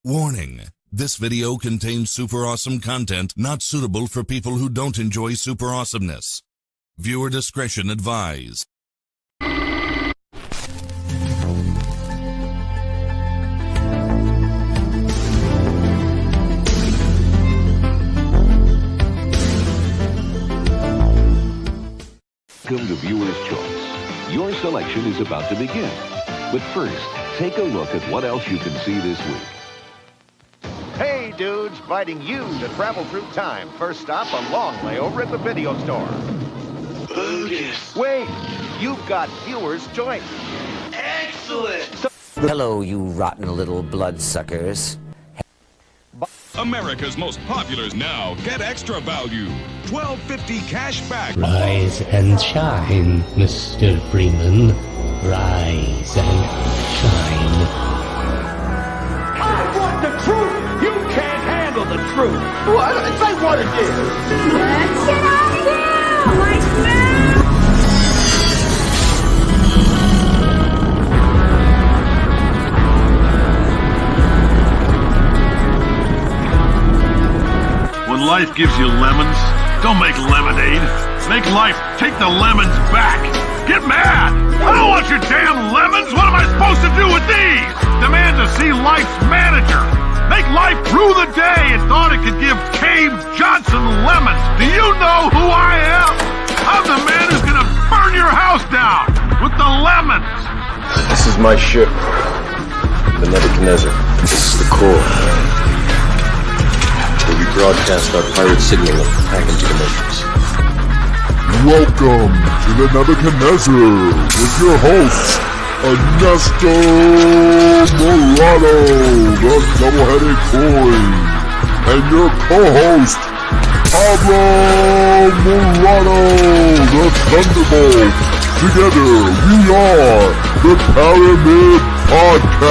Warning. This video contains super awesome content not suitable for people who don't enjoy super awesomeness. Viewer discretion advised. Welcome to Viewer's Choice. Your selection is about to begin. But first, take a look at what else you can see this week. Hey, dudes, inviting you to travel through time. First stop, a long layover at the video store. Bogus. Wait, you've got Viewer's Choice. Excellent. Hello, you rotten little bloodsuckers. America's most populars now get extra value. $12.50 cash back. Rise and shine, Mr. Freeman. Rise and shine. I want the truth. You can't handle the truth. What? Say what it is. Let's get out of here! Like now! When life gives you lemons, don't make lemonade. Make life take the lemons back. Get mad! I don't want your damn lemons! What am I supposed to do with these? Demand to see life's manager. Make life rue the day it thought it could give Cave Johnson lemons. Do you know who I am? I'm the man who's gonna burn your house down with the lemons. This is my ship, the Nebuchadnezzar. This is the core. Where we broadcast our pirate signal of package dimensions. Welcome to the Nebuchadnezzar with your host, Anesto Morado, the double-headed coin, and your co-host, Pablo Morado, the Thunderbolt. Together, we are the Pyramid Podcast.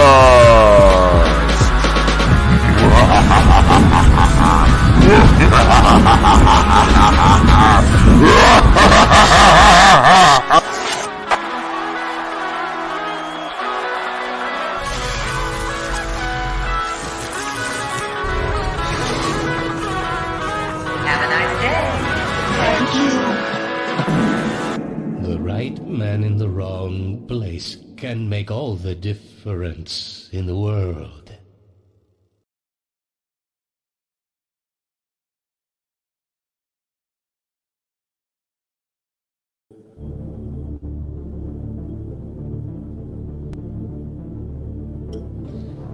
Have a nice day. Thank you. The right man in the wrong place can make all the difference in the world.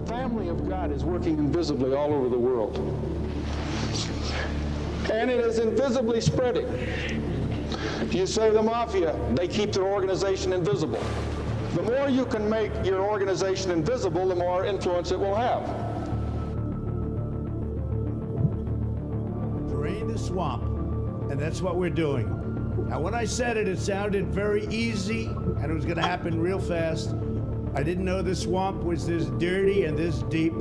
Family of God is working invisibly all over the world. And it is invisibly spreading. You say the mafia, they keep their organization invisible. The more you can make your organization invisible, the more influence it will have. Drain the swamp, and that's what we're doing. Now, when I said it, it sounded very easy, and it was going to happen real fast. I didn't know the swamp was this dirty and this deep.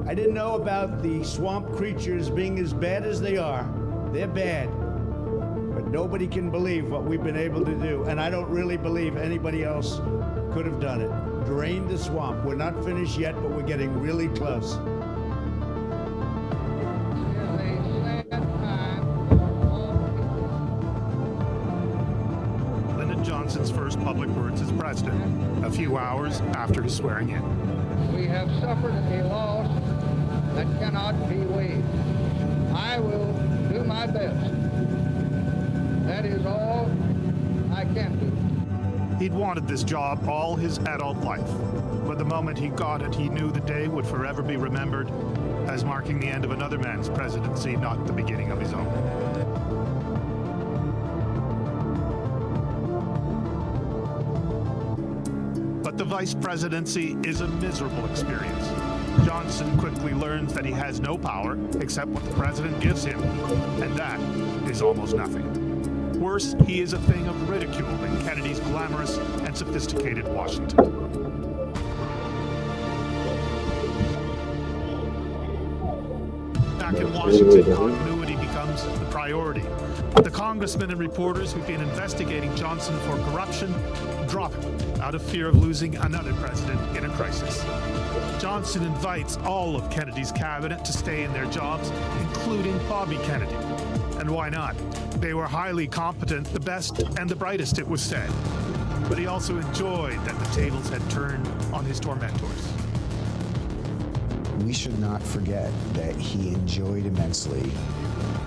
I didn't know about the swamp creatures being as bad as they are. They're bad. But nobody can believe what we've been able to do, and I don't really believe anybody else could have done it. Drain the swamp. We're not finished yet, but we're getting really close. Johnson's first public words as president, a few hours after his swearing in. We have suffered a loss that cannot be waived. I will do my best. That is all I can do. He'd wanted this job all his adult life, but the moment he got it, he knew the day would forever be remembered as marking the end of another man's presidency, not the beginning of his own. But the vice presidency is a miserable experience. Johnson quickly learns that he has no power except what the president gives him, and that is almost nothing. Worse, he is a thing of ridicule in Kennedy's glamorous and sophisticated Washington. Back in Washington, continuity becomes the priority. The congressmen and reporters who've been investigating Johnson for corruption drop him out of fear of losing another president in a crisis. Johnson invites all of Kennedy's cabinet to stay in their jobs, including Bobby Kennedy. And why not? They were highly competent, the best and the brightest, it was said. But he also enjoyed that the tables had turned on his tormentors. We should not forget that he enjoyed immensely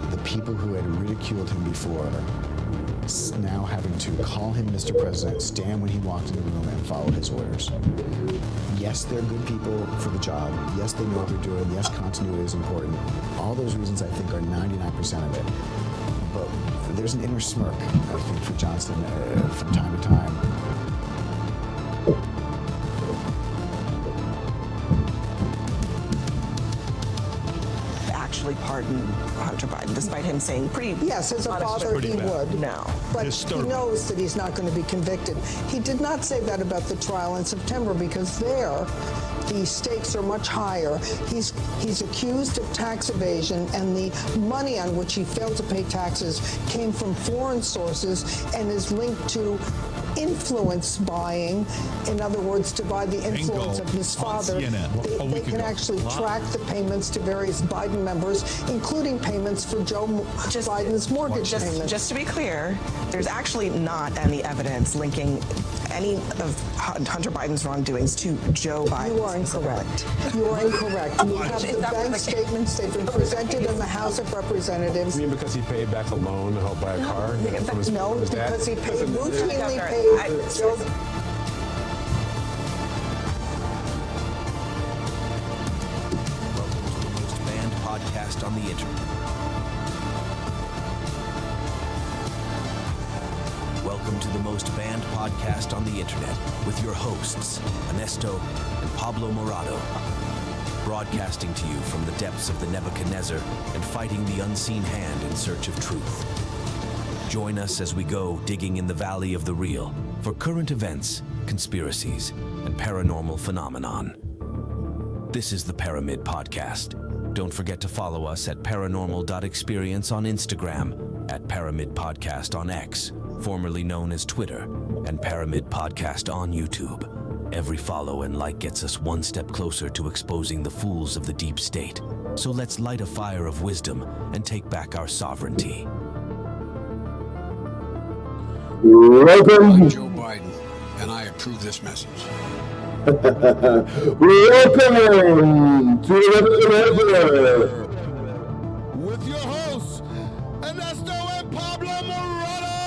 the people who had ridiculed him before now having to call him Mr. President, stand when he walked in the room, and follow his orders. Yes, they're good people for the job. Yes, they know what they're doing. Yes, continuity is important. All those reasons, I think, are 99% of it. But there's an inner smirk, I think, for Johnson from time to time. Actually pardon Hunter Biden, despite him saying pretty... Yes, as a father, he would. No. But he knows that he's not going to be convicted. He did not say that about the trial in September, because there, the stakes are much higher. He's accused of tax evasion, and the money on which he failed to pay taxes came from foreign sources and is linked to influence buying. In other words, to buy the influence of his father. They can actually track the payments to various Biden members, including payments for Joe Biden's mortgage payments. Just to be clear, there's actually not any evidence linking any of Hunter Biden's wrongdoings to Joe Biden. You are incorrect. You are incorrect. We have the bank statements. They've been presented in the House of Representatives. You mean because he paid back a loan to help buy a car? No, because he paid, routinely paid Joe. Banned podcast on the internet. Welcome to the most banned podcast on the internet with your hosts, Anesto and Pablo Morado. Broadcasting to you from the depths of the Nebuchadnezzar and fighting the unseen hand in search of truth. Join us as we go digging in the valley of the real for current events, conspiracies, and paranormal phenomenon. This is the Pyramid Podcast. Don't forget to follow us at paranormal.experience on Instagram, at Pyramid Podcast on X, formerly known as Twitter, and Pyramid Podcast on YouTube. Every follow and like gets us one step closer to exposing the fools of the deep state. So let's light a fire of wisdom and take back our sovereignty. Welcome. I'm Joe Biden, and I approve this message. Welcome to the with your hosts, Anesto and Pablo Morado.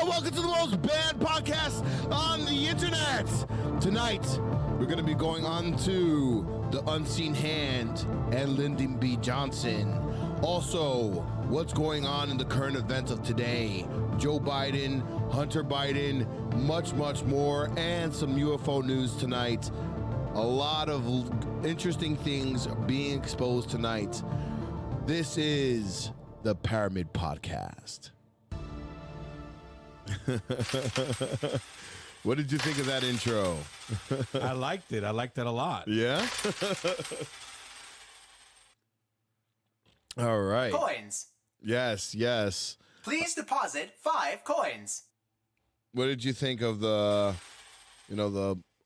Welcome to the most banned podcast on the internet. Tonight, we're going to be going on to The Unseen Hand and Lyndon B. Johnson. Also, what's going on in the current events of today. Joe Biden, Hunter Biden, much, much more, and some UFO news tonight. A lot of interesting things being exposed tonight. This is the Pyramid Podcast. What did you think of that intro? I liked it. I liked it a lot. Yeah? All right. Coins. Yes, yes. Please deposit 5 coins. What did you think of the,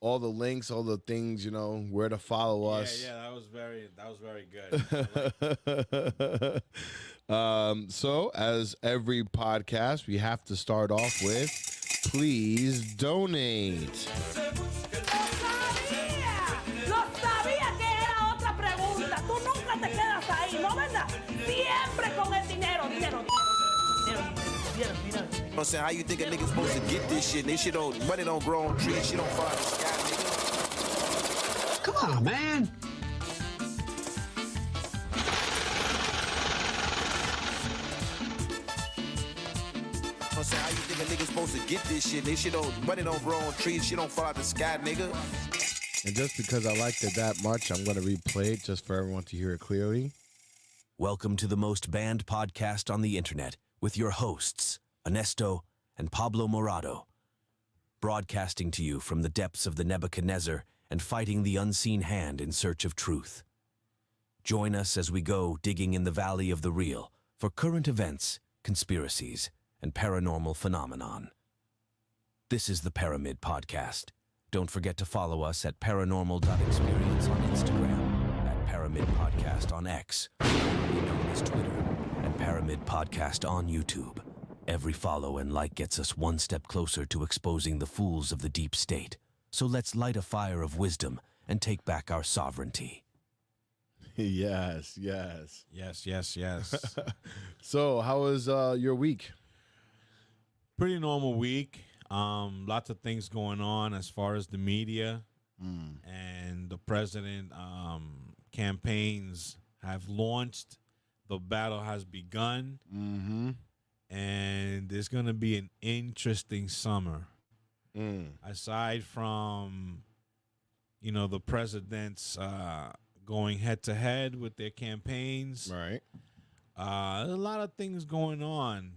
all the links, all the things, where to follow us? Yeah, that was very good. So as every podcast, we have to start off with, please donate. Lo sabía que era otra pregunta. Tú nunca te quedas ahí, ¿no verdad? Siempre con el dinero. I'm saying, how you think a nigga's supposed to get this shit? This shit money don't grow on trees. Shit don't fall out of the sky, nigga. Come on, man. I'm saying, how you think a nigga's supposed to get this shit? This shit money don't grow on trees. Shit don't fall out of the sky, nigga. And just because I liked it that much, I'm going to replay it just for everyone to hear it clearly. Welcome to the most banned podcast on the internet with your hosts, Anesto and Pablo Morado. Broadcasting to you from the depths of the Nebuchadnezzar and fighting the unseen hand in search of truth. Join us as we go digging in the valley of the real for current events, conspiracies, and paranormal phenomenon. This is the Pyramid Podcast. Don't forget to follow us at paranormal.experience on Instagram, at Pyramid Podcast on X, formerly known as Twitter, and Pyramid Podcast on YouTube. Every follow and like gets us one step closer to exposing the fools of the deep state. So let's light a fire of wisdom and take back our sovereignty. Yes. So, how was your week? Pretty normal week. Lots of things going on as far as the media and the president. Campaigns have launched. The battle has begun. And it's going to be an interesting summer. Aside from, the presidents going head to head with their campaigns. Right. There's a lot of things going on.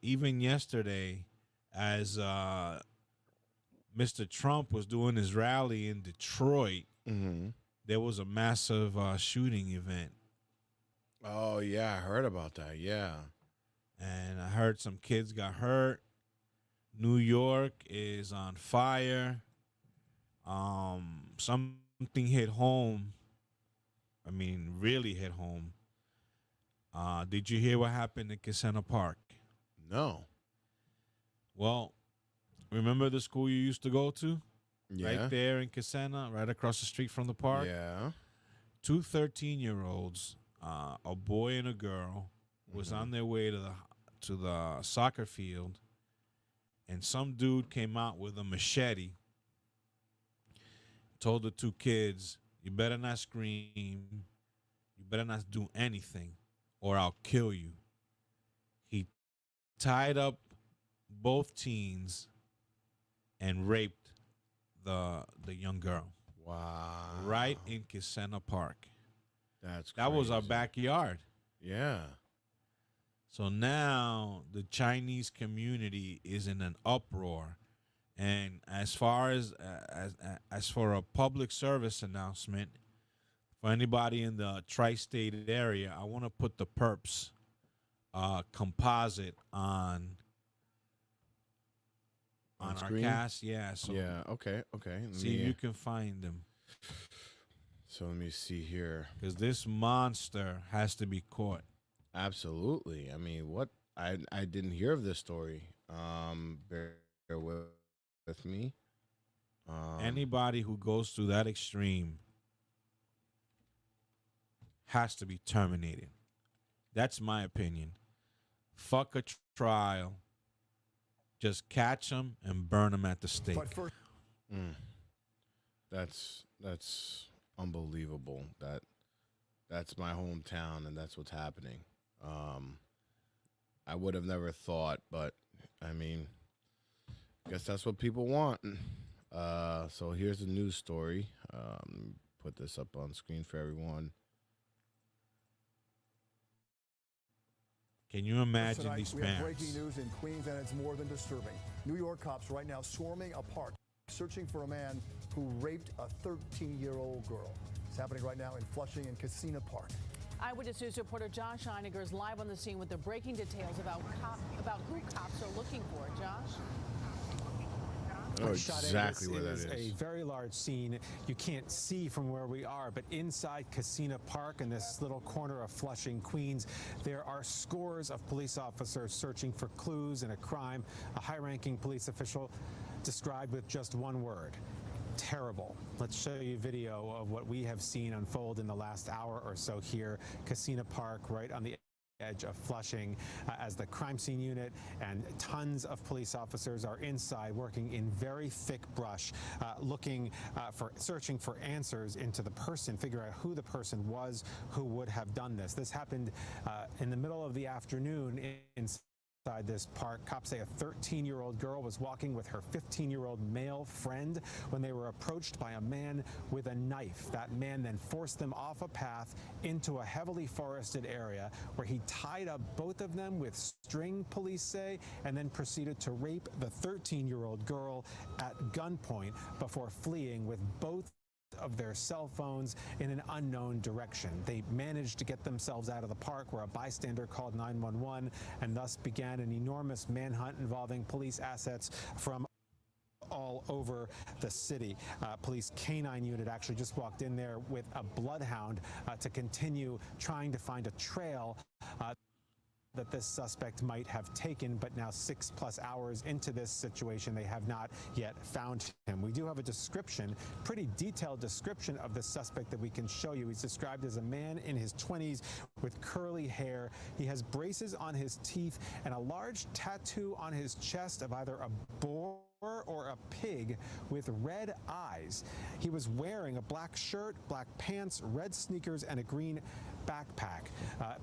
Even yesterday, as Mr. Trump was doing his rally in Detroit, there was a massive shooting event. Oh, yeah, I heard about that, yeah. And I heard some kids got hurt. New York is on fire. Something hit home. I mean, really hit home. Did you hear what happened in Kissimmee Park? No. Well, remember the school you used to go to? Yeah. Right there in Kissimmee, right across the street from the park? Yeah. 2 13-year-olds, a boy and a girl, was on their way to the soccer field, and some dude came out with a machete, told the 2 kids, "You better not scream, you better not do anything, or I'll kill you." He tied up both teens and raped the young girl. Wow. Right in Kissimmee Park. That was our backyard. Yeah. So now the Chinese community is in an uproar. And as far as for a public service announcement, for anybody in the tri-state area, I want to put the perps composite on our screen? cast. Yeah. So yeah. Okay. See if you can find them. So let me see here. Because this monster has to be caught. Absolutely. I mean, what? I didn't hear of this story. Bear with me. Anybody who goes through that extreme has to be terminated. That's my opinion. Fuck a trial. Just catch them and burn them at the stake. That's unbelievable. That's my hometown, and that's what's happening. I would have never thought, but I mean, I guess that's what people want. So here's a news story. Put this up on screen for everyone. Can you imagine Tonight, these we have parents? breaking news in Queens, and it's more than disturbing. New York cops right now swarming a park, searching for a man who raped a 13-year-old girl. It's happening right now in Flushing and Kissimmee Park. Eyewitness News reporter Josh Einiger is live on the scene with the breaking details about who cops are looking for. Josh? Oh, exactly where that is. A very large scene. You can't see from where we are, but inside Kissimmee Park in this little corner of Flushing, Queens, there are scores of police officers searching for clues in a crime. A high-ranking police official described with just one word: terrible. Let's show you video of what we have seen unfold in the last hour or so here. Kissimmee Park, right on the edge of Flushing, as the crime scene unit and tons of police officers are inside working in very thick brush, searching for answers into the person, figure out who the person was who would have done this. This happened in the middle of the afternoon inside this park. Cops say a 13-year-old girl was walking with her 15-year-old male friend when they were approached by a man with a knife. That man then forced them off a path into a heavily forested area where he tied up both of them with string, police say, and then proceeded to rape the 13-year-old girl at gunpoint before fleeing with both of their cell phones in an unknown direction. They managed to get themselves out of the park where a bystander called 911 and thus began an enormous manhunt involving police assets from all over the city. Police canine unit actually just walked in there with a bloodhound to continue trying to find a trail that this suspect might have taken, but now 6+ hours into this situation, they have not yet found him. We do have a description, pretty detailed description of the suspect that we can show you. He's described as a man in his 20s with curly hair. He has braces on his teeth and a large tattoo on his chest of either a boar or a pig with red eyes. He was wearing a black shirt, black pants, red sneakers, and a green backpack.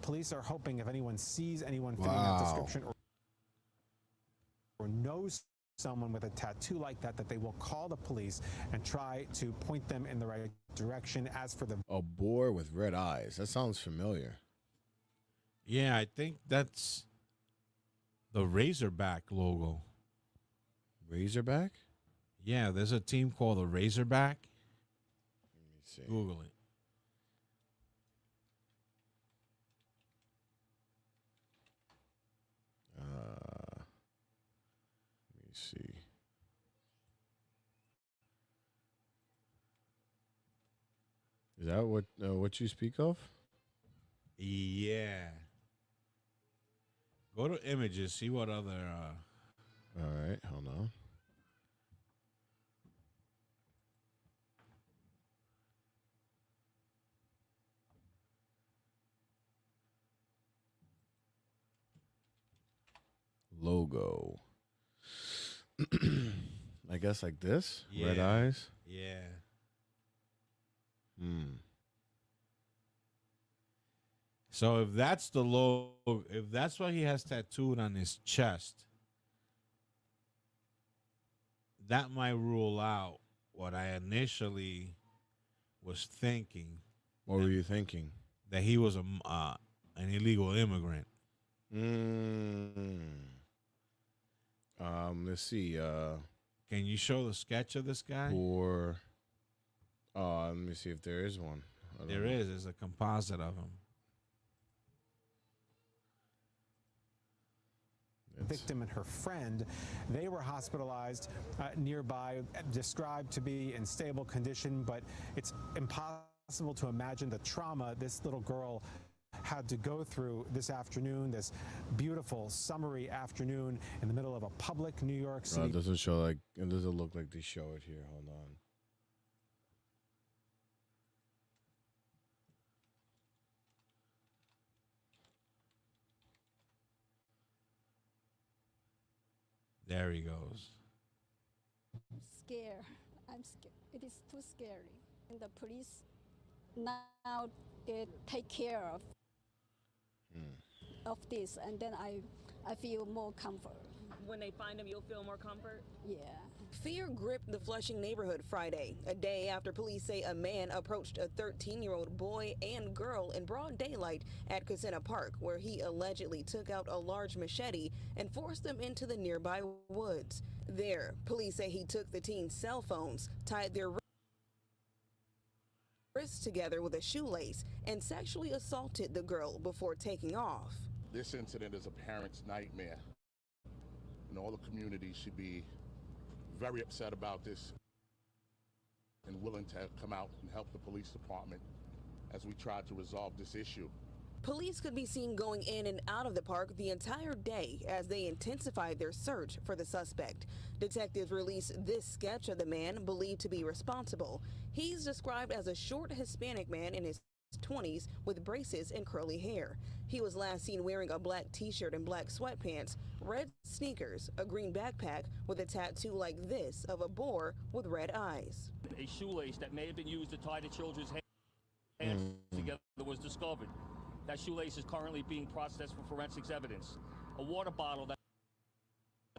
Police are hoping if anyone sees anyone fitting that description or knows someone with a tattoo like that, that they will call the police and try to point them in the right direction. As for the A boar with red eyes. That sounds familiar. Yeah, I think that's the Razorback logo. Razorback? Yeah, there's a team called the Razorback. Let me see. Google it. Let me see. Is that what you speak of? Yeah. Go to images, see what other All right, hold on. Logo. I guess like this? Red eyes? Yeah. So if that's the logo, if that's what he has tattooed on his chest, that might rule out what I initially was thinking. What were you thinking? That he was an illegal immigrant. Let's see. Can you show the sketch of this guy? Or let me see if there is one. There is. There's a composite of him. Victim and her friend, they were hospitalized nearby, described to be in stable condition, but it's impossible to imagine the trauma this little girl had to go through this afternoon, this beautiful summery afternoon in the middle of a public New York City. It doesn't show like, it doesn't look like they show it here. Hold on. There he goes. Scared. I'm scared. It is too scary. And the police now they take care of this, and then I feel more comfort. When they find him, you'll feel more comfort? Yeah. Fear gripped the Flushing neighborhood Friday, a day after police say a man approached a 13-year-old boy and girl in broad daylight at Casina Park, where he allegedly took out a large machete and forced them into the nearby woods. There, police say he took the teen's cell phones, tied their wrists together with a shoelace, and sexually assaulted the girl before taking off. This incident is a parent's nightmare, and all the community should be very upset about this and willing to come out and help the police department as we try to resolve this issue. Police could be seen going in and out of the park the entire day as they intensified their search for the suspect. Detectives released this sketch of the man believed to be responsible. He's described as a short Hispanic man in his 20s with braces and curly hair. He was last seen wearing a black t-shirt and black sweatpants, red sneakers, a green backpack with a tattoo like this of a boar with red eyes. A shoelace that may have been used to tie the children's hands together was discovered. That shoelace is currently being processed for forensics evidence. A water bottle that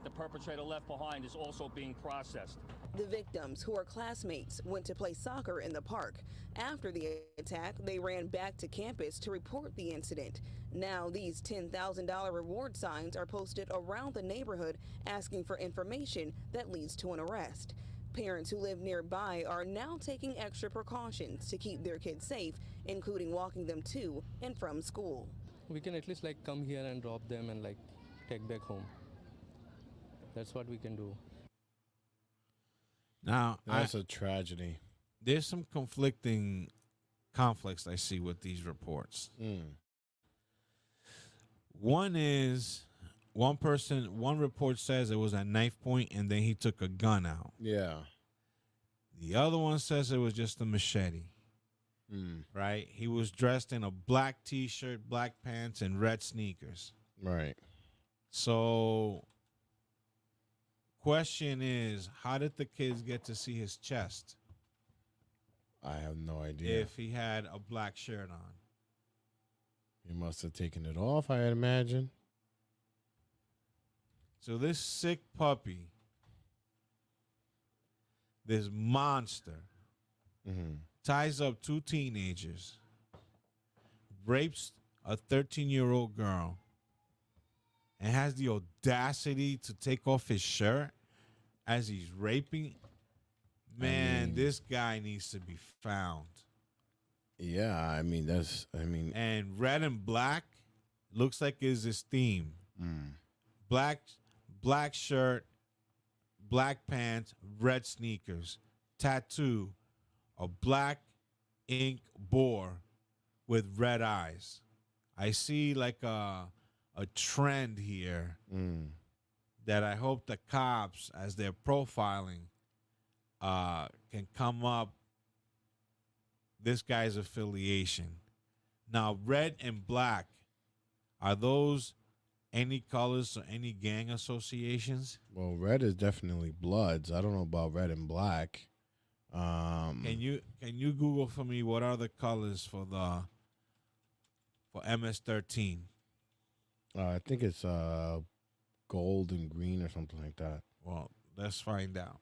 the perpetrator left behind is also being processed. The victims, who are classmates, went to play soccer in the park. After the attack, they ran back to campus to report the incident. Now these $10,000 reward signs are posted around the neighborhood asking for information that leads to an arrest. Parents who live nearby are now taking extra precautions to keep their kids safe, including walking them to and from school. We can at least like come here and drop them and like take back home. That's what we can do. Now, That's a tragedy. There's some conflicts I see with these reports. One is one report says it was at knife point and then he took a gun out. Yeah. The other one says it was just a machete. Right? He was dressed in a black t-shirt, black pants, and red sneakers. Right. So, question is, how did the kids get to see his chest? I have no idea. If he had a black shirt on. He must have taken it off, I imagine. So this sick puppy, this monster, ties up 2 teenagers, rapes a 13-year-old girl, and has the audacity to take off his shirt as he's raping. Man, this guy needs to be found. Yeah, And red and black looks like is his theme. Black shirt, black pants, red sneakers, tattoo, a black ink boar with red eyes. I see like a trend here that I hope the cops, as they're profiling, can come up this guy's affiliation. Now, red and black, are those any colors or any gang associations? Well, red is definitely Bloods. I don't know about red and black. Can you Google for me what are the colors for MS-13? I think it's gold and green or something like that. Well, let's find out.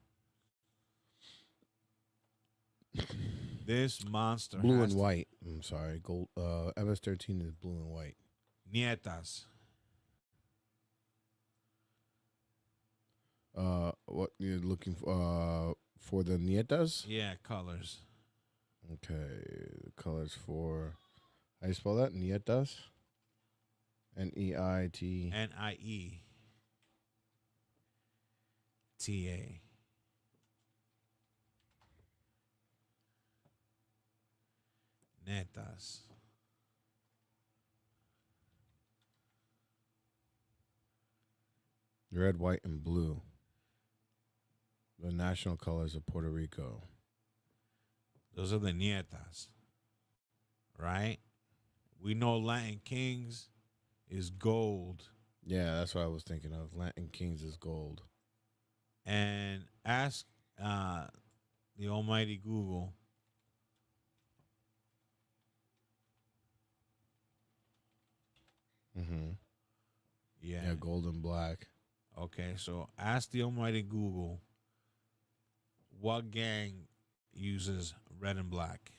This monster blue and white. I'm sorry, gold. MS-13 is blue and white. Nietas. What you're looking for the nietas? Yeah, colors. Okay, colors for. How you spell that? Nietas. N-E-I-T. N-I-E-T-A. Netas. Red, white, and blue. The national colors of Puerto Rico. Those are the nietas, right? We know Latin Kings is gold. Yeah, that's what I was thinking of. Latin Kings is gold. And ask the almighty Google. Yeah, gold and black. Okay, so ask the almighty Google what gang uses red and black.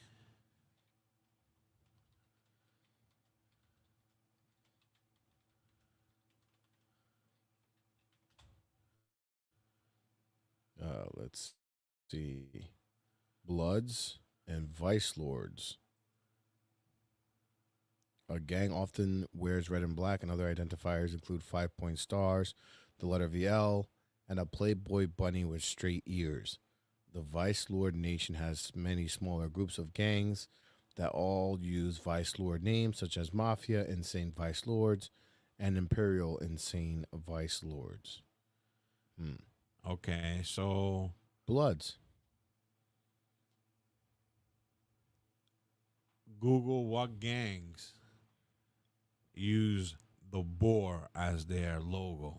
Let's see. Bloods and Vice Lords. A gang often wears red and black, and other identifiers include 5-point stars, the letter VL, and a Playboy bunny with straight ears. The Vice Lord Nation has many smaller groups of gangs that all use Vice Lord names, such as Mafia, Insane Vice Lords, and Imperial Insane Vice Lords. Okay, so Bloods. Google what gangs use the boar as their logo.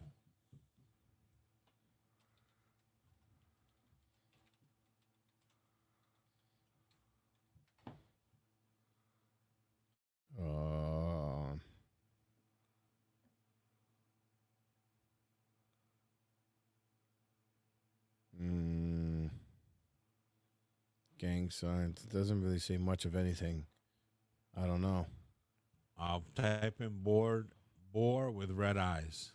Gang signs. It doesn't really say much of anything. I don't know. I'll type in boar with red eyes.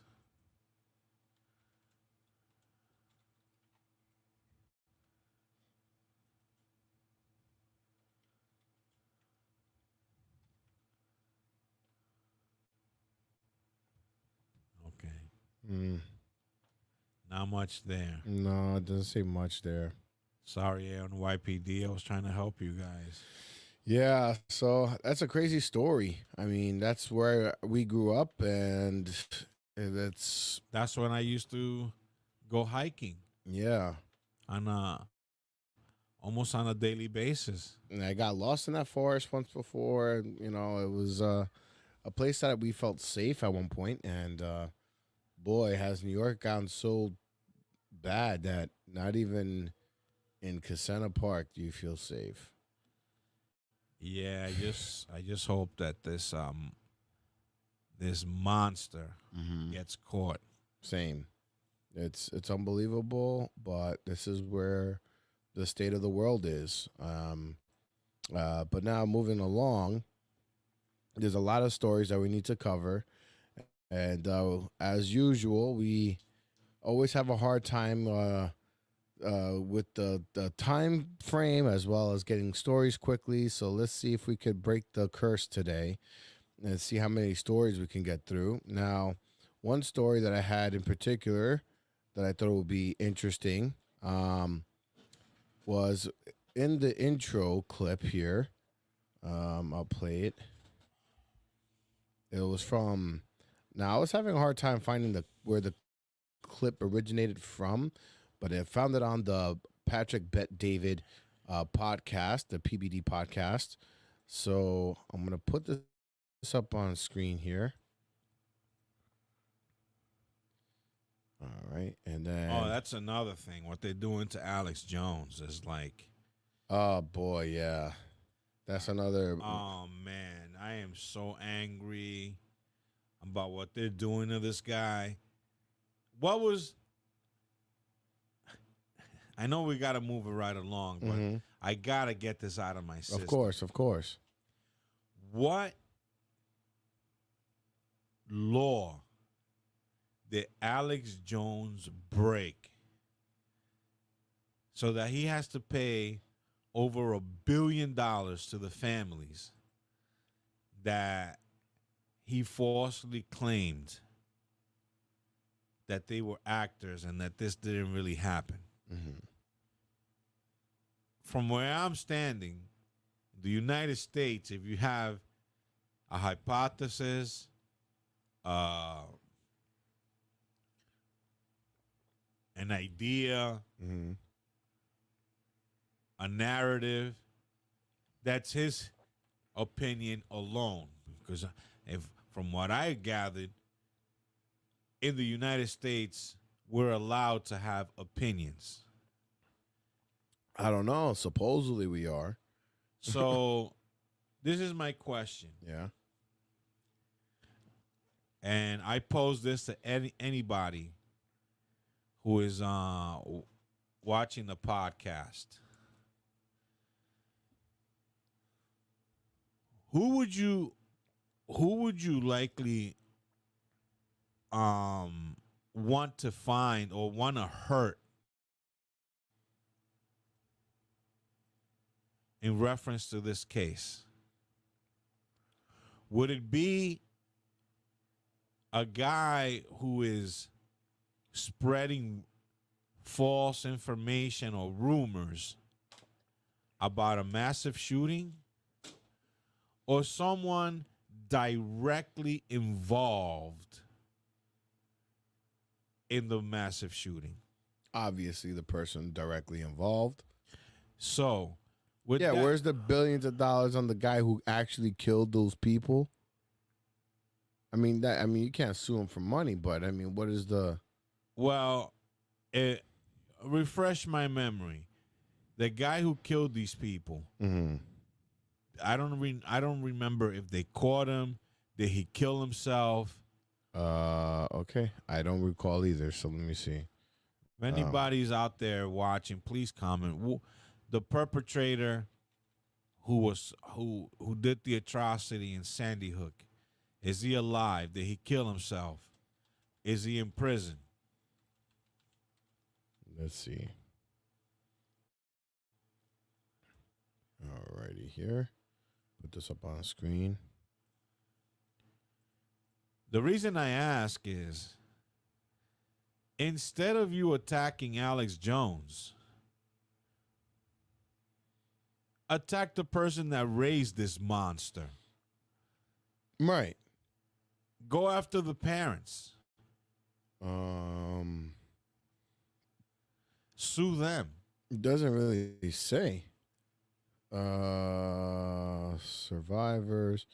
Not much there. No, it doesn't say much there. Sorry, on YPD. I was trying to help you guys. Yeah, so that's a crazy story. I mean, that's where we grew up, and that's when I used to go hiking. Yeah, almost on a daily basis. And I got lost in that forest once before. And, it was a place that we felt safe at one point, and boy, has New York gotten so bad that not even in Casena Park do you feel safe. Yeah, I just hope that this monster gets caught. Same. It's unbelievable, but this is where the state of the world is. But now moving along, there's a lot of stories that we need to cover, and as usual, we always have a hard time with the time frame as well as getting stories quickly. So let's see if we could break the curse today and see how many stories we can get through. Now, one story that I had in particular that I thought would be interesting was in the intro clip here. I'll play it. It was from. Now, I was having a hard time finding where the clip originated from, but I found it on the Patrick Bet David podcast, the PBD podcast. So I'm going to put this up on screen here. All right. And then. Oh, that's another thing. What they're doing to Alex Jones is like. Oh, boy. Yeah. That's another. Oh, man. I am so angry about what they're doing to this guy. What was. I know we got to move it right along, but I got to get this out of my system. Of course. What law did Alex Jones break so that he has to pay over $1 billion to the families that he falsely claimed that they were actors and that this didn't really happen? From where I'm standing, the United States, if you have a hypothesis, an idea, a narrative, that's his opinion alone. Because from what I gathered, in the United States, we're allowed to have opinions. I don't know. Supposedly we are. So this is my question. Yeah. And I pose this to anybody who is watching the podcast. Who would you likely want to find or want to hurt in reference to this case? Would it be a guy who is spreading false information or rumors about a massive shooting, or someone directly involved in the massive shooting? Obviously, the person directly involved. So, where's the billions of dollars on the guy who actually killed those people? I mean, you can't sue him for money, but I mean, what is the? Well, refresh my memory. The guy who killed these people. I don't remember if they caught him. Did he kill himself? Okay. I don't recall either, so let me see. If anybody's out there watching, please comment. The perpetrator who did the atrocity in Sandy Hook, is he alive? Did he kill himself? Is he in prison? Let's see. Alrighty, here. Put this up on screen. The reason I ask is instead of you attacking Alex Jones, attack the person that raised this monster. Right. Go after the parents. Sue them. It doesn't really say. Survivors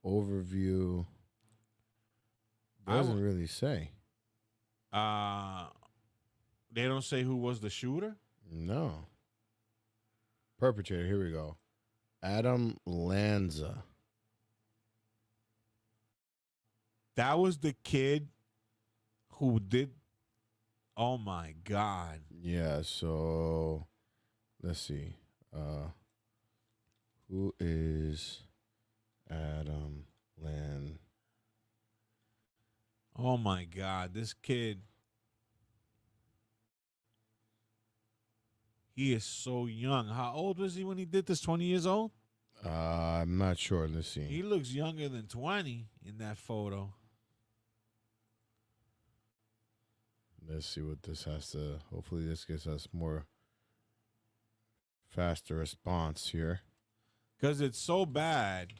overview. Doesn't really say. They don't say who was the shooter? No. Perpetrator, here we go. Adam Lanza. That was the kid who did. Oh my God. Yeah, so let's see. Who is Adam Lanza? Oh my God. This kid. He is so young. How old was he when he did this? 20 years old? I'm not sure. Let's see. He looks younger than 20 in that photo. Let's see what this has to. Hopefully, this gives us more faster response here. Because it's so bad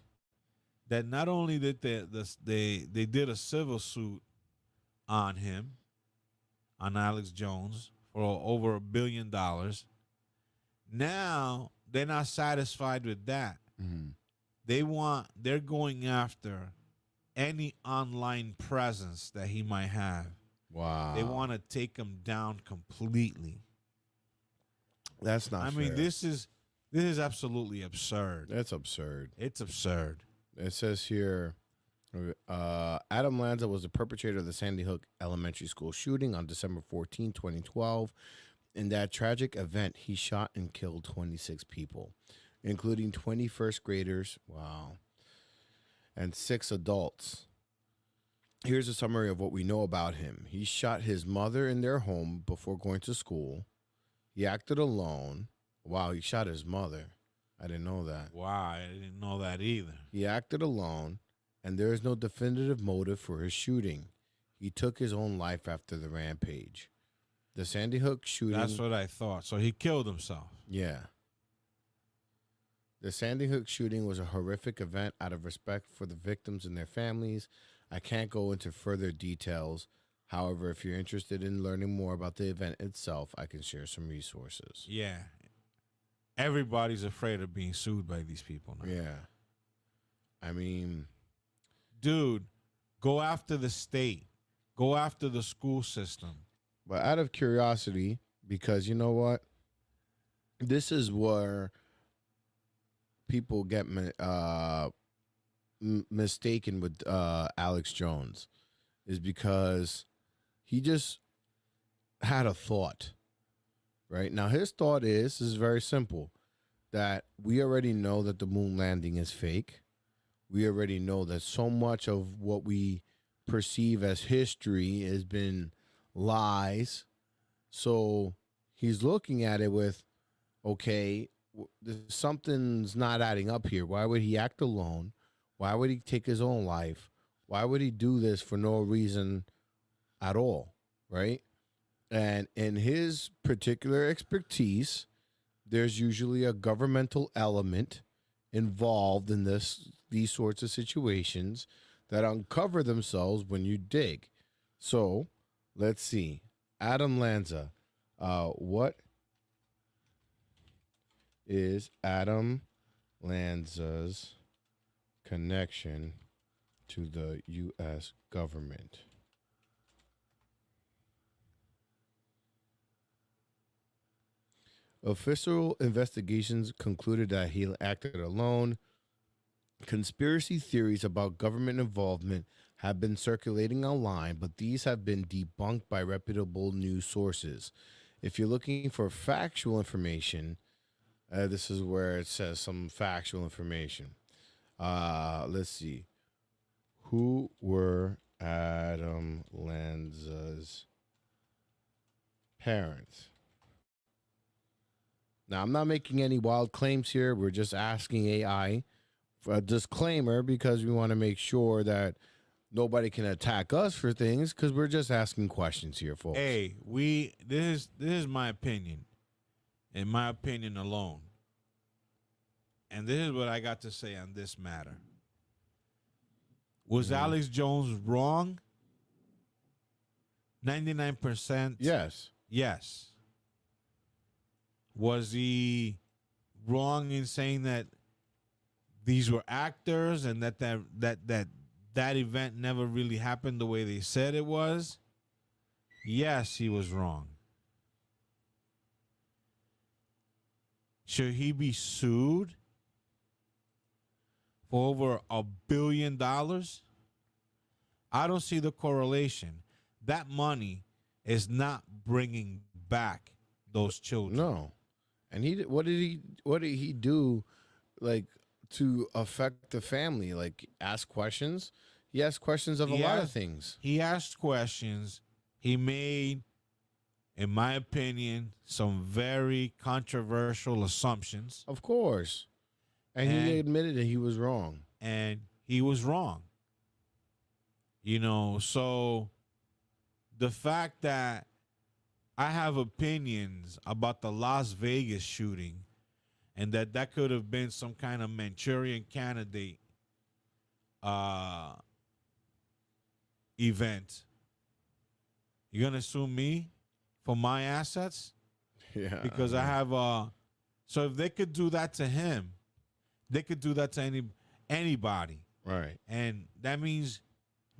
that not only did they did a civil suit on him, on Alex Jones, for over $1 billion. Now they're not satisfied with that. Mm-hmm. They're going after any online presence that he might have. Wow. They want to take him down completely. That's not fair. I mean, this is absolutely absurd. That's absurd. It's absurd. It says here, Adam Lanza was the perpetrator of the Sandy Hook Elementary School shooting on December 14, 2012. In that tragic event, he shot and killed 26 people, including 20 first graders, wow, and 6 adults. Here's a summary of what we know about him. He shot his mother in their home before going to school. He acted alone. Wow, he shot his mother. I didn't know that. Wow, I didn't know that either. He acted alone, and there is no definitive motive for his shooting. He took his own life after the rampage. The Sandy Hook shooting... That's what I thought. So he killed himself. Yeah. The Sandy Hook shooting was a horrific event out of respect for the victims and their families. I can't go into further details. However, if you're interested in learning more about the event itself, I can share some resources. Yeah. Everybody's afraid of being sued by these people now. Yeah. I mean... Dude, go after the state. Go after the school system. But out of curiosity, because you know what? This is where people get mistaken with Alex Jones, is because he just had a thought, right? Now, his thought is very simple, that we already know that the moon landing is fake. We already know that so much of what we perceive as history has been lies. So he's looking at it with, okay, something's not adding up here. Why would he act alone? Why would he take his own life? Why would he do this for no reason at all, right? And in his particular expertise, there's usually a governmental element involved in these sorts of situations that uncover themselves when you dig. So let's see. Adam Lanza. What is Adam Lanza's connection to the U.S. government? Official investigations concluded that he acted alone. Conspiracy theories about government involvement have been circulating online, but these have been debunked by reputable news sources. If you're looking for factual information, this is where it says some factual information. Let's see. Who were Adam Lanza's parents? Now, I'm not making any wild claims here. We're just asking AI for a disclaimer because we want to make sure that nobody can attack us for things because we're just asking questions here, folks. Hey, this is my opinion, in my opinion alone, and this is what I got to say on this matter. Was Alex Jones wrong? 99%. Yes. Yes. Was he wrong in saying that these were actors and that event never really happened the way they said it was? Yes, he was wrong. Should he be sued for over $1 billion? I don't see the correlation. That money is not bringing back those children. No. And what did he do, like, to affect the family? Like, ask questions? He asked questions of a lot of things. He asked questions. He made, in my opinion, some very controversial assumptions. Of course. And he admitted that he was wrong. And he was wrong. You know, so the fact that I have opinions about the Las Vegas shooting and that could have been some kind of Manchurian candidate event, you're going to sue me for my assets? Yeah. Because I have so if they could do that to him, they could do that to anybody. Right. And that means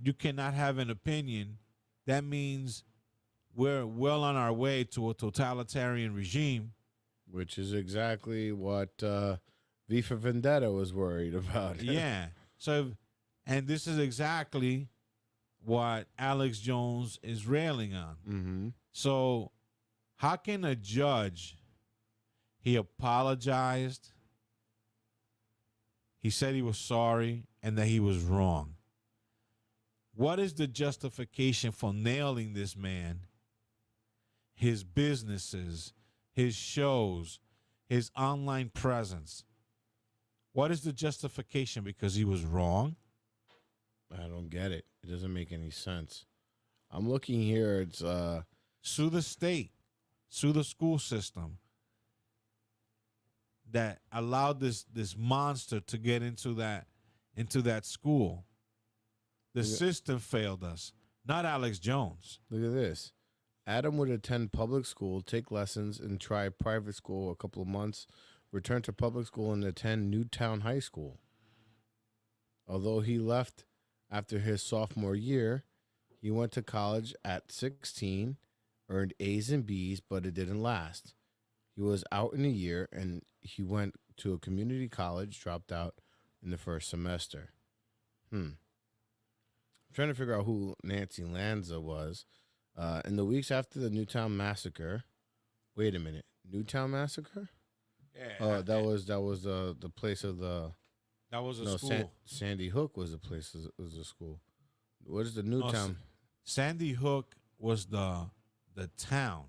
you cannot have an opinion. That means we're well on our way to a totalitarian regime. Which is exactly what V for Vendetta was worried about. Yeah. So, and this is exactly what Alex Jones is railing on. Mm-hmm. So, how can a judge, he apologized, he said he was sorry, and that he was wrong. What is the justification for nailing this man, his businesses, his shows, his online presence? What is the justification? Because he was wrong? I don't get it. It doesn't make any sense. I'm looking here. It's sue the state, sue the school system that allowed this monster to get into that school. The system failed us, not Alex Jones. Look at this. Adam would attend public school, take lessons, and try private school a couple of months, return to public school, and attend Newtown High School. Although he left after his sophomore year, he went to college at 16, earned A's and B's, but it didn't last. He was out in a year, and he went to a community college, dropped out in the first semester. I'm trying to figure out who Nancy Lanza was. In the weeks after the Newtown massacre, wait a minute, Newtown massacre? Yeah. That was the place of the. That was a school. Sandy Hook was the place. Was a school. What is the Newtown? No, Sandy Hook was the town.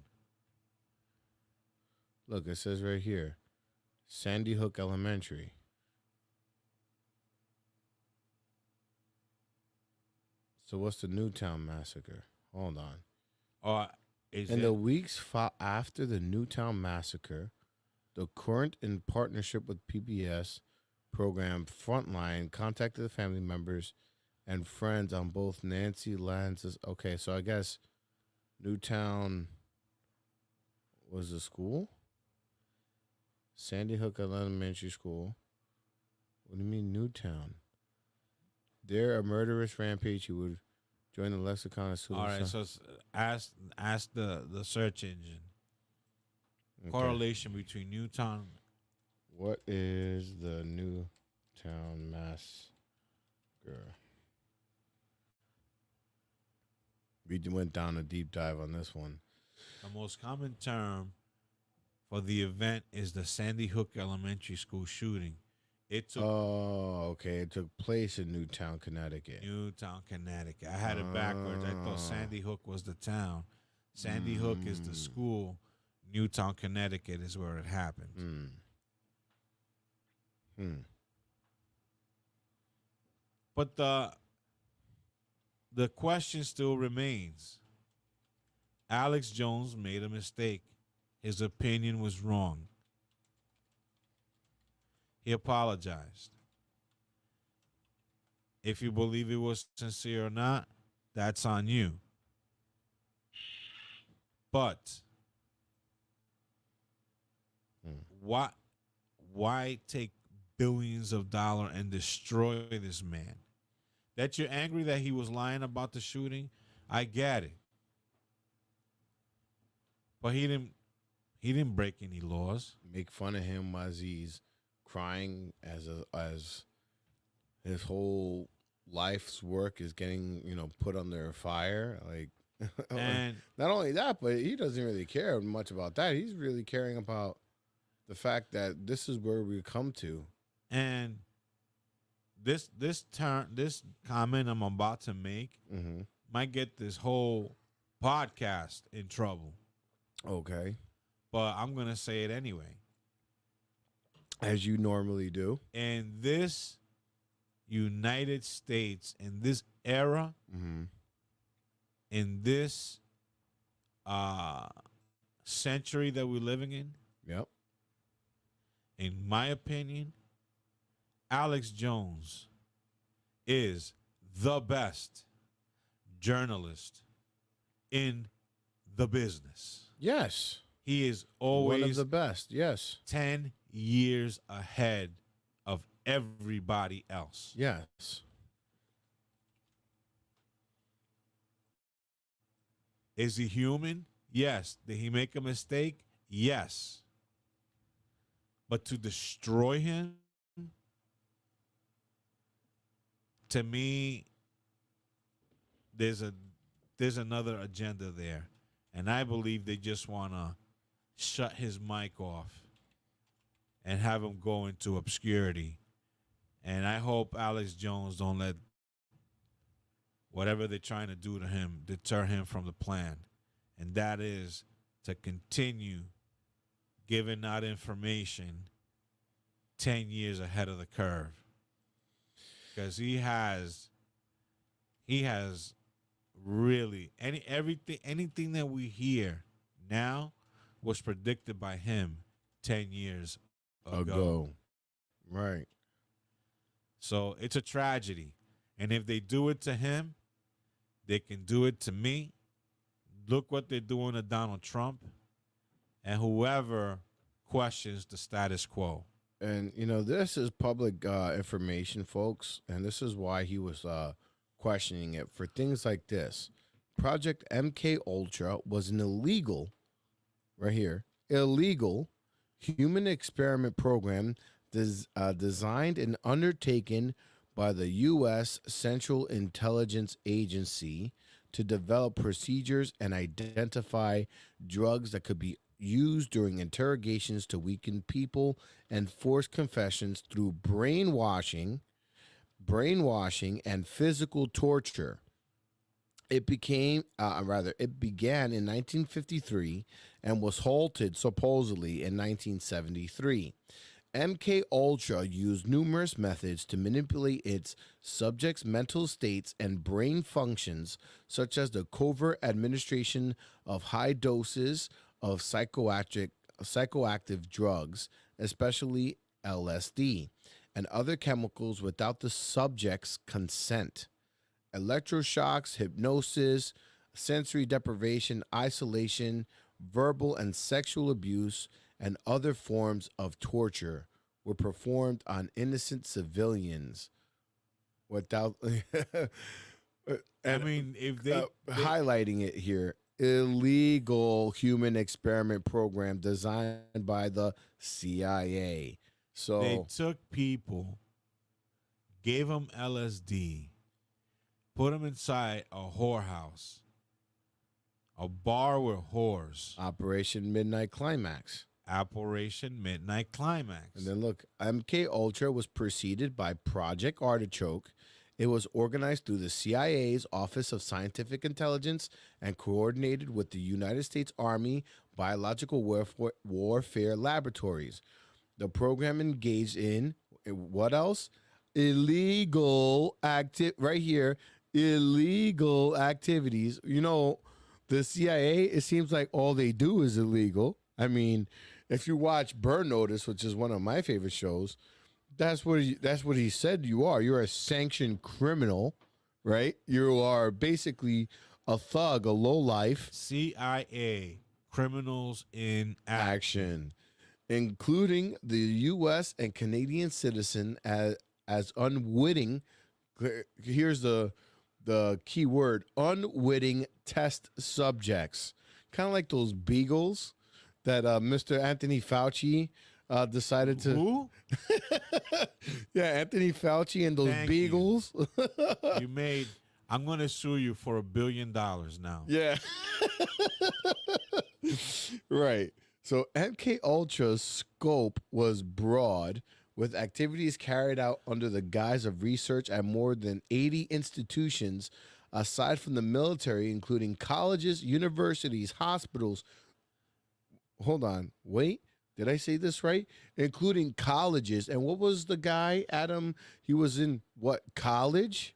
Look, it says right here, Sandy Hook Elementary. So what's the Newtown massacre? Hold on. In the weeks after the Newtown massacre, the current in partnership with PBS program Frontline contacted the family members and friends on both Nancy Lanza's. Okay, so I guess Newtown was the school? Sandy Hook Elementary School. What do you mean Newtown? There, a murderous rampage. He would join the lexicon of suicide. All right, so ask the search engine. Okay. Correlation between Newtown. What is the Newtown massacre? We went down a deep dive on this one. The most common term for the event is the Sandy Hook Elementary School shooting. It took. Oh, okay. It took place in Newtown, Connecticut. Newtown, Connecticut. I had it backwards. I thought Sandy Hook was the town. Sandy Hook is the school. Newtown, Connecticut is where it happened. But the question still remains. Alex Jones made a mistake. His opinion was wrong. He apologized. If you believe it was sincere or not, that's on you. But why take billions of dollars and destroy this man? That you're angry that he was lying about the shooting, I get it. But he didn't break any laws. Make fun of him as he's crying as his whole life's work is getting, put under fire. Like, and not only that, but he doesn't really care much about that. He's really caring about the fact that this is where we come to. And this comment I'm about to make might get this whole podcast in trouble. Okay. But I'm going to say it anyway. As you normally do. In this United States, in this era, in this century that we're living in, yep. In my opinion, Alex Jones is the best journalist in the business. Yes. He is always one of the best. Yes. 10 years ahead of everybody else. Yes. Is he human? Yes. Did he make a mistake? Yes. But to destroy him, to me, there's another agenda there. And I believe they just want to shut his mic off and have him go into obscurity. And I hope Alex Jones don't let whatever they're trying to do to him deter him from the plan. And that is to continue giving out information 10 years ahead of the curve. Because he has really anything that we hear now was predicted by him 10 years ago. Right. So it's a tragedy. And if they do it to him, they can do it to me. Look what they're doing to Donald Trump and whoever questions the status quo. And, this is public information, folks. And this is why he was questioning it for things like this. Project MK Ultra was an illegal human experiment program designed and undertaken by the U.S. Central Intelligence Agency to develop procedures and identify drugs that could be used during interrogations to weaken people and force confessions through brainwashing and physical torture. It began in 1953 and was halted supposedly in 1973. MK Ultra used numerous methods to manipulate its subjects' mental states and brain functions, such as the covert administration of high doses of psychoactive drugs, especially LSD, and other chemicals without the subject's consent. Electroshocks, hypnosis, sensory deprivation, isolation, verbal and sexual abuse, and other forms of torture were performed on innocent civilians without if they highlighting it here, illegal human experiment program designed by the CIA. So they took people, gave them LSD, put them inside a whorehouse, a bar with whores. Operation Midnight Climax. And then look, MK Ultra was preceded by Project Artichoke. It was organized through the CIA's Office of Scientific Intelligence and coordinated with the United States Army Biological Warfare Laboratories. The program engaged in what else? Illegal illegal activities. You know, the CIA, it seems like all they do is illegal. I mean, if you watch Burn Notice, which is one of my favorite shows, that's what he said you are. You're a sanctioned criminal, right? You are basically a thug, a lowlife. CIA, criminals in action. Including the U.S. and Canadian citizen as unwitting. Here's the key word: unwitting test subjects. Kind of like those beagles that Mr. Anthony Fauci decided to. Who? Yeah, Anthony Fauci and those Thank beagles. You made. I'm going to sue you for $1 billion now. Yeah. Right. So MK Ultra's scope was broad, with activities carried out under the guise of research at more than 80 institutions, aside from the military, including colleges, universities, hospitals. Hold on. Wait. Did I say this right? Including colleges. And what was the guy, Adam? He was in what, college?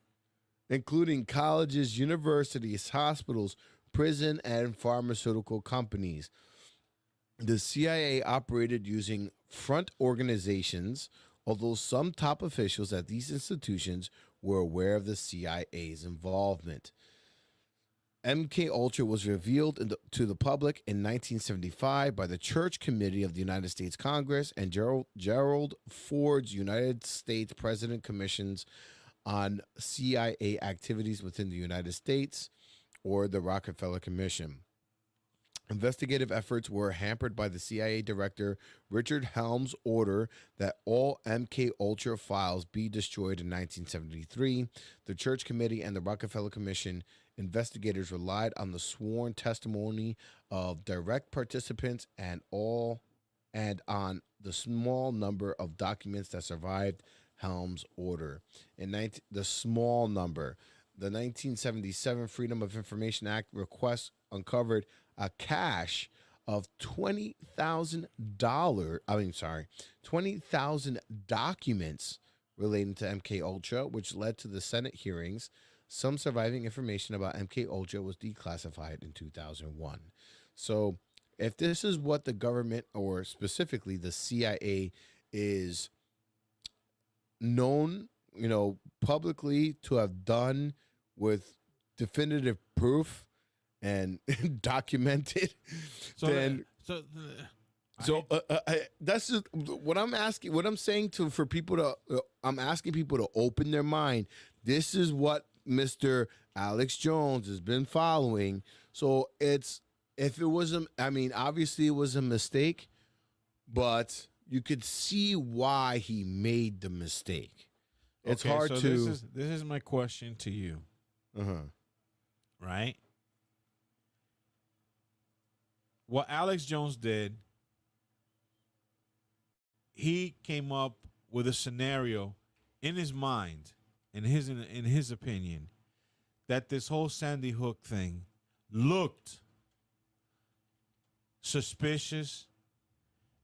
Including colleges, universities, hospitals, prison, and pharmaceutical companies. The CIA operated using front organizations, although some top officials at these institutions were aware of the CIA's involvement. MK Ultra was revealed to the public in 1975 by the Church Committee of the United States Congress and Gerald Ford's United States President Commissions on CIA activities within the United States, or the Rockefeller Commission. Investigative efforts were hampered by the CIA Director Richard Helms' order that all MK Ultra files be destroyed in 1973. The Church Committee and the Rockefeller Commission investigators relied on the sworn testimony of direct participants and on the small number of documents that survived Helms' order. The small number. The 1977 Freedom of Information Act request uncovered a cache of $20,000 documents relating to MK Ultra, which led to the Senate hearings. Some surviving information about MK Ultra was declassified in 2001. So, if this is what the government, or specifically the CIA, is known, publicly to have done with definitive proof and documented, that's just what I'm asking. What I'm saying for people to, I'm asking people to open their mind. This is what Mr. Alex Jones has been following. So obviously it was a mistake, but you could see why he made the mistake. It's hard to. This is my question to you. Right? What Alex Jones did, he came up with a scenario in his mind, in his opinion, that this whole Sandy Hook thing looked suspicious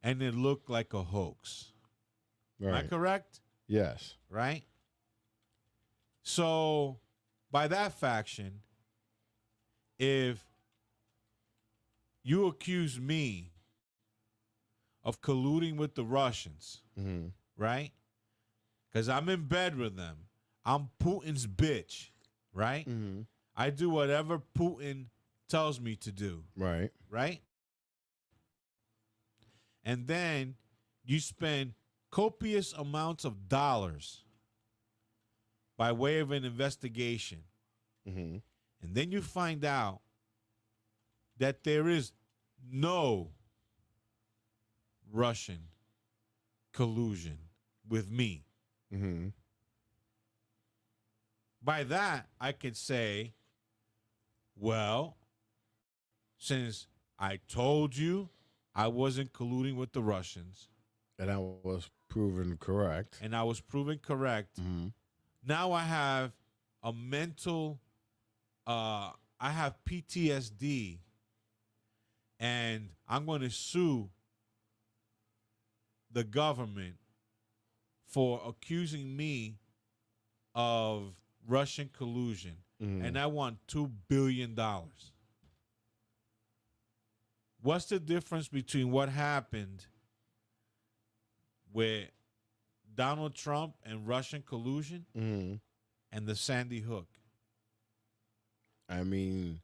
and it looked like a hoax. Right. Am I correct? Yes. Right? So, by that faction, if you accuse me of colluding with the Russians, right? Because I'm in bed with them. I'm Putin's bitch, right? I do whatever Putin tells me to do. Right. Right? And then you spend copious amounts of dollars by way of an investigation. And then you find out that there is no Russian collusion with me. By that, I could say, well, since I told you I wasn't colluding with the Russians, and I was proven correct. Now I have a mental, I have PTSD, and I'm going to sue the government for accusing me of Russian collusion. and I want $2 billion. What's the difference between what happened with Donald Trump and Russian collusion and the Sandy Hook? I mean,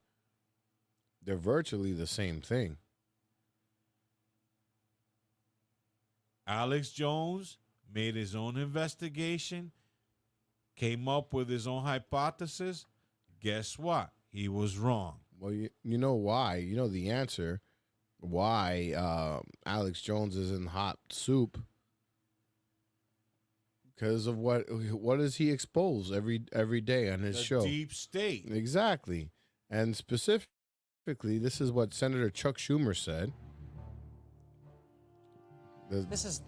they're virtually the same thing. Alex Jones made his own investigation, came up with his own hypothesis. Guess what? He was wrong. Well, you know why? You know the answer. Why Alex Jones is in hot soup? Because of what does he expose every day on his show? Deep state. Exactly. And specifically, this is what Senator Chuck Schumer said. This is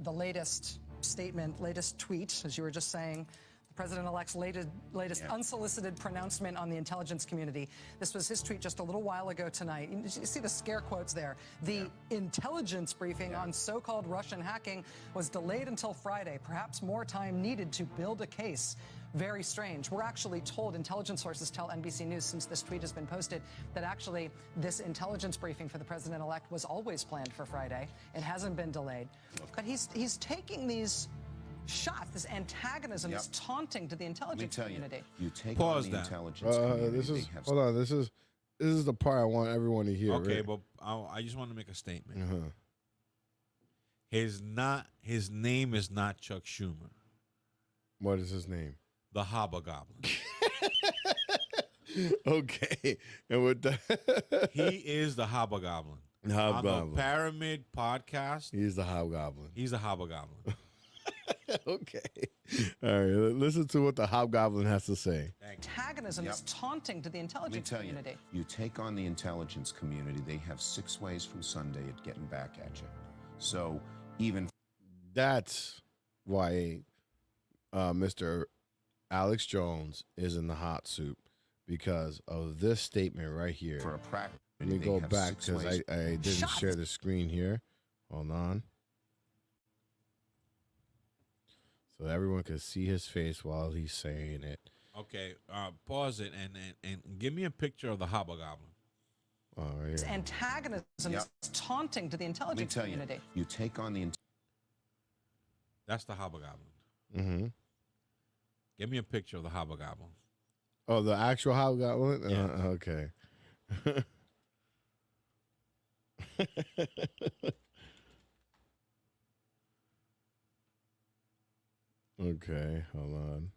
the latest statement, latest tweet, as you were just saying. The president-elect's latest unsolicited pronouncement on the intelligence community. This was his tweet just a little while ago tonight. You see the scare quotes there. The intelligence briefing on so-called Russian hacking was delayed until Friday. Perhaps more time needed to build a case. Very strange. We're actually told, intelligence sources tell NBC News since this tweet has been posted, that actually this intelligence briefing for the president-elect was always planned for Friday. It hasn't been delayed. But he's taking these shots, this antagonism, this taunting to the intelligence community. You take Pause on the that. intelligence community. Hold on. This is the part I want everyone to hear. Okay, right? but I just want to make a statement. His name is not Chuck Schumer. What is his name? The Hobgoblin. Okay, and with that, He is the Hobgoblin. Hobgoblin. On the Pyramid podcast, He's the Hobgoblin. he's the Hobgoblin. Okay. All right. Listen to what the Hobgoblin has to say. Antagonism, this taunting to the Let me intelligence tell you, community. you take on the intelligence community, they have 6 ways from Sunday at getting back at you. So even That's why Mr. Alex Jones is in the hot soup, because of this statement right here. for a practice, Let me they go have back 6 because ways. I didn't share the screen here. Hold on. So everyone can see his face while he's saying it. Okay, pause it and give me a picture of the Hobgoblin. Oh, right This here. antagonism, this taunting to the Let me intelligence tell you, community. you take on the That's the Hobgoblin. Mm-hmm. Give me a picture of the Hobgoblin. Oh, the actual Hobgoblin? Yeah. Okay. Okay, hold on.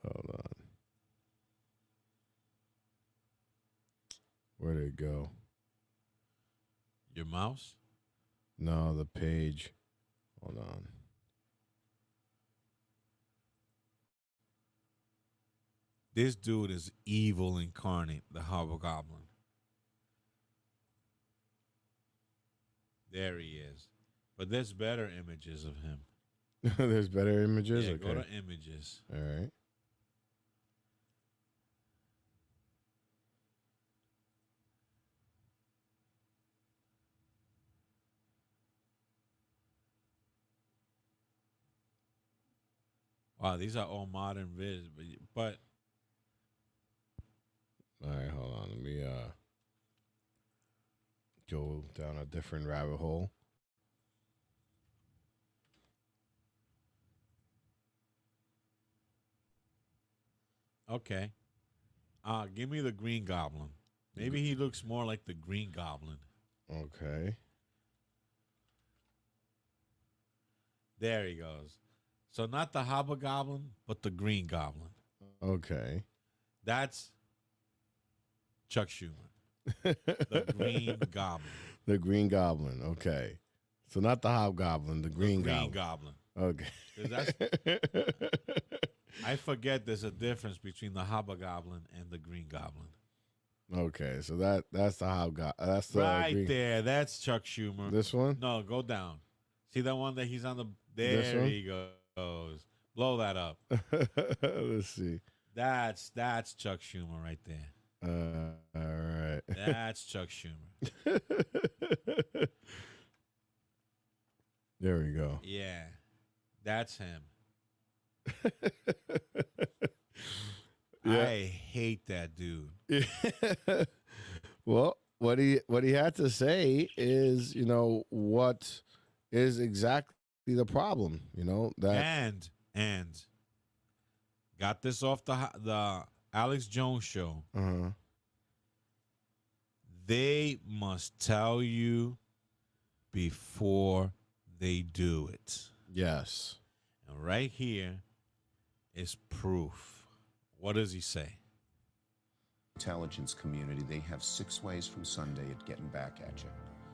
Hold on. Where'd it go? Your mouse? No, the page. Hold on. This dude is evil incarnate, the Hobgoblin. There he is. But there's better images of him. There's better images? Yeah, Okay. go to images. All right. Wow, these are all modern vids, but All right, hold on. Let me go down a different rabbit hole. okay. Give me the Green Goblin. Maybe he looks more like the Green Goblin. Okay. There he goes. So not the Hobgoblin, but the Green Goblin. Okay. That's Chuck Schumer. The Green Goblin. The Green Goblin. Okay. So not the Hobgoblin, the Green Goblin. Goblin. Okay. 'Cause that's, I forget there's a difference between the Hobgoblin and the Green Goblin. Okay, so that's the Hobgoblin. That's the Right Green. there. That's Chuck Schumer. This one? No, go down. See that one that he's on the... This There one? he goes. Blow that up. Let's see. That's Chuck Schumer right there. All right. That's Chuck Schumer. There we go. Yeah, that's him. Yeah. I hate that dude. Well, what he had to say is, what is exactly the problem, that And got this off the Alex Jones show. They must tell you before they do it. Yes. And right here is proof. What does he say? Intelligence community, they have 6 ways from Sunday at getting back at you.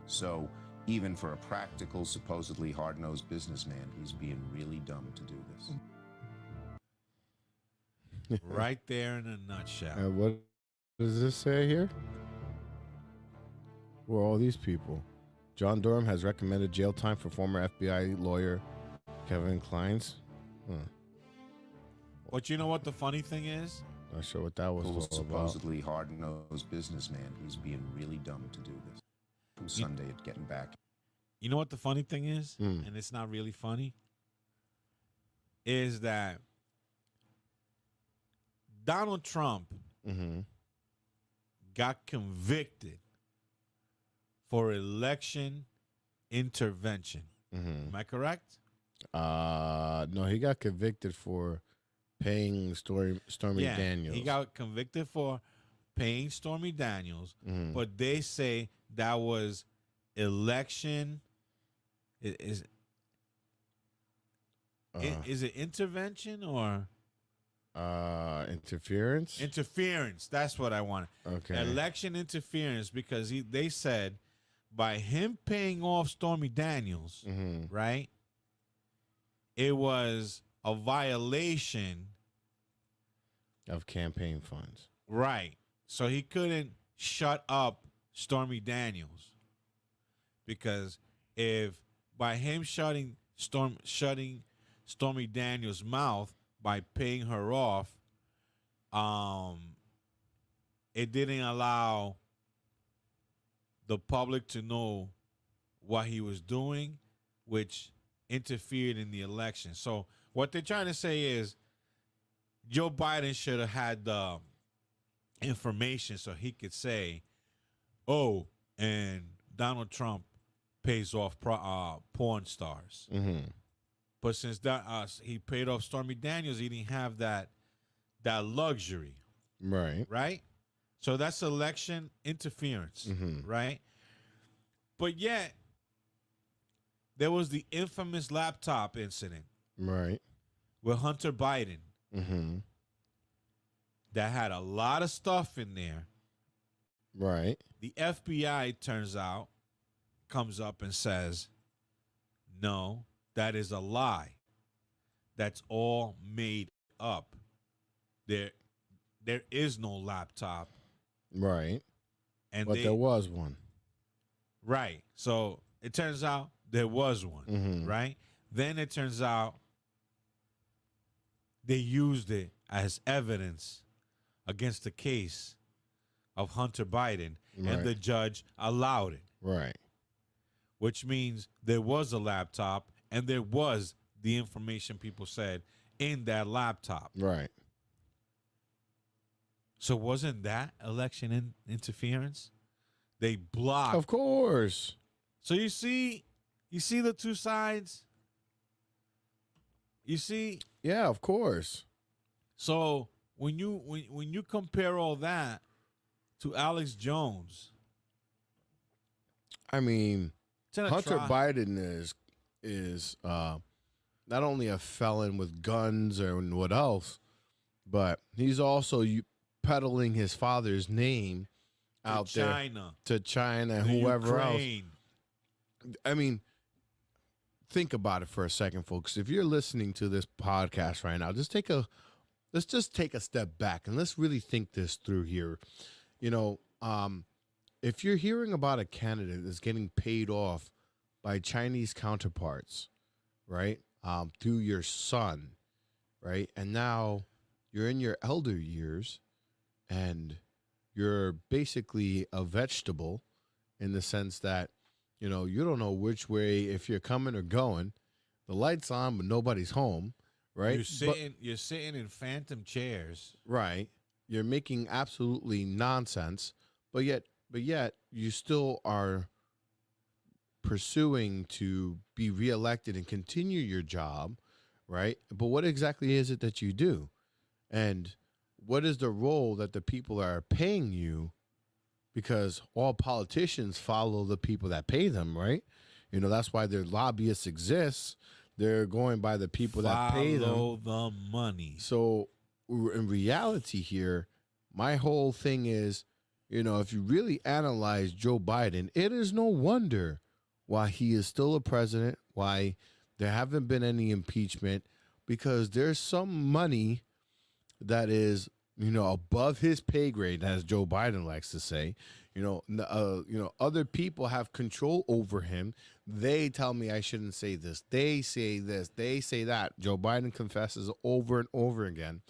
So even for a practical, supposedly hard-nosed businessman, he's being really dumb to do this. Right there in a nutshell. What does this say here? Who are all these people? John Durham has recommended jail time for former FBI lawyer Kevin Klein's. But you know what the funny thing is? Not sure what that was all about. Supposedly hard-nosed businessman, he's being really dumb to do this. From Sunday at getting back. You know what the funny thing is? And it's not really funny. Is that Donald Trump got convicted for election intervention. Am I correct? No, he got convicted for paying Stormy Daniels. He got convicted for paying Stormy Daniels, but they say that was election. Is it intervention or interference? Interference. That's what I wanted. Okay. Election interference, because they said by him paying off Stormy Daniels, right? It was a violation of campaign funds. Right. So he couldn't shut up Stormy Daniels, because if by him shutting Stormy Daniels' mouth by paying her off, it didn't allow the public to know what he was doing, which interfered in the election. So what they're trying to say is Joe Biden should have had the information so he could say, oh, and Donald Trump pays off porn stars. But since he paid off Stormy Daniels, he didn't have that luxury. Right. So that's election interference, right? But yet, there was the infamous laptop incident. Right. With Hunter Biden. That had a lot of stuff in there. Right. The FBI, turns out, comes up and says, no, that is a lie. That's all made up. There is no laptop. Right. But there was one. Right. So it turns out there was one. Right. Then it turns out they used it as evidence against the case of Hunter Biden, and the judge allowed it. Right. Which means there was a laptop, and there was the information people said in that laptop. Right. So wasn't that election interference? They blocked. Of course. So you see the two sides? You see? Yeah, of course. So when you compare all that to Alex Jones, I mean, Hunter trial. Biden is not only a felon with guns and what else, but he's also peddling his father's name out there to China and whoever Ukraine. else. I mean, think about it for a second, folks. If you're listening to this podcast right now, let's just take a step back and let's really think this through here. If you're hearing about a candidate that's getting paid off by Chinese counterparts, right, through your son, right, and now you're in your elder years and you're basically a vegetable in the sense that, you know, you don't know which way, if you're coming or going. The light's on, but nobody's home, right? You're sitting in phantom chairs. Right. You're making absolutely nonsense, but yet you still are pursuing to be reelected and continue your job, right? But what exactly is it that you do? And what is the role that the people are paying you? Because all politicians follow the people that pay them, right? You know, that's why their lobbyists exist. They're going by the people that pay them. Follow the money. So in reality here, my whole thing is, you know, if you really analyze Joe Biden, it is no wonder why he is still a president, why there haven't been any impeachment, because there's some money that is, you know, above his pay grade, as Joe Biden likes to say. You know, other people have control over him. They tell me I shouldn't say this. They say this. They say that. Joe Biden confesses over and over again.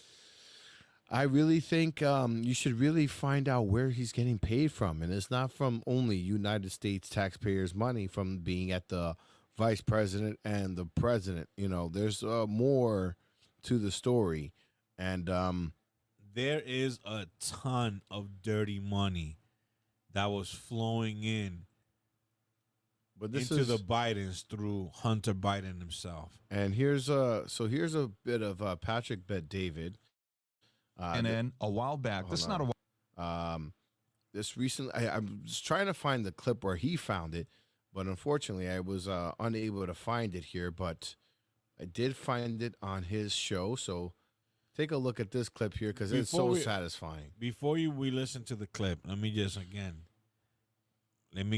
I really think you should really find out where he's getting paid from. And it's not from only United States taxpayers' money from being at the vice president and the president. You know, there's more to the story. And there is a ton of dirty money that was flowing in into the Bidens through Hunter Biden himself. And here's a bit of Patrick Bet-David. And then a while back, this is not a this recently, I was trying to find the clip where he found it, but unfortunately I was unable to find it here, but I did find it on his show. So take a look at this clip here because it's so satisfying. Before we listen to the clip, let me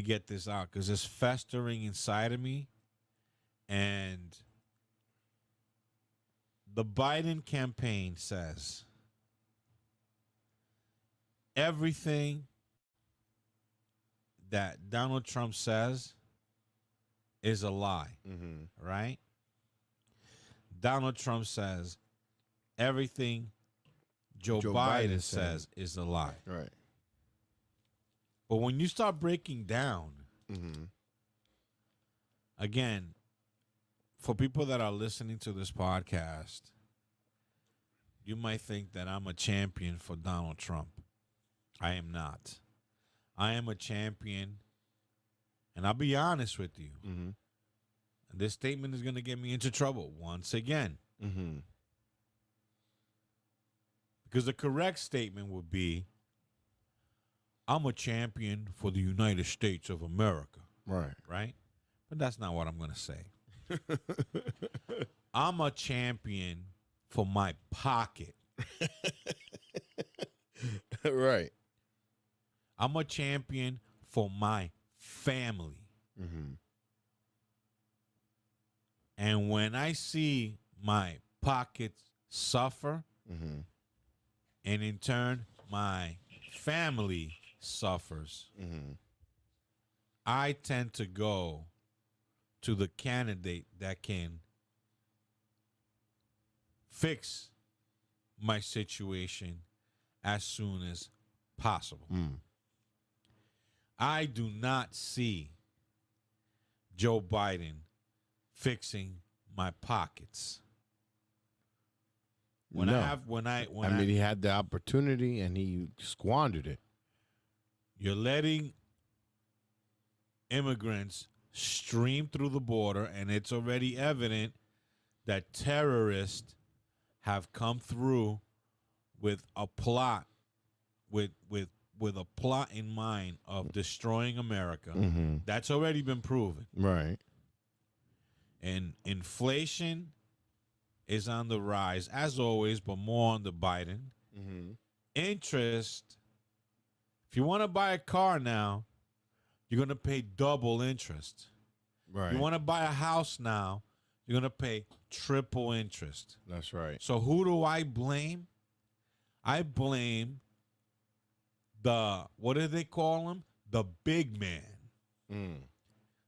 get this out because it's festering inside of me. And the Biden campaign says everything that Donald Trump says is a lie, right? Donald Trump says everything Joe Biden says is a lie. Right. But when you start breaking down, again, for people that are listening to this podcast, you might think that I'm a champion for Donald Trump. I am not. I am a champion, and I'll be honest with you. And this statement is going to get me into trouble once again. Because the correct statement would be, I'm a champion for the United States of America. Right. Right? But that's not what I'm going to say. I'm a champion for my pocket. Right. I'm a champion for my family. And when I see my pockets suffer, and in turn, my family suffers, I tend to go to the candidate that can fix my situation as soon as possible. I do not see Joe Biden fixing my pockets. I mean, he had the opportunity and he squandered it. You're letting immigrants stream through the border, and it's already evident that terrorists have come through with a plot, with a plot in mind of destroying America. That's already been proven. Right. And inflation is on the rise, as always, but more on the Biden. Interest, if you want to buy a car now, you're going to pay double interest. Right. You want to buy a house now, you're going to pay triple interest. That's right. So who do I blame? I blame the, what do they call him? The big man.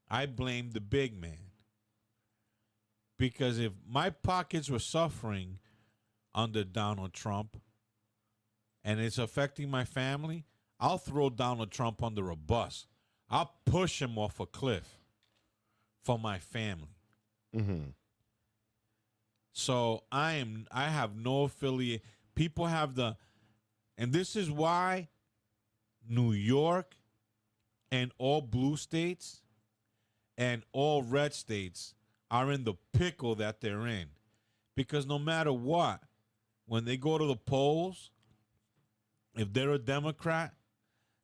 I blame the big man. Because if my pockets were suffering under Donald Trump and it's affecting my family, I'll throw Donald Trump under a bus. I'll push him off a cliff for my family. Mm-hmm. So I have no affiliate. People have and this is why New York and all blue states and all red states are in the pickle that they're in. Because no matter what, when they go to the polls, if they're a Democrat,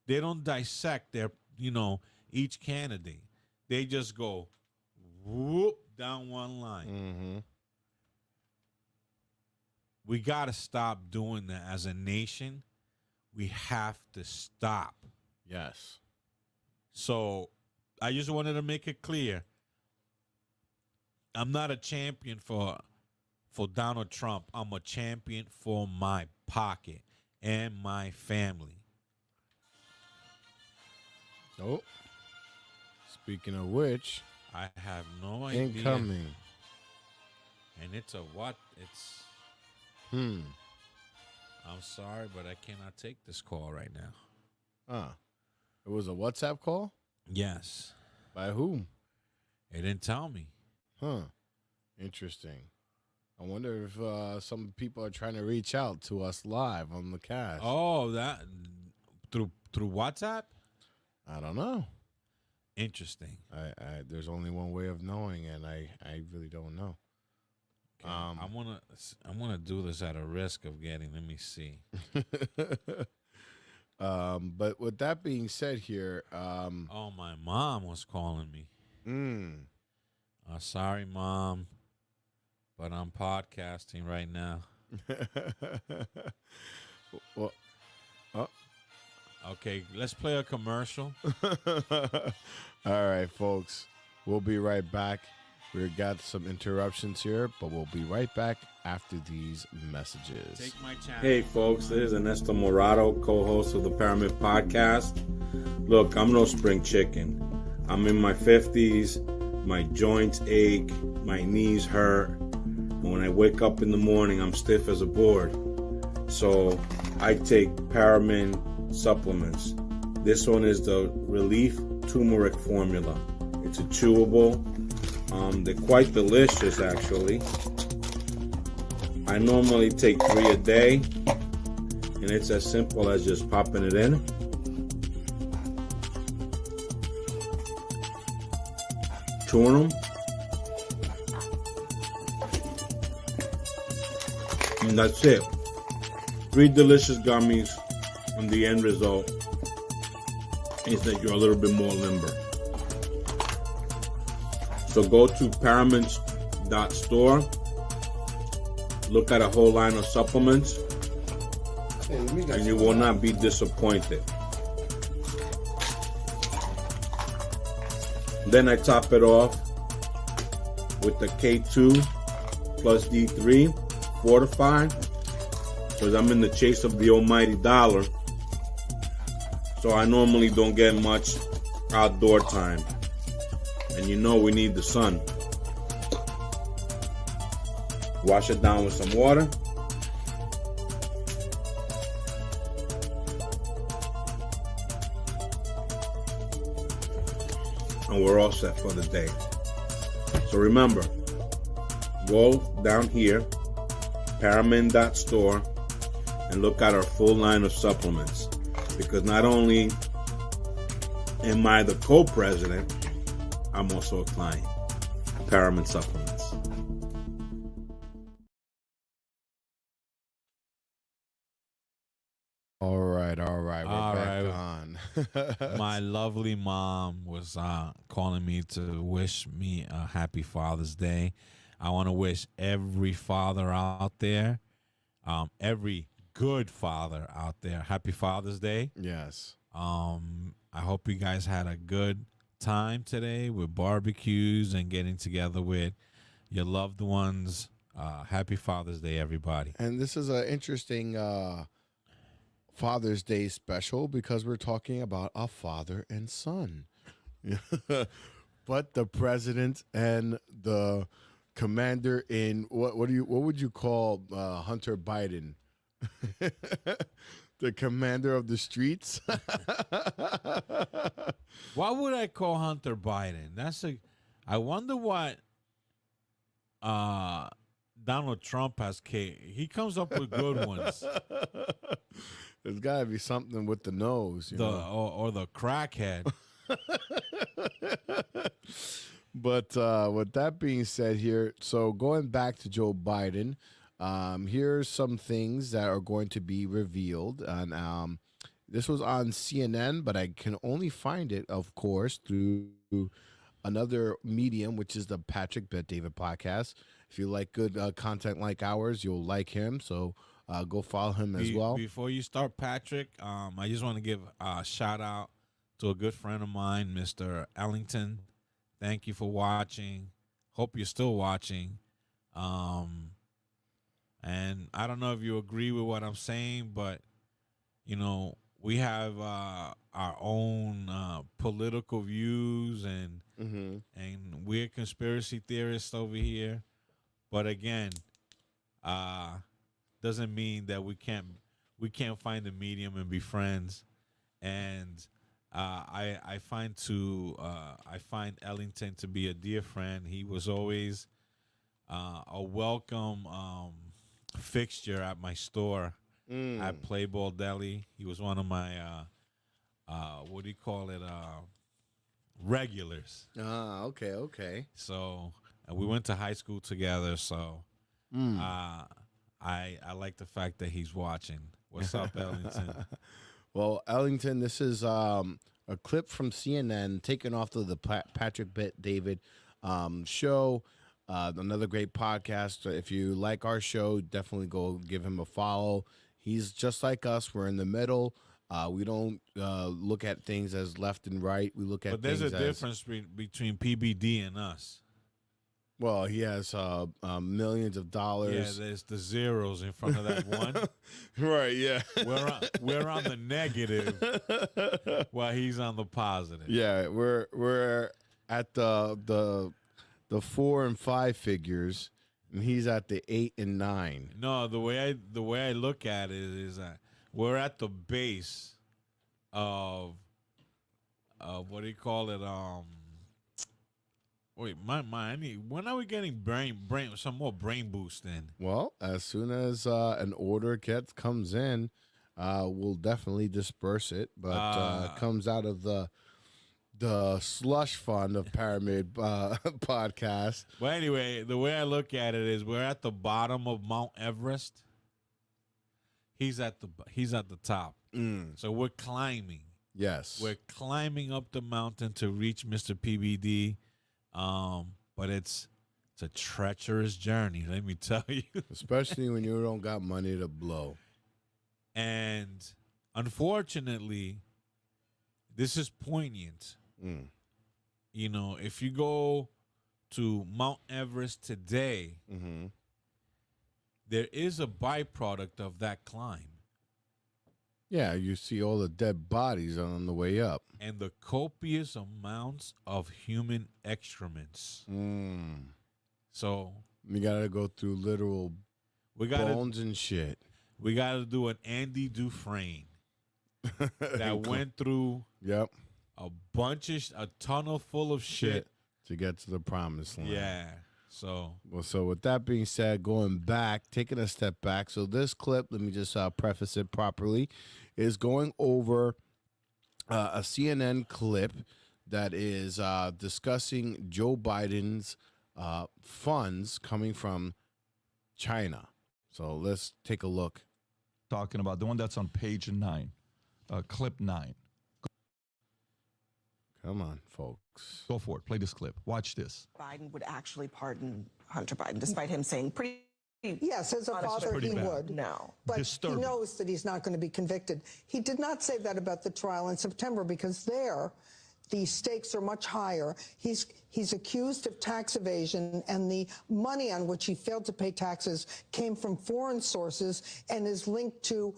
they don't dissect each candidate. They just go whoop down one line. Mm-hmm. We got to stop doing that as a nation. We have to stop. Yes. So I just wanted to make it clear. I'm not a champion for Donald Trump. I'm a champion for my pocket and my family. Oh. Speaking of which, I have no idea. Incoming. And it's a what? It's... I'm sorry, but I cannot take this call right now. It was a WhatsApp call? Yes. By whom? It didn't tell me. Interesting. I wonder if some people are trying to reach out to us live on the cast. Oh, that through WhatsApp? I don't know. Interesting. There's only one way of knowing, and I really don't know. Okay. I'm gonna do this at a risk of getting. Let me see. But with that being said, here. Oh, my mom was calling me. Sorry, Mom, but I'm podcasting right now. Well, okay, let's play a commercial. All right, folks. We'll be right back. We got some interruptions here, but we'll be right back after these messages. Take my channel. Hey, folks, this is Anesto Morado, co-host of the Paranormal Podcast. Look, I'm no spring chicken. I'm in my 50s. My joints ache. My knees hurt. And when I wake up in the morning, I'm stiff as a board. So I take Paramin supplements. This one is the Relief Turmeric Formula. It's a chewable. They're quite delicious, actually. I normally take 3 a day, and it's as simple as just popping it in. Chewing them. And that's it. 3 delicious gummies, and the end result is that you're a little bit more limber. So go to paramount.store, look at a whole line of supplements, and you will not be disappointed. Then I top it off with the K2 plus D3 fortified, because I'm in the chase of the almighty dollar. So I normally don't get much outdoor time. And you know we need the sun. Wash it down with some water. And we're all set for the day. So remember, go down here, Paramin.store, and look at our full line of supplements. Because not only am I the co-president, I'm also a client. Paramin Supplements. All right. We're back on. My lovely mom was calling me to wish me a happy Father's Day. I want to wish every father out there, every good father out there, happy Father's Day. Yes. I hope you guys had a good time today with barbecues and getting together with your loved ones. Happy Father's Day, everybody. And this is an interesting Father's Day special because we're talking about a father and son. But the president and the commander in what would you call Hunter Biden? The commander of the streets. Why would I call Hunter Biden? I wonder what Donald Trump has. He comes up with good ones. There's got to be something with the nose, or the crackhead. But with that being said here, so going back to Joe Biden, here's some things that are going to be revealed. And this was on CNN, but I can only find it, of course, through another medium, which is the Patrick Bet David podcast. If you like good content like ours, you'll like him. So go follow him as well. Before you start, Patrick, I just want to give a shout out to a good friend of mine, Mr. Ellington. Thank you for watching. Hope you're still watching. And I don't know if you agree with what I'm saying, but, we have our own political views and we're conspiracy theorists over here. But again, doesn't mean that we can't find a medium and be friends. And I find Ellington to be a dear friend. He was always a welcome fixture at my store at Playball Deli. He was one of my what do you call it? Regulars. Okay. So we went to high school together. So I like the fact that he's watching. What's up, Ellington? Well, Ellington, this is a clip from CNN taken off of the Patrick Bet David show. Another great podcast. If you like our show, definitely go give him a follow. He's just like us. We're in the middle. We don't look at things as left and right. We look at But there's things a difference between PBD and us. Well, he has millions of dollars. Yeah, there's the zeros in front of that one. Right, yeah. We're on the negative while he's on the positive. Yeah, we're at the 4 and 5 figures, and he's at the 8 and 9. No, the way I look at it is that we're at the base of what do you call it? Wait, when are we getting brain some more brain boost in? Well, as soon as an order comes in, we'll definitely disperse it. But it comes out of the slush fund of Pyramid podcast. Well, anyway, the way I look at it is we're at the bottom of Mount Everest. He's at the top. So we're climbing. Yes, we're climbing up the mountain to reach Mr. PBD. But it's a treacherous journey, let me tell you. Especially when you don't got money to blow. And unfortunately, this is poignant. If you go to Mount Everest today, there is a byproduct of that climb. Yeah, you see all the dead bodies on the way up. And the copious amounts of human excrements. So we got to go through literal bones and shit. We got to do an Andy Dufresne that went through a tunnel full of shit to get to the promised land. Yeah. So with that being said, going back, taking a step back. So this clip, let me just preface it properly, is going over a CNN clip that is discussing Joe Biden's funds coming from China. So let's take a look. Talking about the one that's on page 9, clip 9. Come on, folks. Go for it. Play this clip. Watch this. Biden would actually pardon Hunter Biden, despite him saying pretty. Yes, as a father, he would. No. But he knows that he's not going to be convicted. He did not say that about the trial in September because there, the stakes are much higher. He's accused of tax evasion, and the money on which he failed to pay taxes came from foreign sources and is linked to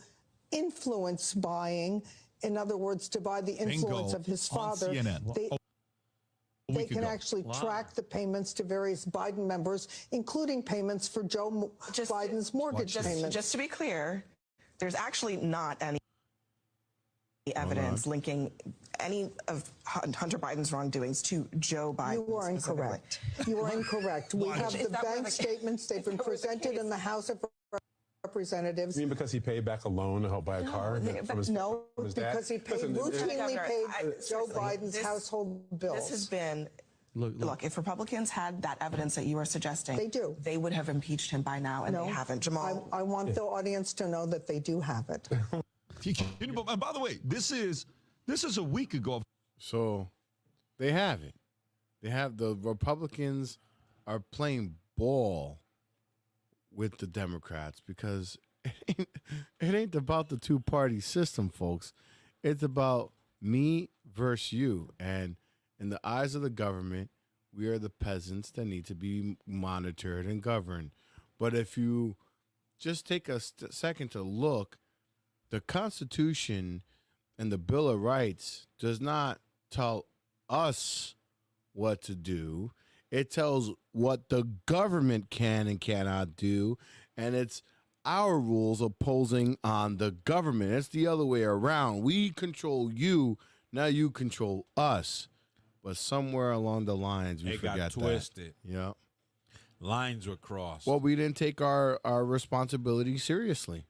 influence buying. In other words, to buy the influence of his father. They can actually track the payments to various Biden members, including payments for Joe Biden's mortgage payments. Just to be clear, There's actually not any evidence linking any of Hunter Biden's wrongdoings to Joe Biden. You are incorrect. You are incorrect. We have the bank statements. They've been presented in the House of Representatives. You mean because he paid back a loan to help buy a car from his dad? Because he routinely paid Joe Biden's household bills. This has been... Look, if Republicans had that evidence that you are suggesting, they would have impeached him by now, and they haven't. Jamal, I want the audience to know that they do have it. And by the way, this is a week ago. So they have it. They have the Republicans are playing ball with the Democrats because it ain't about the two-party system, folks. It's about me versus you. And in the eyes of the government, we are the peasants that need to be monitored and governed. But if you just take a second to look, the Constitution and the Bill of Rights does not tell us what to do. It tells what the government can and cannot do, and it's our rules opposing on the government. It's the other way around. We control you, now you control us. But somewhere along the lines, we forgot that. It got twisted. Yeah. Lines were crossed. Well, we didn't take our responsibility seriously.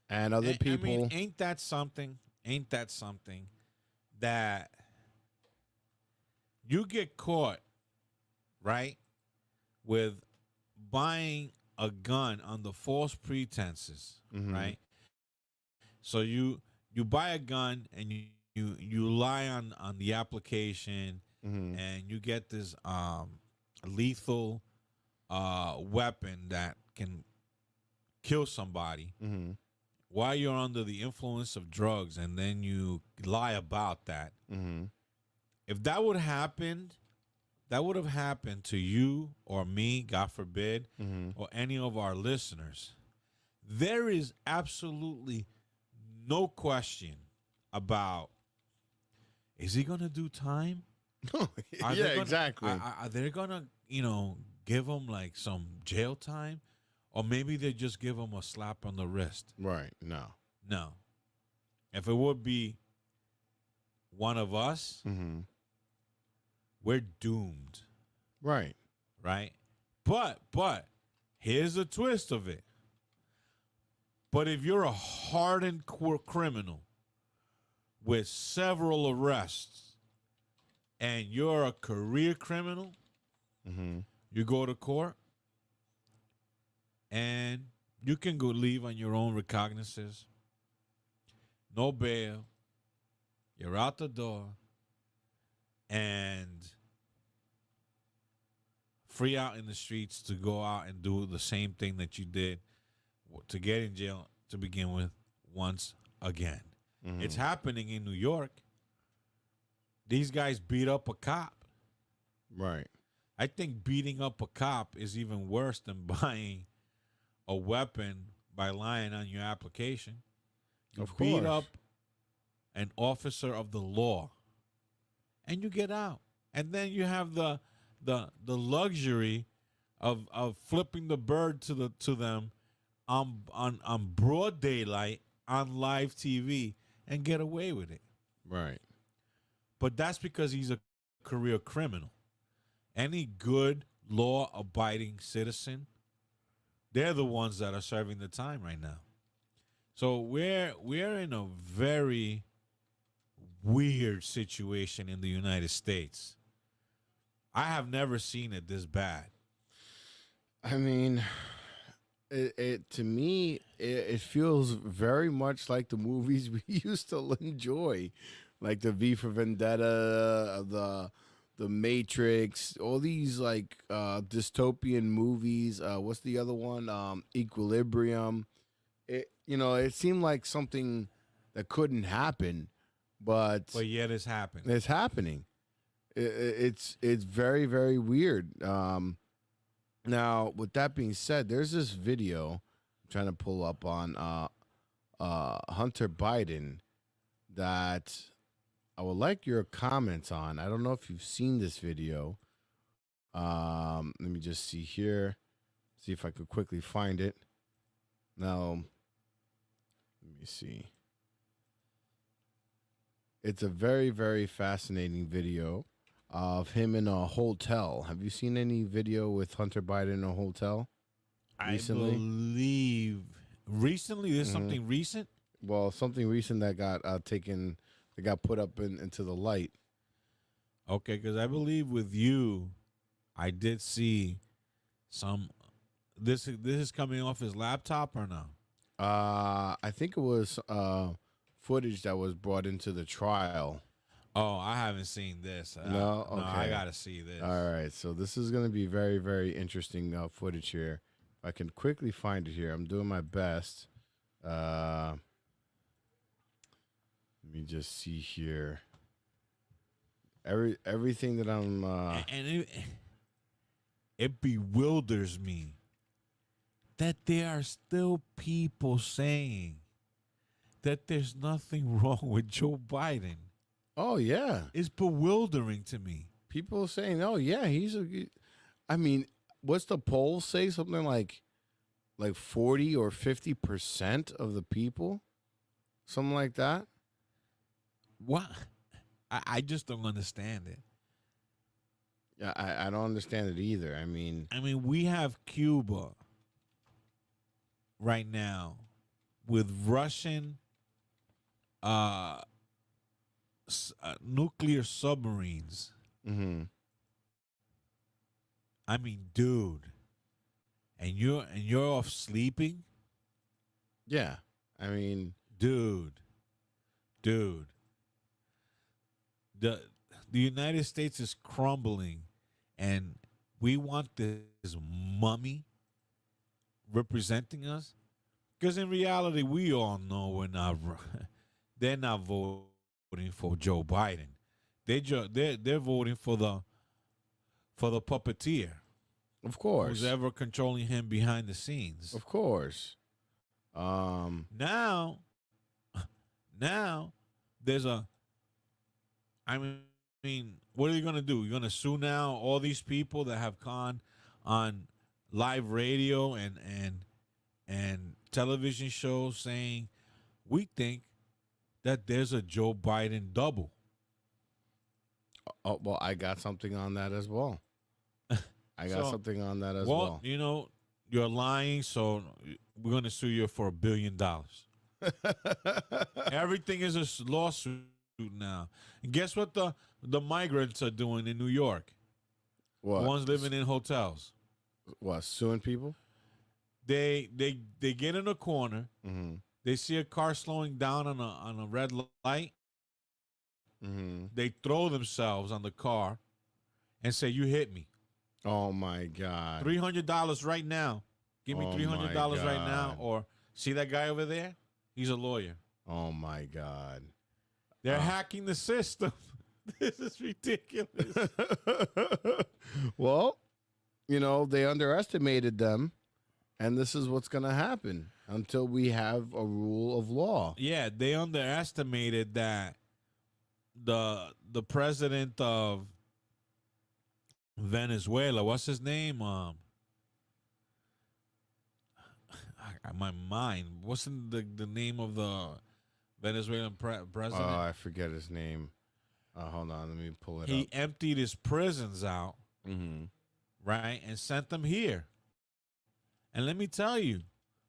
And other people... I mean, ain't that something? Ain't that something that you get caught, right, with buying a gun under false pretenses, right? So you buy a gun and you lie on the application and you get this lethal weapon that can kill somebody while you're under the influence of drugs, and then you lie about that. If that would happen, that would have happened to you or me, God forbid, or any of our listeners, there is absolutely no question about, is he going to do time? Exactly. Are they going to, give him like some jail time? Or maybe they just give him a slap on the wrist. Right. No. If it would be one of us, we're doomed. Right. But here's the twist of it. But if you're a hardened criminal with several arrests and you're a career criminal, you go to court and you can go leave on your own recognizances. No bail. You're out the door. And free out in the streets to go out and do the same thing that you did to get in jail to begin with once again. It's happening in New York. These guys beat up a cop. Right. I think beating up a cop is even worse than buying a weapon by lying on your application. You beat up an officer of the law and you get out. And then you have the luxury of flipping the bird to them on broad daylight on live TV and get away with it. Right. But that's because he's a career criminal. Any good law-abiding citizen, they're the ones that are serving the time right now. So we're in a very weird situation in the United States. I have never seen it this bad. I mean, it to me, it feels very much like the movies we used to enjoy, like the V for Vendetta, the Matrix, all these like dystopian movies. What's the other one? Equilibrium. It seemed like something that couldn't happen, but yet it's happening. It's happening. It's very, very weird. Now, with that being said, there's this video I'm trying to pull up on Hunter Biden that I would like your comments on. I don't know if you've seen this video. Let me just see here. See if I could quickly find it. Now, me see. It's a very, very fascinating video of him in a hotel. Have you seen any video with Hunter Biden in a hotel recently? I believe recently. There's something recent. Well, something recent that got taken, that got put up into the light. Okay, because I believe with you, I did see some. This is coming off his laptop or no? I think it was footage that was brought into the trial. Oh, I haven't seen this. No, okay. No, I gotta see this. All right, so this is going to be very, very interesting footage here. I can quickly find it here. I'm doing my best. Let me just see here. Everything that I'm and it bewilders me that there are still people saying that there's nothing wrong with Joe Biden. Oh yeah, it's bewildering to me. People saying, "Oh yeah, I mean, what's the poll say? Something like 40 or 50% of the people, something like that." What? I just don't understand it. Yeah, I don't understand it either. I mean, we have Cuba right now with Russian nuclear submarines. Mm-hmm. I mean, dude, and you're off sleeping. Yeah, I mean, dude. The United States is crumbling, and we want this mummy representing us. Because in reality, we all know they're not voting for Joe Biden. They're voting for the puppeteer, of course, who's ever controlling him behind the scenes. Of course. Now there's a. I mean, what are you gonna do? You're gonna sue now all these people that have gone on live radio and television shows saying we think that there's a Joe Biden double. Oh, well, I got something on that as well. I got something on that as well. You know, you're lying, so we're going to sue you for $1 billion. Everything is a lawsuit now. And guess what the migrants are doing in New York? What? The ones living in hotels. What, suing people? They get in a corner. Mm-hmm. They see a car slowing down on a red light. Mm-hmm. They throw themselves on the car and say, "You hit me." Oh my God! $300 right now. Give me $300 right now, or see that guy over there? He's a lawyer. Oh my God! They're hacking the system. This is ridiculous. Well, you know, they underestimated them, and this is what's going to happen until we have a rule of law. Yeah, they underestimated that the president of Venezuela, what's his name? My mind. What's the name of the Venezuelan president? Oh, I forget his name. Hold on, let me pull it up. He emptied his prisons out, right, and sent them here. And let me tell you,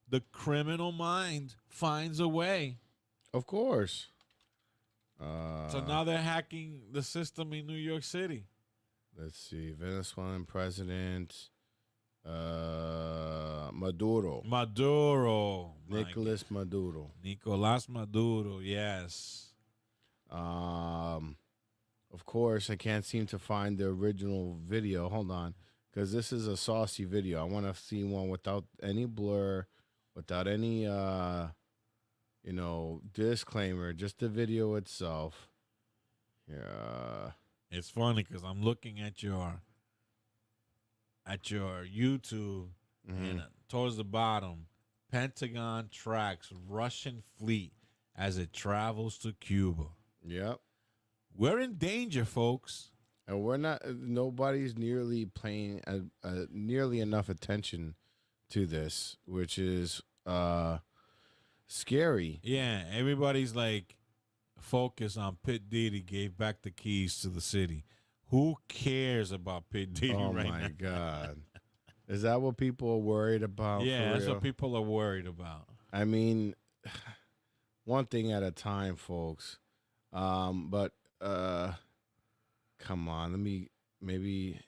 the criminal mind finds a way. Of course. So now they're hacking the system in New York City. Let's see. Venezuelan president Maduro. Nicolas Maduro, yes. Of course, I can't seem to find the original video. Hold on, because this is a saucy video. I want to see one without any blur, without any disclaimer, just the video itself. Yeah. It's funny because I'm looking at your YouTube, and towards the bottom, Pentagon tracks Russian fleet as it travels to Cuba. Yep. We're in danger, folks. And we're not, nobody's nearly paying nearly enough attention to this, which is scary. Yeah, everybody's like focused on Pit Diddy gave back the keys to the city. Who cares about Pit Diddy Oh right my now? God. Is that what people are worried about? Yeah, for that's real? what people are worried about. I mean, one thing at a time, folks. But come on, let me maybe.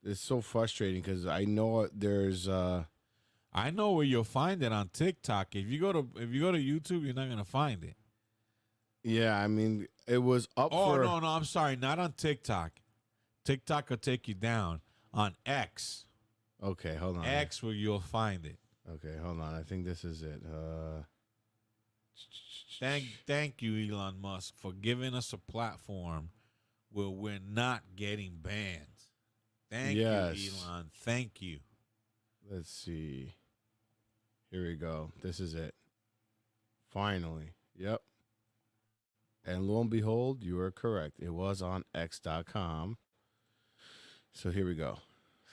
It's so frustrating because I know there's. I know where you'll find it on TikTok. If you go to YouTube, you're not gonna find it. Yeah, I mean, it was up for. Oh no, I'm sorry, not on TikTok. TikTok will take you down. On X. Okay, hold on. X where you'll find it. Okay, hold on. I think this is it. Thank you, Elon Musk, for giving us a platform where we're not getting banned. Thank you, Elon. Thank you. Let's see. Here we go. This is it. Finally. Yep. And lo and behold, you are correct. It was on X.com. So here we go.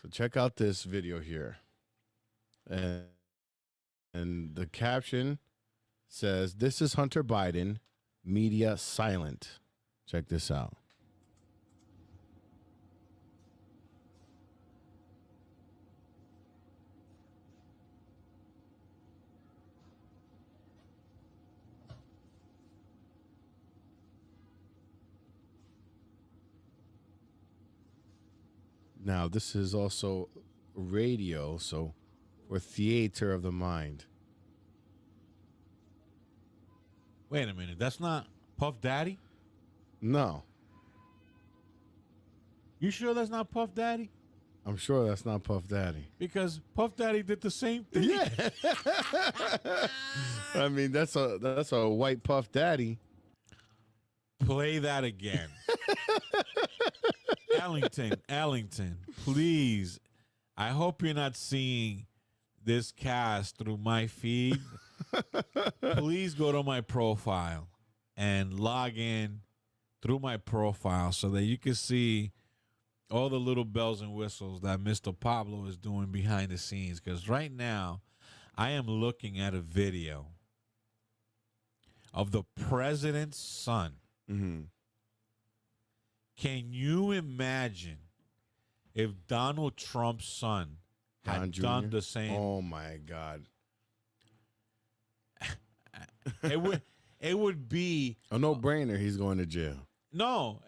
So check out this video here. And the caption says, "This is Hunter Biden, media silent." Check this out. Now, this is also radio, so for theater of the mind. Wait a minute. That's not Puff Daddy? No. You sure that's not Puff Daddy? I'm sure that's not Puff Daddy. Because Puff Daddy did the same thing. Yeah. I mean, that's a white Puff Daddy. Play that again. Ellington, please. I hope you're not seeing this cast through my feed. Please go to my profile and log in through my profile so that you can see all the little bells and whistles that Mr. Pablo is doing behind the scenes. Because right now, I am looking at a video of the president's son. Mm-hmm. Can you imagine if Donald Trump's son had done the same? Oh my God! It would be a no-brainer. He's going to jail. No,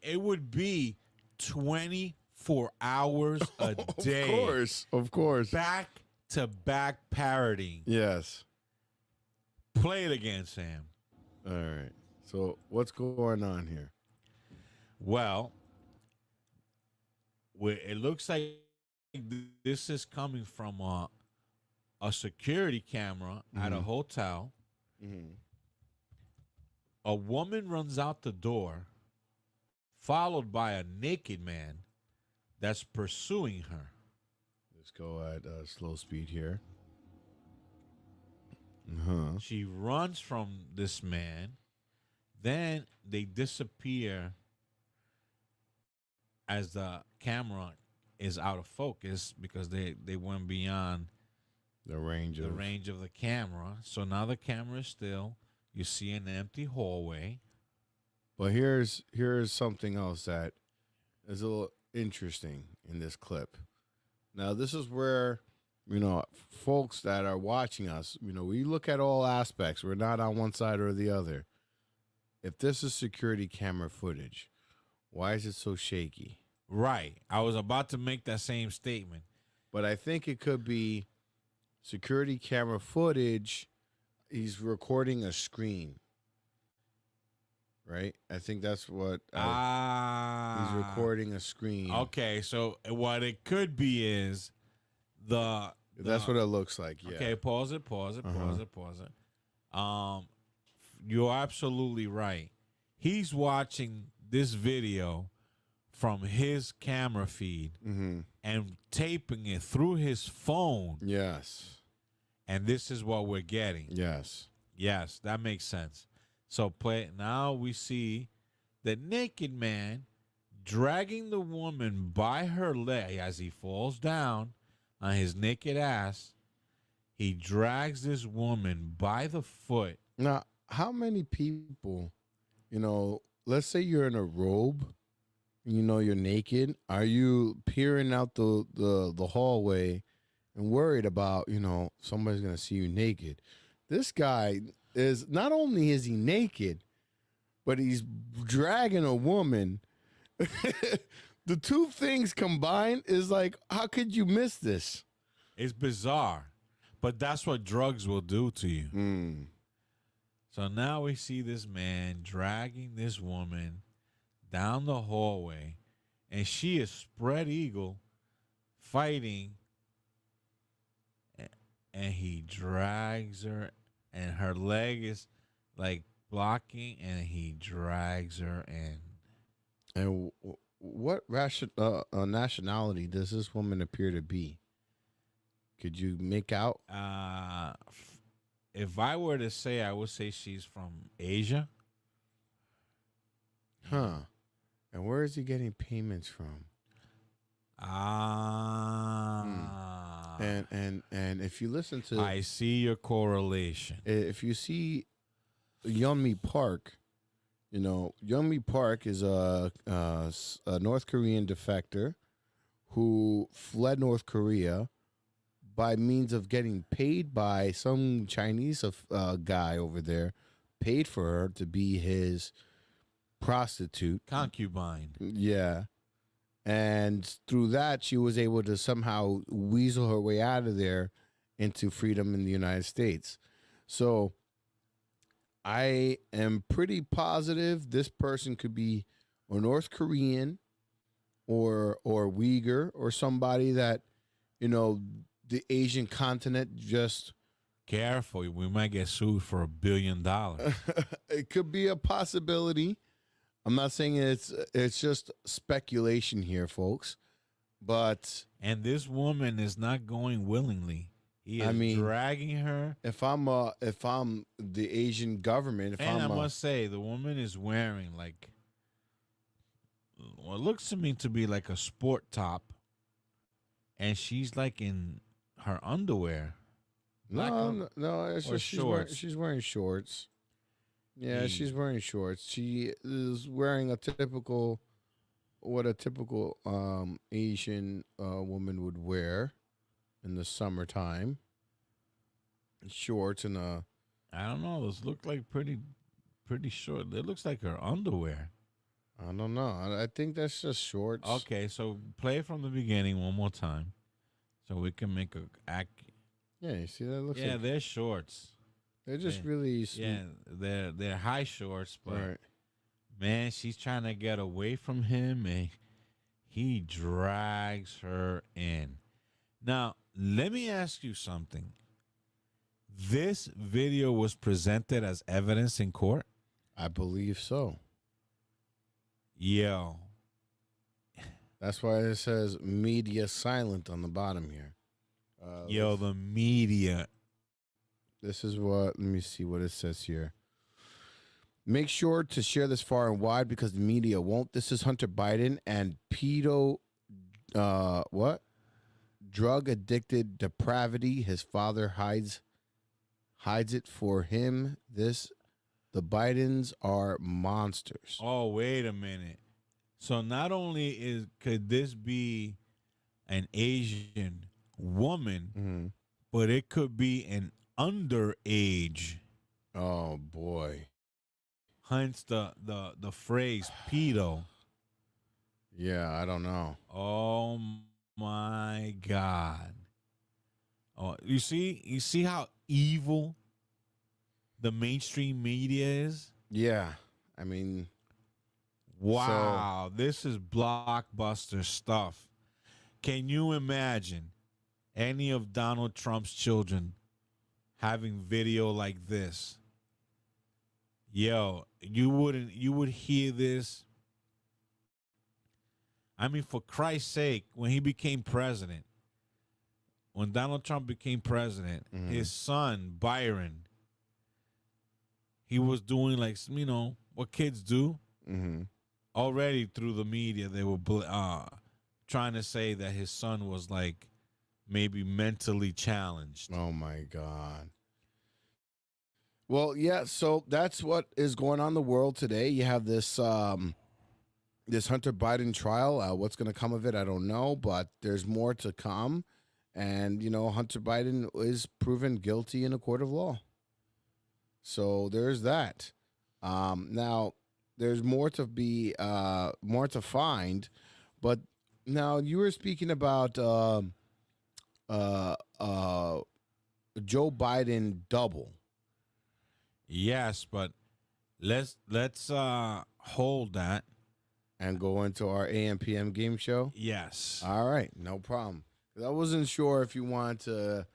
it would be 24 hours a day. Of course. Back to back parroting. Yes. Play it again, Sam. All right. So what's going on here? Well, it looks like this is coming from a security camera at a hotel. Mm-hmm. A woman runs out the door, followed by a naked man that's pursuing her. Let's go at slow speed here. She runs from this man. Then they disappear as the camera is out of focus because they went beyond the range of the camera. So now the camera is still. You see an empty hallway. But here's something else that is a little interesting in this clip. Now, this is where, folks that are watching us, we look at all aspects. We're not on one side or the other. If this is security camera footage, why is it so shaky? Right. I was about to make that same statement. But I think it could be security camera footage. He's recording a screen. Right? I think that's what he's recording a screen. Okay, so what it could be is that's what it looks like, yeah. Okay, pause it. You're absolutely right. He's watching this video from his camera feed and taping it through his phone. Yes. And this is what we're getting. Yes. Yes, that makes sense. So now we see the naked man dragging the woman by her leg as he falls down on his naked ass. He drags this woman by the foot. Now, how many people, let's say you're in a robe, you're naked. Are you peering out the hallway and worried about, somebody's going to see you naked? This guy is, not only is he naked, but he's dragging a woman. The two things combined is like, how could you miss this? It's bizarre, but that's what drugs will do to you. So now we see this man dragging this woman down the hallway, and she is spread eagle fighting, and he drags her, and her leg is like blocking, and he drags her in. And what nationality does this woman appear to be? Could you make out? If I were to say, I would say she's from Asia. Huh. And where is he getting payments from? And if you listen to, I see your correlation. If you see Yeonmi Park, Yeonmi Park is a North Korean defector who fled North Korea by means of getting paid by some Chinese guy over there, paid for her to be his prostitute. Concubine. Yeah. And through that, she was able to somehow weasel her way out of there into freedom in the United States. So I am pretty positive this person could be a North Korean or Uyghur or somebody that, the Asian continent just... Careful, we might get sued for $1 billion. It could be a possibility. I'm not saying it's just speculation here, folks. But... And this woman is not going willingly. He is dragging her. If I'm the Asian government, I must say, the woman is wearing like what looks to me to be like a sport top, and she's like in her underwear. No, it's just she's wearing shorts. Yeah, she's wearing shorts. She is wearing what a typical Asian woman would wear in the summertime. Shorts and I don't know. Those look like pretty short. It looks like her underwear. I don't know. I think that's just shorts. Okay, so play it from the beginning one more time, so we can make a act. Yeah, you see that looks. Yeah, like they're shorts. They're just really. Yeah, they're high shorts, but right. Man, she's trying to get away from him, and he drags her in. Now, let me ask you something. This video was presented as evidence in court? I believe so. Yo. That's why it says media silent on the bottom here. Yo, the media. This is what, let me see what it says here. Make sure to share this far and wide because the media won't. This is Hunter Biden and pedo, drug-addicted depravity. His father hides it for him. The Bidens are monsters. Oh, wait a minute. So not only could this be an Asian woman, but it could be an underage. Oh boy. Hence the phrase pedo. Yeah, I don't know. Oh my God. Oh, you see how evil the mainstream media is? Yeah. I mean, wow, this is blockbuster stuff. Can you imagine any of Donald Trump's children having video like this? Yo, you would hear this. I mean, for Christ's sake, when he became president, when Donald Trump became president, his son, Byron, he was doing like, what kids do. Already through the media, they were trying to say that his son was like maybe mentally challenged. Oh my God. Well, yeah, so that's what is going on in the world today. You have this this Hunter Biden trial. What's going to come of it, I don't know, but there's more to come. And, you know, Hunter Biden is proven guilty in a court of law. So there's that. Now, there's more to be, more to find. But now you were speaking about Joe Biden double. Yes, but let's hold that and go into our AM PM game show. Yes. All right, no problem. I wasn't sure if you wanted to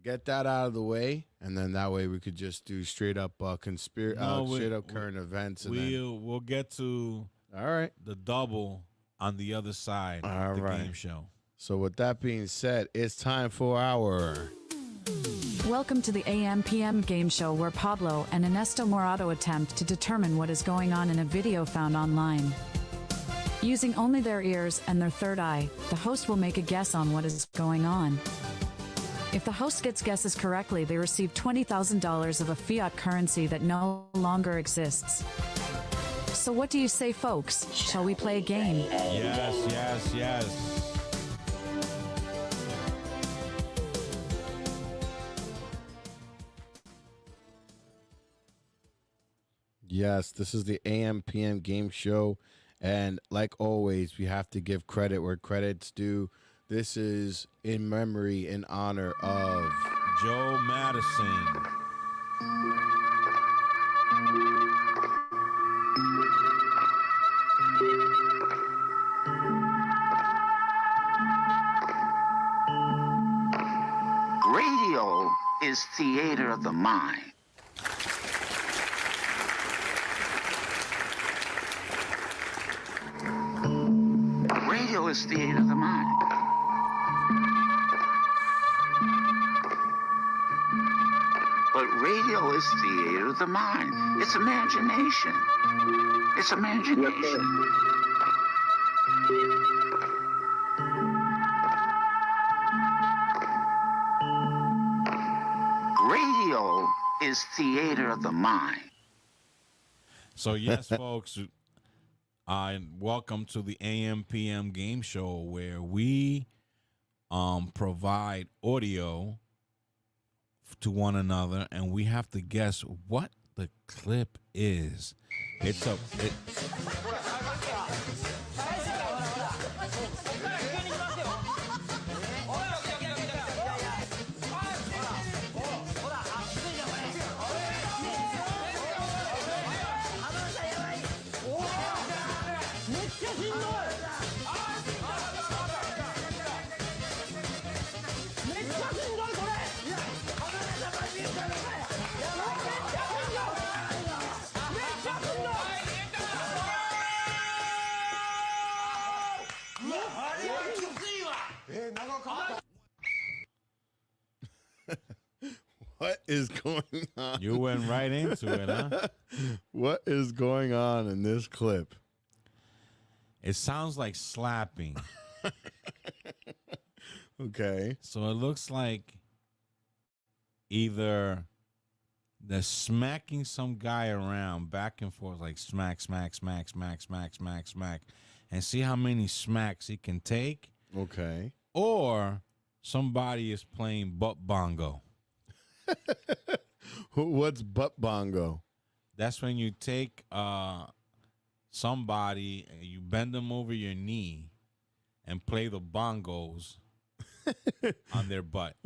get that out of the way, and then that way we could just do straight up straight up current events. And we'll get to the double on the other side of the game show. So with that being said, it's time for our Welcome to the AM PM game show where Pablo and Anesto Morado attempt to determine what is going on in a video found online. Using only their ears and their third eye, the host will make a guess on what is going on. If the host gets guesses correctly, they receive $20,000 of a fiat currency that no longer exists. So what do you say, folks? Shall we play a game? Yes, yes, yes. Yes, this is the AM PM game show. And like always, we have to give credit where credit's due. This is in memory, in honor of Joe Madison. Radio is theater of the mind. Radio is theater of the mind. But radio is theater of the mind. It's imagination. It's imagination. Radio is theater of the mind. So yes, folks, welcome to the AM PM game show where we provide audio to one another, and we have to guess what the clip is. What is going on? You went right into it, huh? What is going on in this clip? It sounds like slapping. Okay. So it looks like either they're smacking some guy around back and forth, like smack, smack, smack, smack, smack, smack, smack, and see how many smacks he can take. Okay. Or somebody is playing butt bongo. What's butt bongo? That's when you take somebody, you bend them over your knee and play the bongos on their butt.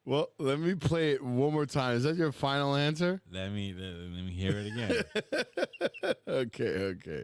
Well, let me play it one more time. Is that your final answer? Let me hear it again. Okay.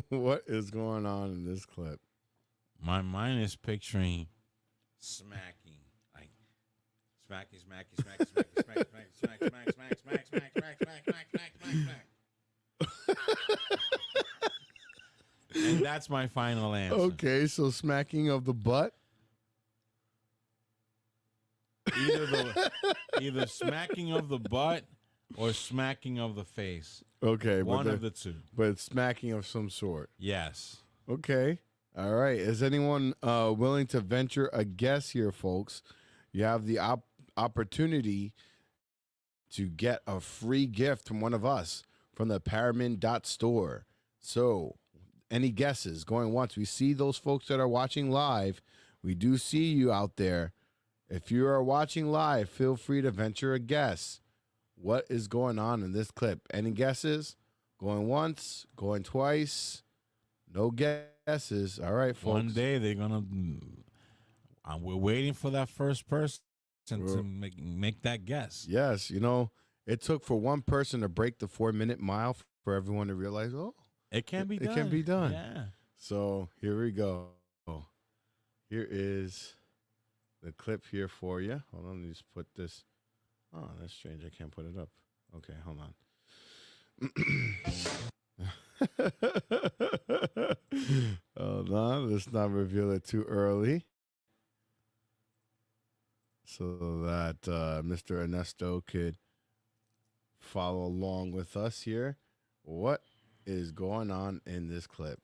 What is going on in this clip? My mind is picturing smacking, like smacking, smack. And that's my final answer. Okay, so smacking of the butt. Either smacking of the butt or smacking of the face. Okay, one of the two. But it's smacking of some sort. Yes. Okay. All right. Is anyone willing to venture a guess here, folks? You have the opportunity to get a free gift from one of us from the Paramin.store. So, any guesses going once? We see those folks that are watching live. We do see you out there. If you are watching live, feel free to venture a guess. What is going on in this clip? Any guesses? Going once, going twice. No guesses. All right, folks. One day they're gonna. We're waiting for that first person to make that guess. Yes, you know, it took for one person to break the 4-minute mile for everyone to realize, oh, it can be done. It can be done. Yeah. So here we go. Here is the clip here for you. Hold on, let me just put this. Oh, that's strange. I can't put it up. Okay, hold on. Hold on. Let's not reveal it too early, so that Mr. Anesto could follow along with us here. What is going on in this clip?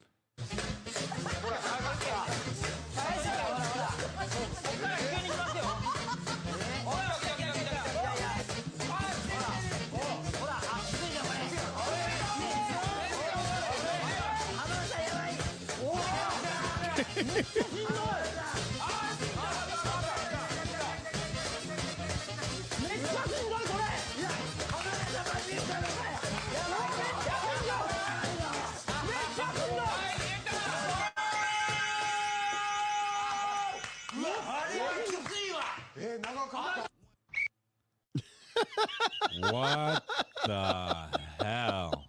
What the hell?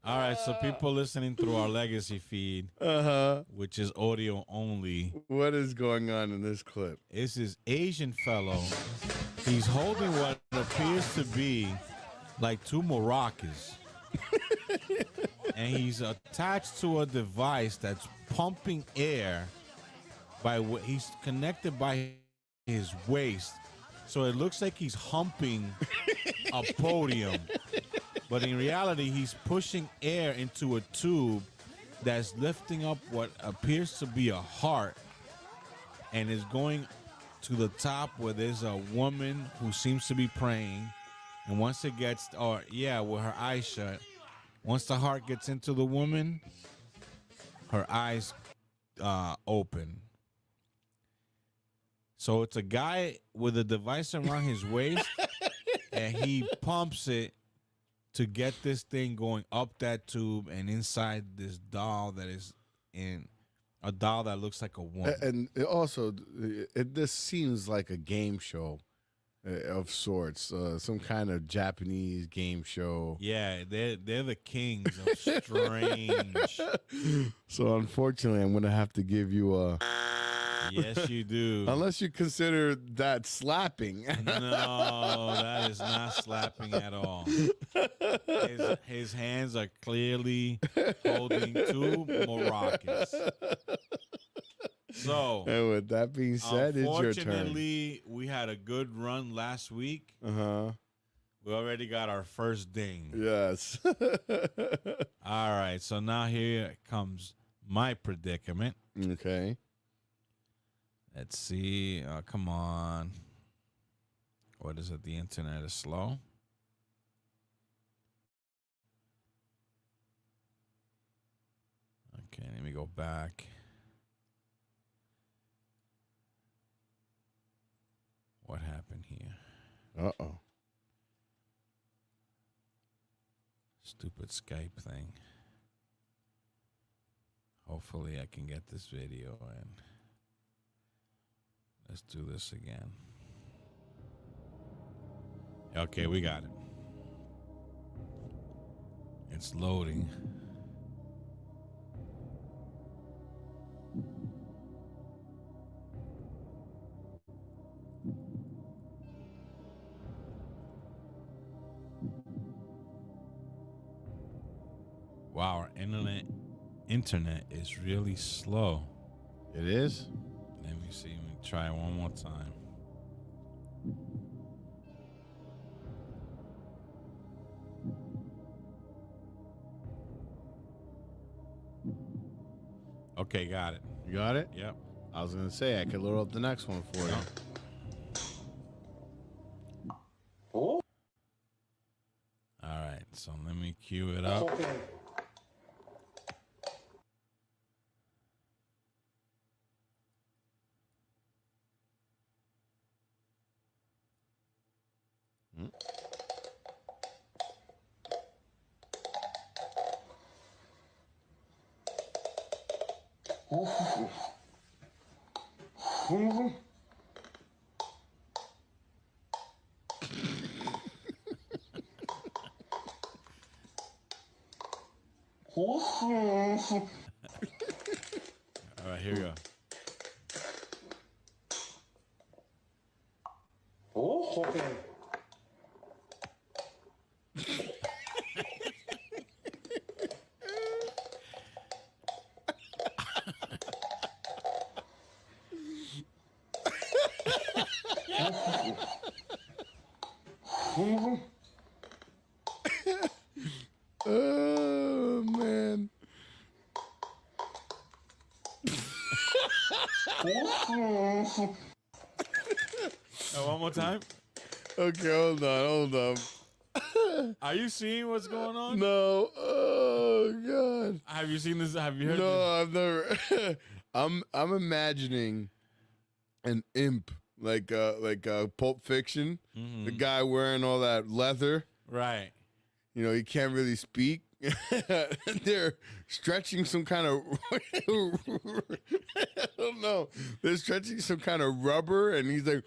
All right, so people listening through our legacy feed, which is audio only. What is going on in this clip? It's this Asian fellow. He's holding what appears to be like two maracas. And he's attached to a device that's pumping air he's connected by his waist. So it looks like he's humping a podium. But in reality, he's pushing air into a tube that's lifting up what appears to be a heart and is going to the top where there's a woman who seems to be praying. And once it gets, with her eyes shut, once the heart gets into the woman, her eyes open. So it's a guy with a device around his waist, and he pumps it to get this thing going up that tube and inside this doll that is in a doll that looks like a woman. And it also, this seems like a game show of sorts, some kind of Japanese game show. Yeah, they're the kings of strange. So unfortunately, I'm going to have to give you a... Yes, you do. Unless you consider that slapping. No, that is not slapping at all. His hands are clearly holding two maracas. So, and with that being said, it's your turn. Unfortunately, we had a good run last week. We already got our first ding. Yes. All right, so now here comes my predicament. Okay. Let's see. Come on. What is it? The internet is slow. Okay, let me go back. What happened here? Uh-oh. Stupid Skype thing. Hopefully I can get this video in. Let's do this again. Okay, we got it. It's loading. Wow, our internet is really slow. It is? Let me see. Let me try it one more time. Okay, got it. You got it? Yep. I was going to say, I could load up the next one for you. All right, so let me cue it up. All right, here we go. Oh, man. One more time. Okay, hold on. Are you seeing what's going on? No. Oh, God. Have you seen this? Have you heard No, this? I've never. I'm imagining an imp like Pulp Fiction. Mhm. The guy wearing all that leather. Right. You know, he can't really speak. They're stretching some kind of I don't know. They're stretching some kind of rubber, and he's like.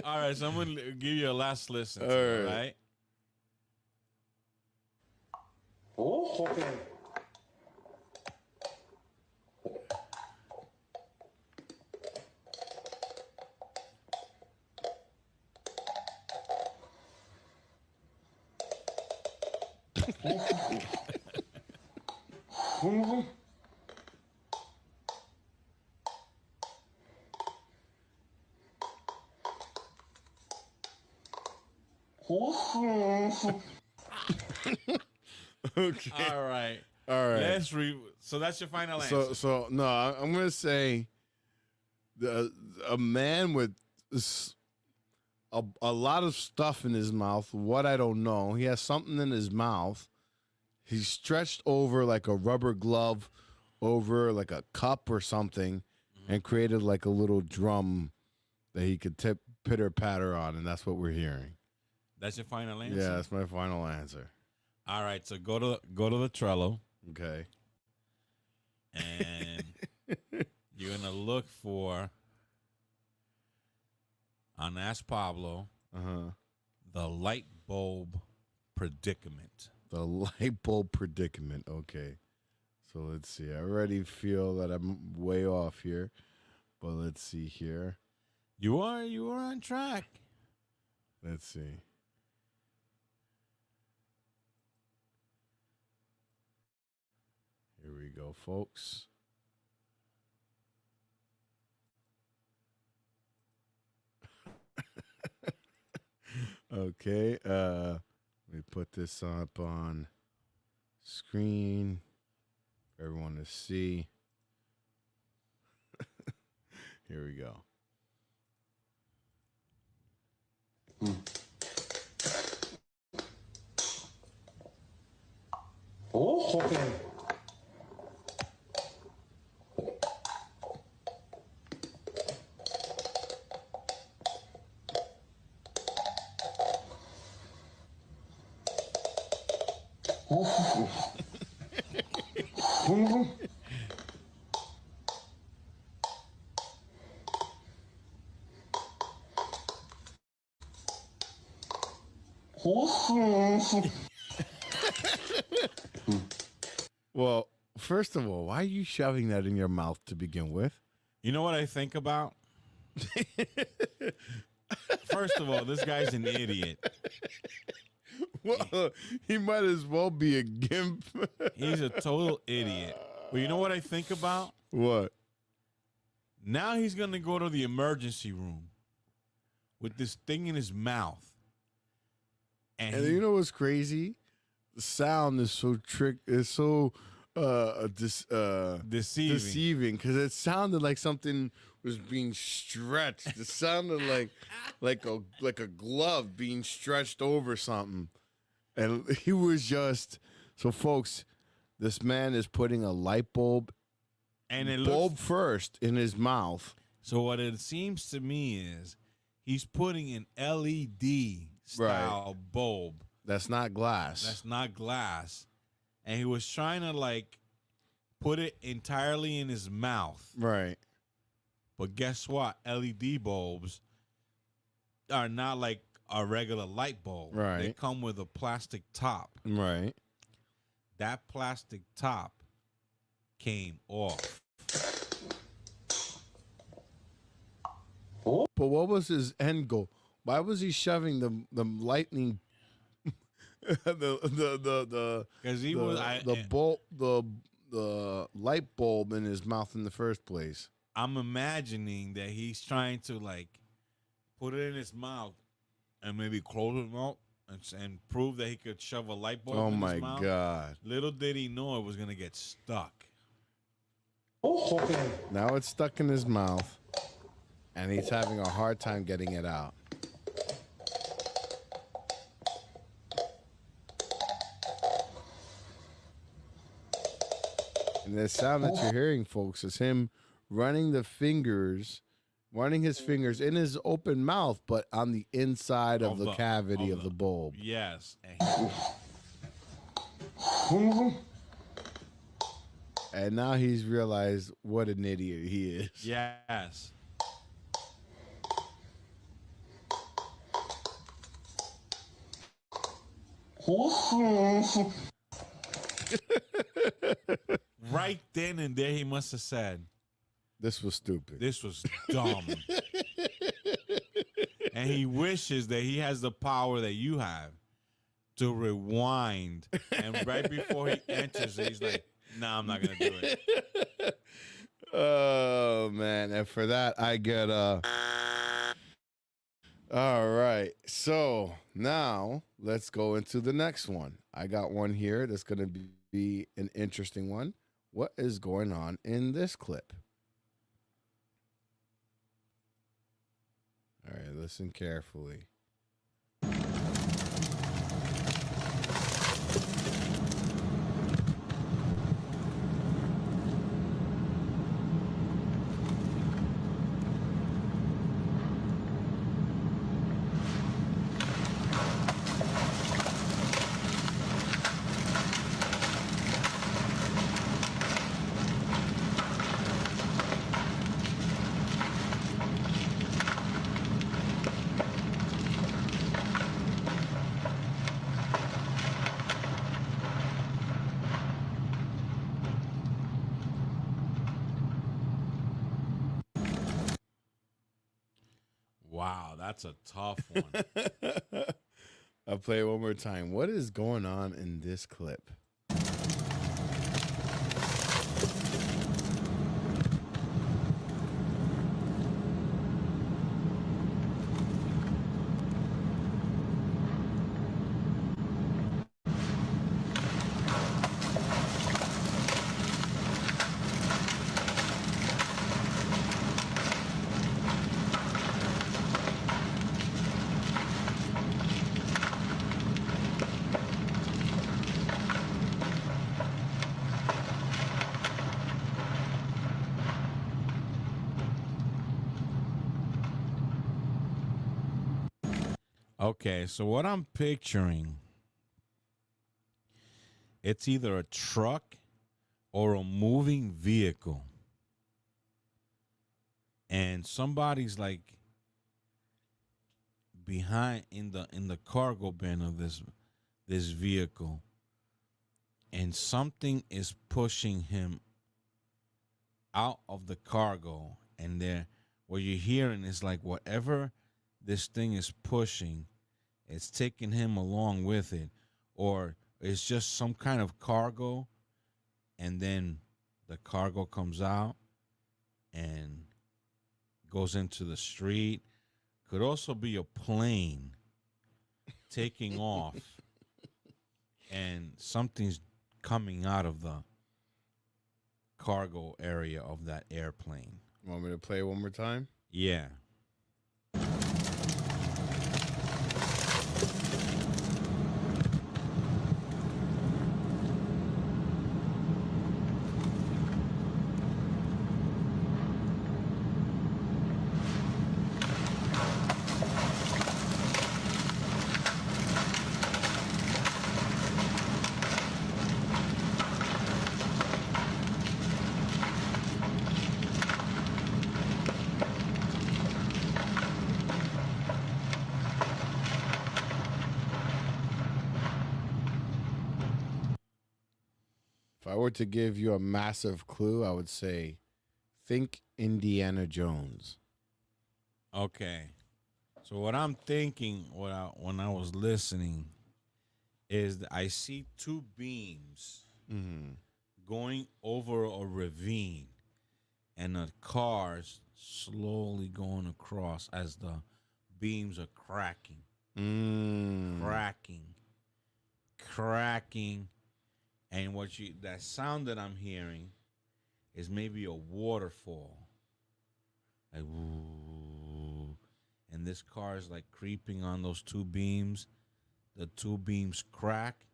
All right, so I'm going to give you a last listen. All Right. Okay. All right. All right. Let's So that's your final answer. So no, I'm gonna say a man with a lot of stuff in his mouth. What I don't know. He has something in his mouth. He's stretched over like a rubber glove over like a cup or something, and created like a little drum that he could pitter patter on, and that's what we're hearing. That's your final answer? Yeah, that's my final answer. All right, so go to the Trello. Okay. And you're going to look for, on Ask Pablo, the light bulb predicament. The light bulb predicament. Okay. So let's see. I already feel that I'm way off here, but let's see here. You are on track. Let's see. Here we go, folks. Okay, let me put this up on screen for everyone to see. Here we go. Well, first of all, why are you shoving that in your mouth to begin with? You know what I think about? First of all, this guy's an idiot. Well, he might as well be a gimp. He's a total idiot. But you know what I think about? What? Now he's going to go to the emergency room with this thing in his mouth. And you know what's crazy? The sound is so deceiving because it sounded like something was being stretched. It sounded like a glove being stretched over something. And he was just so, folks. This man is putting a light bulb and it bulb first in his mouth. So what it seems to me is he's putting an LED style bulb. That's not glass. That's not glass. And he was trying to like put it entirely in his mouth. Right. But guess what? LED bulbs are not like a regular light bulb. Right. They come with a plastic top. Right. That plastic top came off. But what was his end goal? Why was he shoving the lightning the light bulb in his mouth in the first place? I'm imagining that he's trying to like put it in his mouth and maybe close his mouth and prove that he could shove a light bulb in his mouth. Oh my God. Little did he know it was going to get stuck. Now it's stuck in his mouth and he's having a hard time getting it out. And the sound that you're hearing, folks, is him running his fingers in his open mouth, but on the inside of the cavity of the bulb. Yes. And now he's realized what an idiot he is. Yes. Right then and there, he must have said, "This was stupid. This was dumb." And he wishes that he has the power that you have to rewind. And right before he enters, he's like, "Nah, I'm not gonna do it." Oh man! And for that, I get All right. So now let's go into the next one. I got one here that's gonna be an interesting one. What is going on in this clip? All right, listen carefully. Wow, that's a tough one. I'll play it one more time. What is going on in this clip? Okay, so what I'm picturing, it's either a truck or a moving vehicle. And somebody's like behind in the cargo bin of this vehicle. And something is pushing him out of the cargo. And what you're hearing is like whatever this thing is pushing. It's taking him along with it, or it's just some kind of cargo, and then the cargo comes out and goes into the street. Could also be a plane taking off, and something's coming out of the cargo area of that airplane. Want me to play it one more time? Yeah. If I were to give you a massive clue, I would say, think Indiana Jones. Okay. So what I'm thinking when I was listening is that I see two beams going over a ravine, and the cars slowly going across as the beams are cracking, cracking. And that sound that I'm hearing is maybe a waterfall. Like, woo. And this car is like creeping on those two beams. The two beams crack,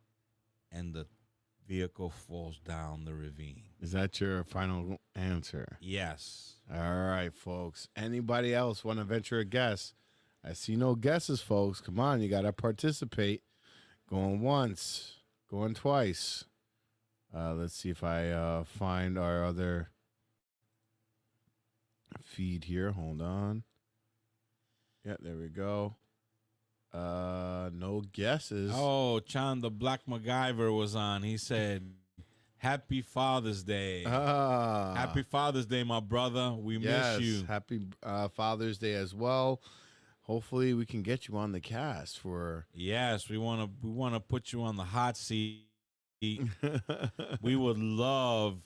and the vehicle falls down the ravine. Is that your final answer? Yes. All right, folks. Anybody else want to venture a guess? I see no guesses, folks. Come on, you got to participate. Going once, going twice. Let's see if I find our other feed here. Hold on. Yeah, there we go. No guesses. Oh, Chan the Black MacGyver was on. He said, "Happy Father's Day." Happy Father's Day, my brother. We miss you. Happy Father's Day as well. Hopefully, we can get you on the cast for. Yes, we want to put you on the hot seat. We would love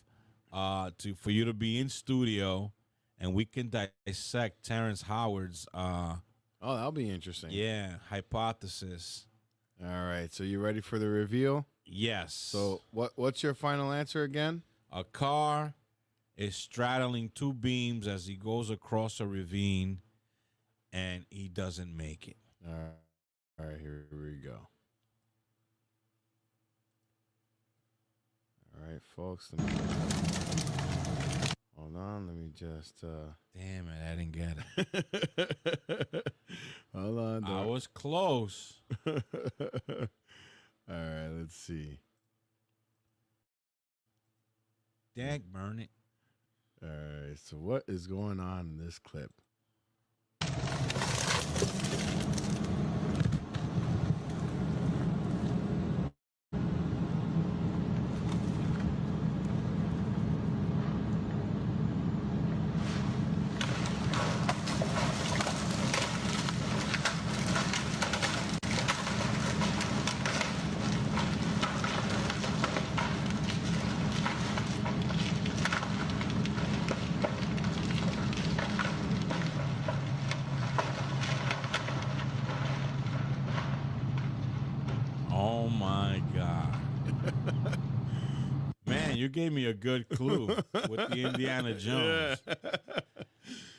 for you to be in studio, and we can dissect Terrence Howard's that'll be interesting. Yeah, hypothesis. All right, so you ready for the reveal? Yes. So what's your final answer again? A car is straddling two beams as he goes across a ravine, and he doesn't make it. All right, here we go. All right, folks. Hold on. Let me just. Damn it, I didn't get it. Hold on. I was close. All right, let's see. Dag burn it. All right, so what is going on in this clip? Oh my God. Man, you gave me a good clue with the Indiana Jones.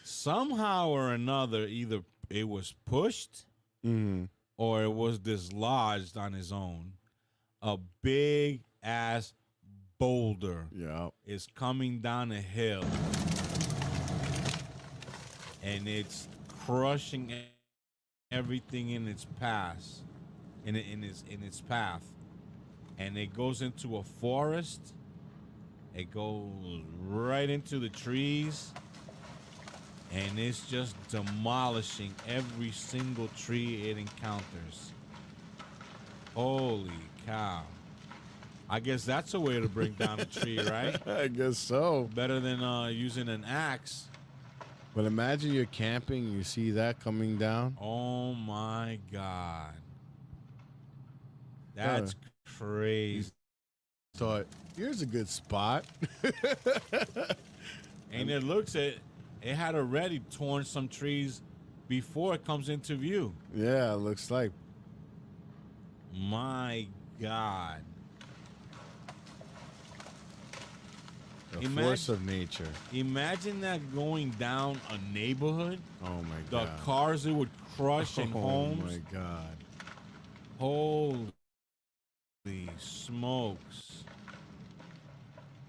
Somehow or another, either it was pushed or it was dislodged on his own. A big ass boulder is coming down a hill, and it's crushing everything in its path. In its path, and it goes into a forest. It goes right into the trees, and it's just demolishing every single tree it encounters. Holy cow! I guess that's a way to bring down a tree, right? I guess so. Better than using an axe. But imagine you're camping and you see that coming down. Oh my God. That's crazy. Thought, here's a good spot. And it looks it had already torn some trees before it comes into view. Yeah, it looks like. My God. The force of nature. Imagine that going down a neighborhood. Oh my God. The cars it would crush and homes. Oh my God. Holy smokes.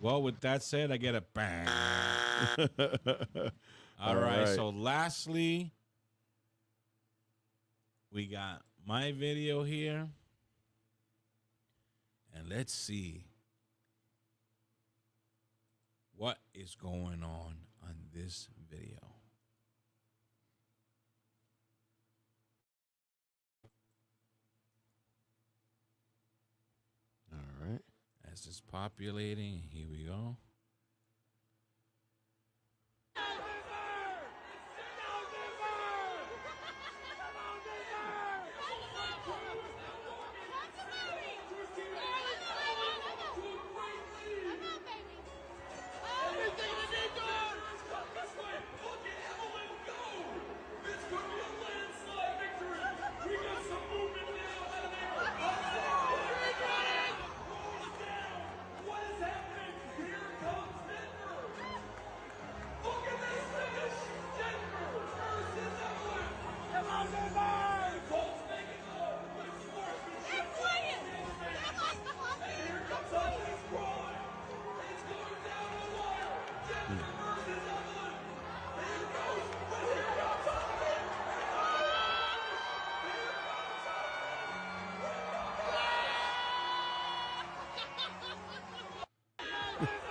Well, with that said, I get a bang. All right. So lastly, we got my video here. And let's see what is going on this video. All right. As it's populating, here we go.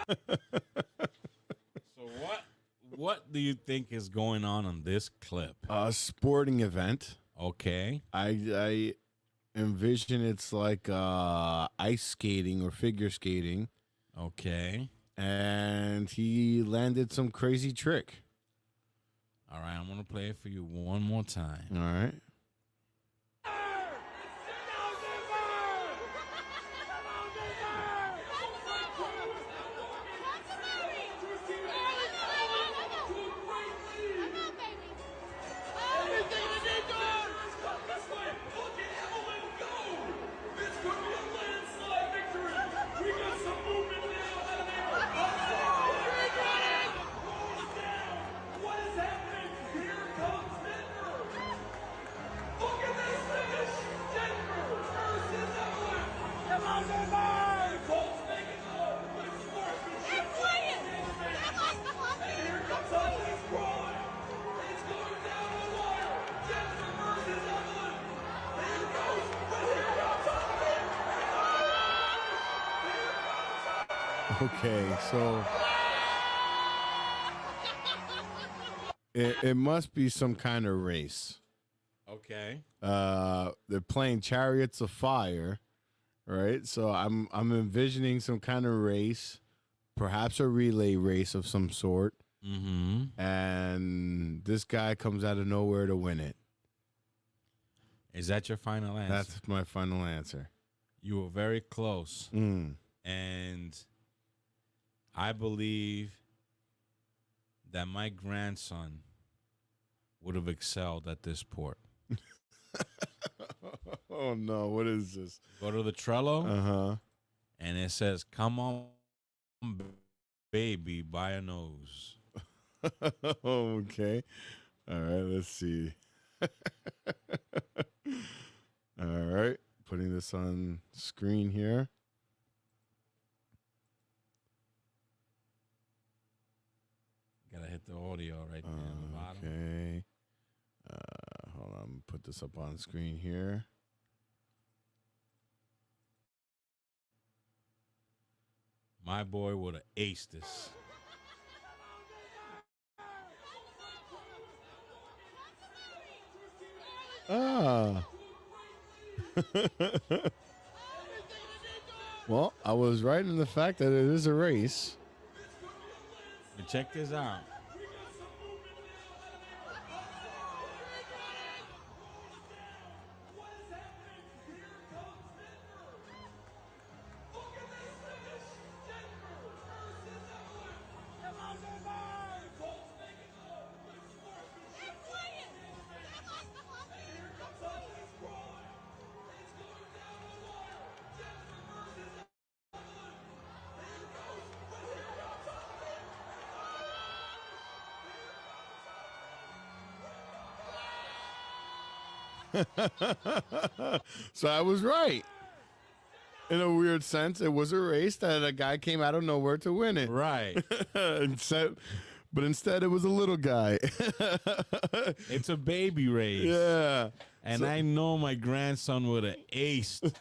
So what do you think is going on this clip? A sporting event. Okay. I envision it's like ice skating or figure skating. Okay. And he landed some crazy trick. All right, I'm going to play it for you one more time. All right. Okay, so it must be some kind of race. Okay. They're playing Chariots of Fire, right? So I'm envisioning some kind of race, perhaps a relay race of some sort. Mm-hmm. And this guy comes out of nowhere to win it. Is that your final answer? That's my final answer. You were very close. And I believe that my grandson would have excelled at this sport. Oh, no. What is this? Go to the Trello. Uh-huh. And it says, "Come on, baby, buy a nose." Okay. All right, let's see. All right. Putting this on screen here. Gotta hit the audio right there on the bottom. Okay. Hold on. Put this up on screen here. My boy would have aced this. Ah. Well, I was right in the fact that it is a race. But check this out. So I was right. In a weird sense, it was a race that a guy came out of nowhere to win it. Right. But instead, it was a little guy. It's a baby race. Yeah. And I know my grandson would have aced.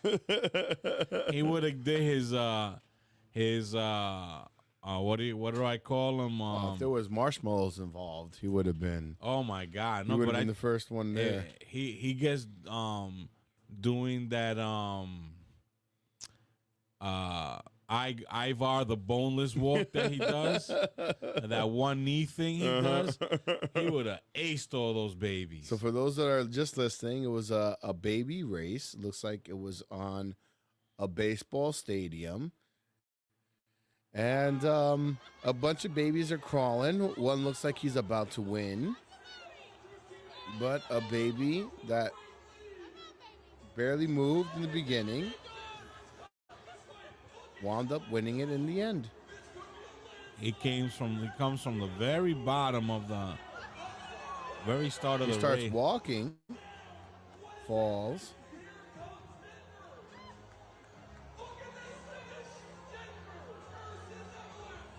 He would have did his what do I call him? If there was marshmallows involved, he would have been. Oh my God! He would have been the first one there. He gets doing that Ivar the boneless walk that he does, that one knee thing he does. He would have aced all those babies. So for those that are just listening, it was a baby race. It looks like it was on a baseball stadium. And a bunch of babies are crawling. One looks like he's about to win. But a baby that barely moved in the beginning wound up winning it in the end. He comes from the very bottom of the very start of the race. He starts walking, falls.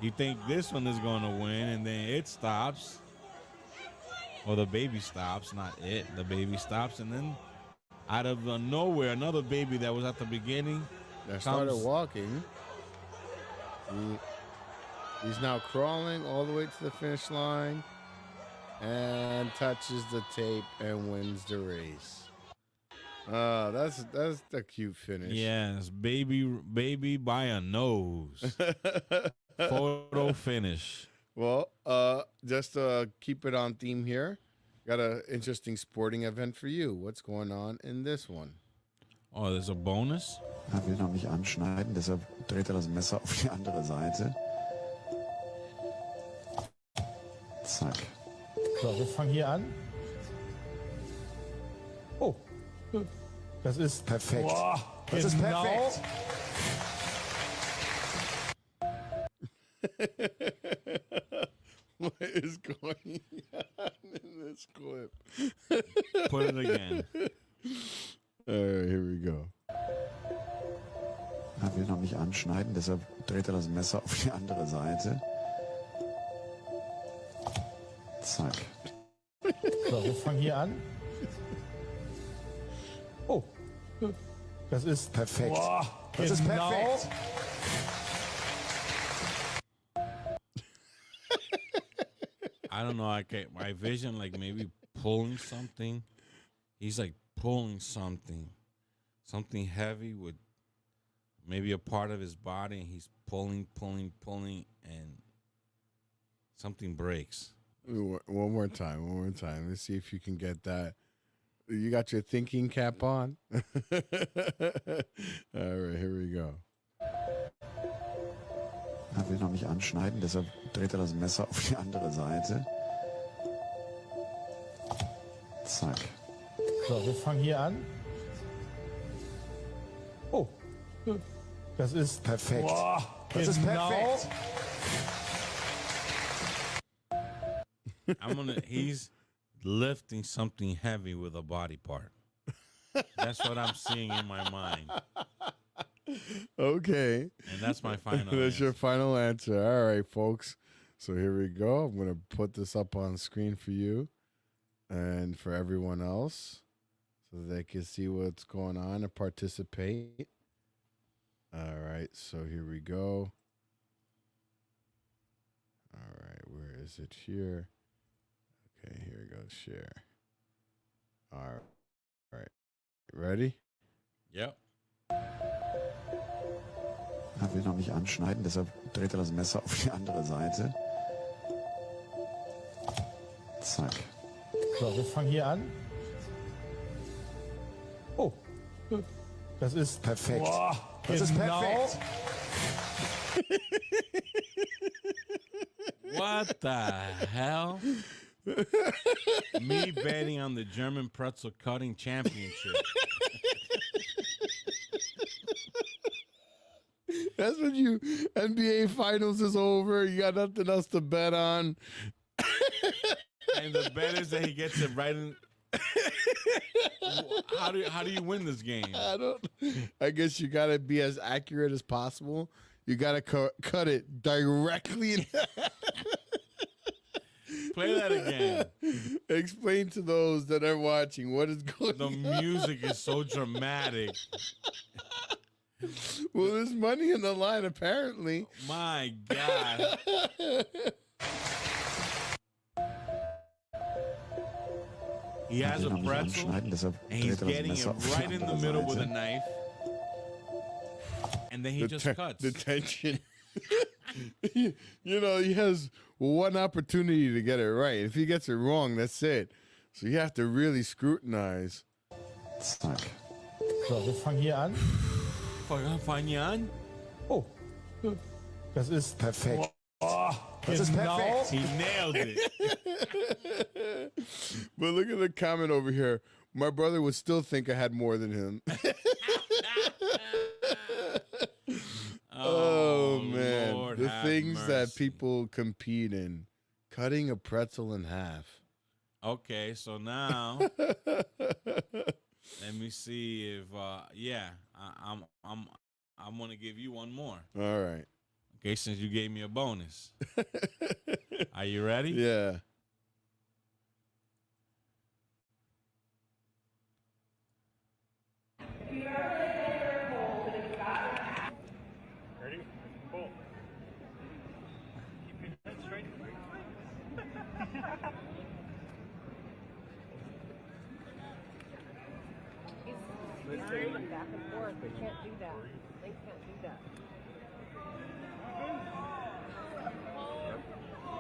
You think this one is going to win, and then it stops. Or the baby stops, not it. The baby stops, and then out of nowhere, another baby that was at the beginning that started walking. He's now crawling all the way to the finish line and touches the tape and wins the race. That's a cute finish. Yes, baby by a nose. Photo finish. Well, just to keep it on theme here, got an interesting sporting event for you. What's going on in this one? Oh, there's a bonus? Er will noch nicht anschneiden, deshalb dreht das Messer auf die andere Seite. Zack. So, wir fangen hier an. Oh, das ist perfekt. Boah, das ist perfekt. What is going on in this clip? Put it again. All right, here we go. Er will noch nicht anschneiden, deshalb dreht das Messer auf die andere Seite. Zack. So, wir fangen hier an. Oh, das ist perfekt. Boah, das ist perfekt. I don't know. My vision, like maybe pulling something. He's like pulling something heavy with maybe a part of his body, and he's pulling, and something breaks. One more time. Let's see if you can get that. You got your thinking cap on? All right, here we go. Er will noch nicht anschneiden, deshalb dreht das Messer auf die andere Seite. Zack. So, wir fangen hier an. Oh, das ist perfekt. Boah, das ist perfekt. He's lifting something heavy with a body part. That's what I'm seeing in my mind. Okay. And that's my final That's answer. your final answer. All right, folks. So here we go. I'm going to put this up on screen for you and for everyone else so they can see what's going on and participate. All right, so here we go. All right, where is it here? Okay, here we go, share. All right. Ready? Yep. Er will noch nicht anschneiden, deshalb dreht das Messer auf die andere Seite. Zack. So, wir fangen hier an. Oh, das ist perfekt. Boah, das ist perfekt. What the hell? Me betting on the German pretzel cutting championship. That's when you NBA Finals is over. You got nothing else to bet on. And the bet is that he gets it right in How do you win this game? I guess you gotta be as accurate as possible. You gotta cut it directly in Play that again. Explain to those that are watching what is going on. The music is so dramatic. Well, there's money in the line, apparently. My God. He has a pretzel, and he's getting it right in the middle with a knife. And then he just cuts. The tension. You know, he has one opportunity to get it right. If he gets it wrong, that's it. So you have to really scrutinize. Zack. So, wir fangen hier an. Fangen hier an? Oh, das ist perfekt. Oh, das ist perfekt. He nailed it. But look at the comment over here. My brother would still think I had more than him. Oh man, Lord the have things mercy. that people compete in. Cutting a pretzel in half. Okay, so now let me see if I'm gonna give you one more. All right. Okay, since you gave me a bonus. Are you ready? Yeah. Ready? Pull. Keep your head straight. He's moving back and forth. We can't do that. They can't do that.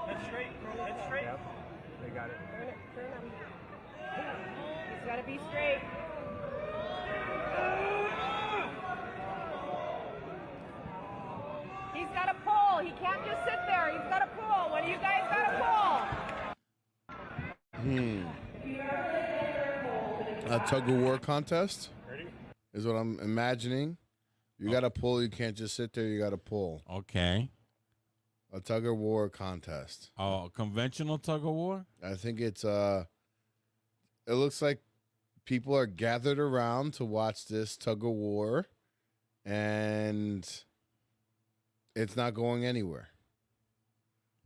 Head straight. Head straight. Yep. They got it. Turn him. He's got to be straight. He's got to pull. He can't just sit there. He's got to pull. One of you guys got to pull. A tug of war contest Ready? is what I'm imagining. You got to pull. You can't just sit there. You got to pull. Okay. A tug of war contest. Oh, conventional tug of war? I think it's it looks like people are gathered around to watch this tug of war, and it's not going anywhere.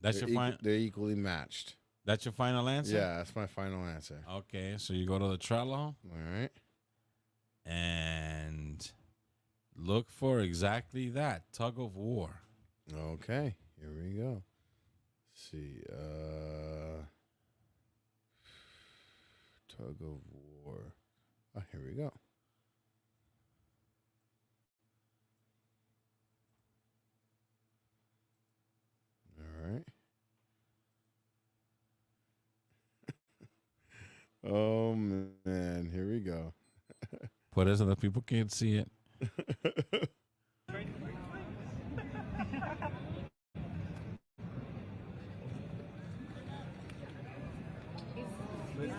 That's your final. They're equally matched. That's your final answer? Yeah, that's my final answer. Okay, so you go to the Trello. All right. And look for exactly that tug of war. Okay, here we go. Let's see. Tug of war. Oh, here we go. All right. Oh, man. Here we go. Put it so that people can't see it. He's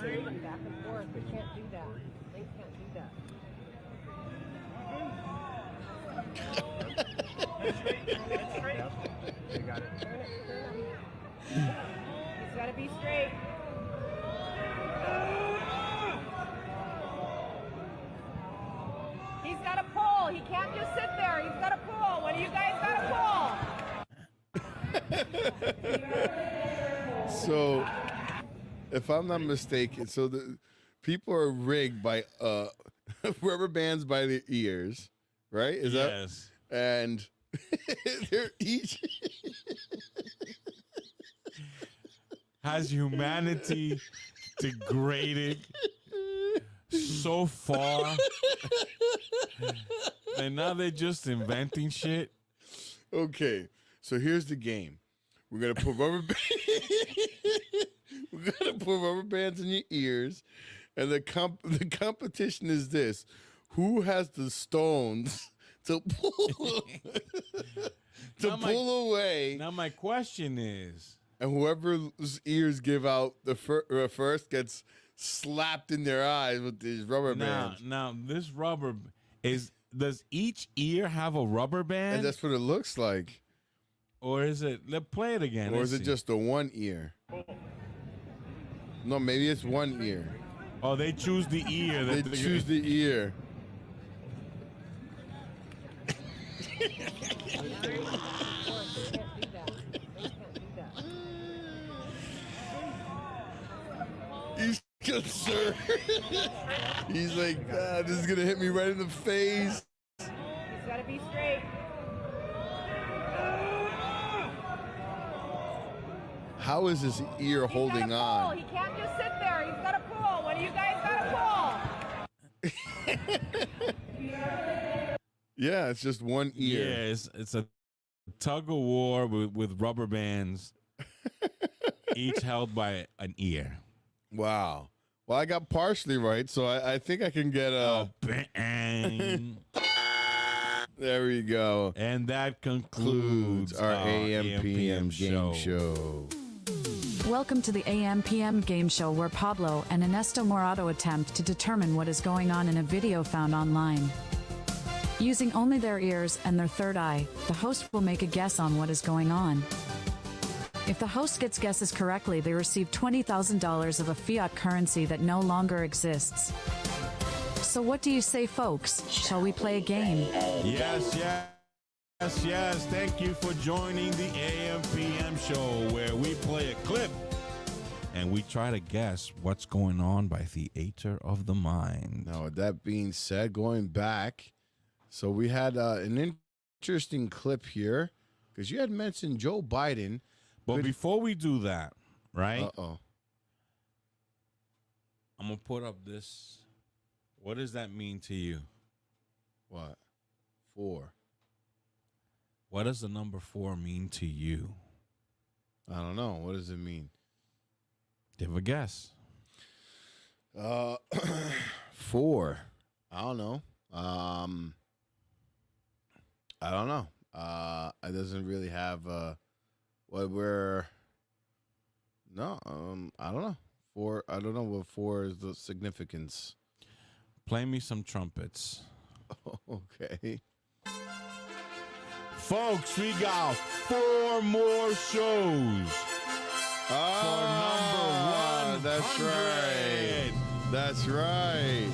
moving back and forth. We can't do that. They can't do that. Head straight. Head straight. Yep. They got it. Turn him. He's got to be straight. He's got to pull. He can't just sit there. He's got to pull. One of you guys got to pull. So, if I'm not mistaken, so the people are rigged by rubber bands by the ears, right? Is Yes. that? And they're each Has humanity degraded so far? And now they're just inventing shit. Okay, so here's the game. We're gonna put rubber we're gonna put rubber bands in your ears, and the competition is this: who has the stones to pull away? Now my question is, and whoever's ears give out the first gets slapped in their eyes with these rubber bands. Now this rubber does each ear have a rubber band? And that's what it looks like. Or is it? Let's play it again. Or is it just the one ear? No, maybe it's one ear. Oh, they choose the ear. They choose the ear. He's concerned. He's like, ah, this is gonna hit me right in the face. He's gotta be straight. How is his ear holding on? He can't just sit there. He's gotta pull. What do you guys gotta pull? Yeah, it's just one ear. Yeah, it's a tug of war with rubber bands, each held by an ear. Wow. Well, I got partially right, so I think I can get a. Bang. There we go. And that concludes our AM/PM game show. Welcome to the AM/PM game show where Pablo and Anesto Morado attempt to determine what is going on in a video found online. Using only their ears and their third eye, the host will make a guess on what is going on. If the host gets guesses correctly, they receive $20,000 of a fiat currency that no longer exists. So what do you say, folks? Shall we play a game? Yes. Thank you for joining the AM/PM show where we play a clip and we try to guess what's going on by theater of the mind. Now, with that being said, going back, so we had an interesting clip here because you had mentioned Joe Biden. But before we do that, right? Uh-oh. I'm going to put up this. What does that mean to you? What? 4. What does the number 4 mean to you? I don't know. What does it mean? Give a guess. 4. I don't know. I don't know. It doesn't really have what we're. No, I don't know. 4. I don't know what 4 is the significance. Play me some trumpets. Okay. Folks, we got 4 more shows. For number 100. That's right. That's right.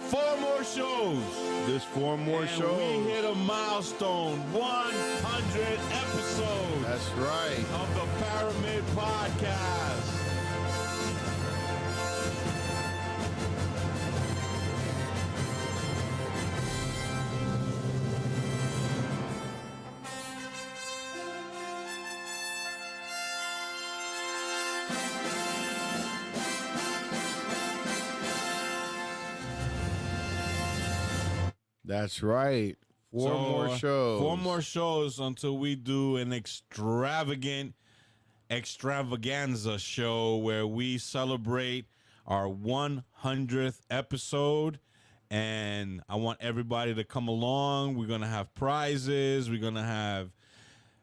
Four more shows. There's 4 more and shows. We hit a milestone, 100 episodes. That's right. Of the Pyramid Podcast. That's right. 4 more shows. 4 more shows until we do an extravaganza show where we celebrate our 100th episode. And I want everybody to come along. We're going to have prizes. We're going to have,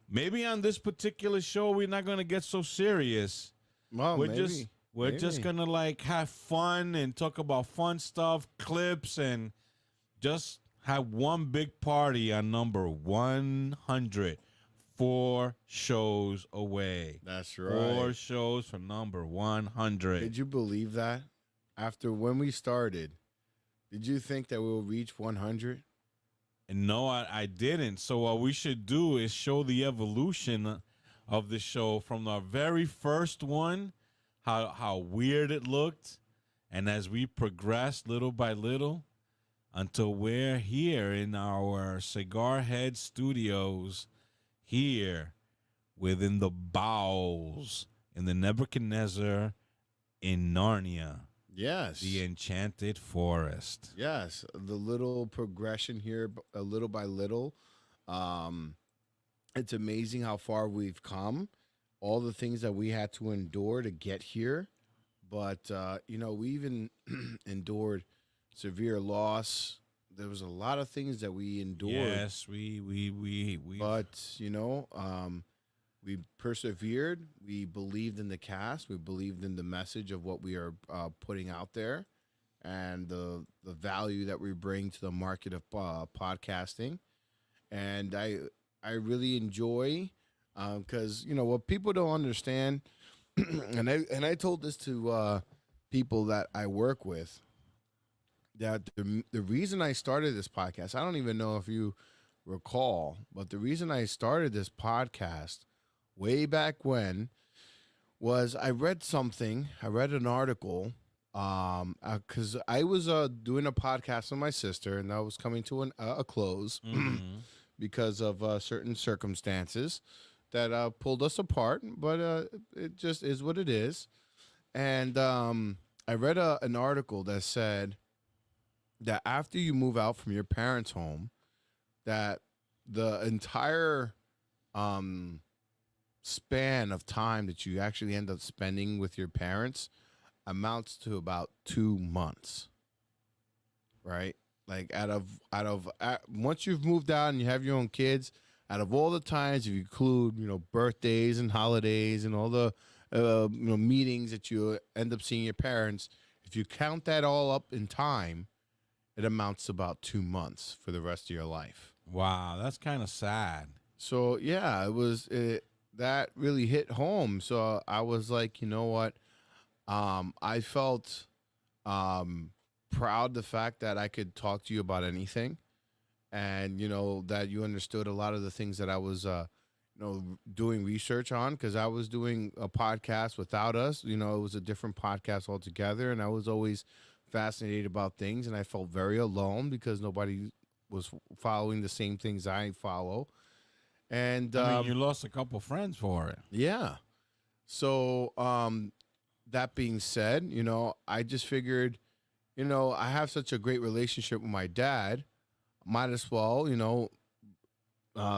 maybe on this particular show, we're not going to get so serious. Well, we're just going to like have fun and talk about fun stuff, clips, and just have one big party on number 100. 4 shows away. That's right. 4 shows for number 100. Did you believe that? After when we started, did you think that we'll reach 100? No, I didn't. So what we should do is show the evolution of the show from our very first one, how weird it looked, and as we progressed little by little, until we're here in our Cigar Head Studios, here within the bowels in the Nebuchadnezzar in Narnia. Yes. The Enchanted Forest. Yes. The little progression here, little by little. It's amazing how far we've come, all the things that we had to endure to get here. But, we even endured severe loss. There was a lot of things that we endured. Yes, we But, we persevered. We believed in the cast. We believed in the message of what we are putting out there and the value that we bring to the market of podcasting. And I really enjoy Because what people don't understand, and I told this to people that I work with, that the reason I started this podcast, I don't even know if you recall, but the reason I started this podcast way back when was I read an article, because I was doing a podcast with my sister, and that was coming to a close because of certain circumstances that pulled us apart, but it just is what it is. And I read an article that said that after you move out from your parents' home, that the entire span of time that you actually end up spending with your parents amounts to about 2 months, right? Like once you've moved out and you have your own kids, out of all the times, if you include birthdays and holidays and all the meetings that you end up seeing your parents, if you count that all up in time, it amounts to about 2 months for the rest of your life. Wow, that's kind of sad. So yeah, that really hit home. So I was like, you know what? I felt proud the fact that I could talk to you about anything, and that you understood a lot of the things that I was doing research on, because I was doing a podcast without us. It was a different podcast altogether, and I was always fascinated about things, and I felt very alone because nobody was following the same things I follow. And I mean, you lost a couple friends for it. Yeah. So that being said, I just figured, I have such a great relationship with my dad. Might as well,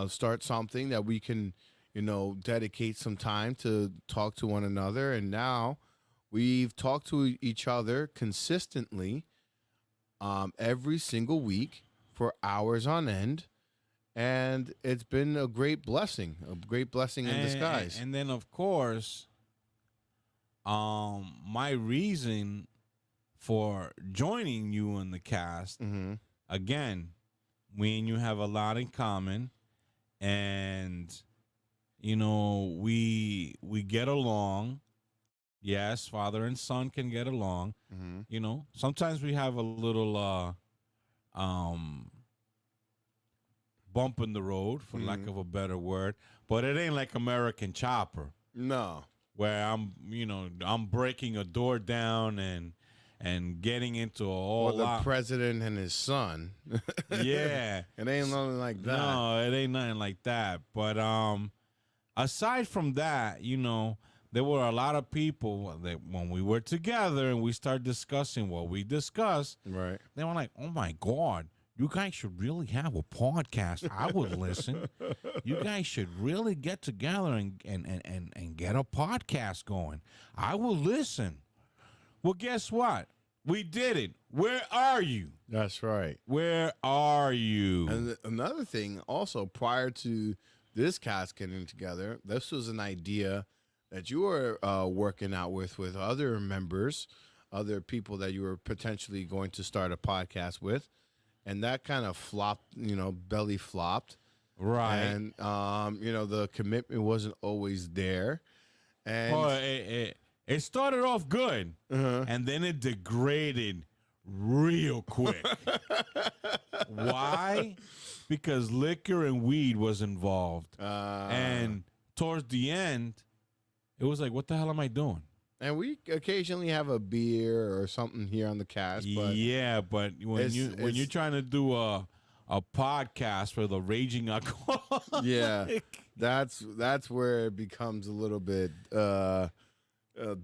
start something that we can, dedicate some time to talk to one another. And now we've talked to each other consistently every single week for hours on end. And it's been a great blessing in disguise. And then, of course, my reason for joining you in the cast, again, we and you have a lot in common, and we get along. Yes, father and son can get along. Sometimes we have a little bump in the road, for lack of a better word, but it ain't like American Chopper. No, where I'm breaking a door down and getting into the president and his son. Yeah, it ain't nothing like that. No, it ain't nothing like that. But aside from that, there were a lot of people that when we were together and we started discussing what we discussed, right? They were like, "Oh my God, you guys should really have a podcast. I would listen. You guys should really get together and get a podcast going. I will listen." Well, guess what? We did it. Where are you? That's right. Where are you? And another thing, also, prior to this cast getting together, this was an idea that you were working out with other members, other people that you were potentially going to start a podcast with. And that kind of flopped, belly flopped. Right. And, the commitment wasn't always there. And it started off good, and then it degraded real quick. Why? Because liquor and weed was involved. And towards the end, it was like, what the hell am I doing? And we occasionally have a beer or something here on the cast. But yeah, but when you're trying to do a podcast with a raging alcoholic, yeah, that's where it becomes a little bit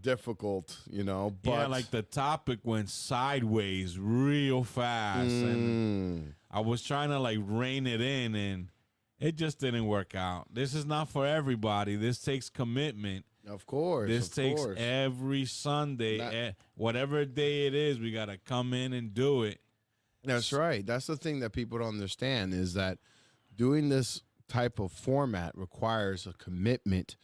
difficult, But yeah, like the topic went sideways real fast, and I was trying to rein it in, and it just didn't work out. This is not for everybody. This takes commitment. Of course. This takes every Sunday, whatever day it is, we got to come in and do it. That's right. That's the thing that people don't understand, is that doing this type of format requires a commitment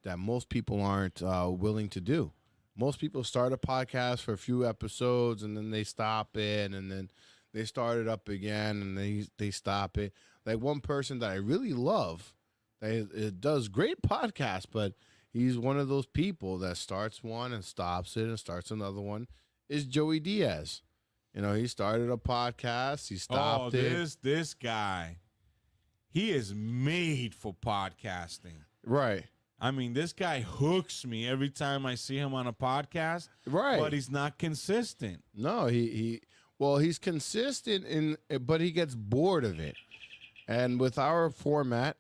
that most people aren't willing to do. Most people start a podcast for a few episodes and then they stop it, and then they start it up again and they stop it. Like one person that I really love It does great podcasts, but he's one of those people that starts one and stops it and starts another one. Is Joey Diaz. He started a podcast. He stopped it. This guy, he is made for podcasting. Right. I mean, this guy hooks me every time I see him on a podcast. Right. But he's not consistent. No, he's consistent but he gets bored of it. And with our format,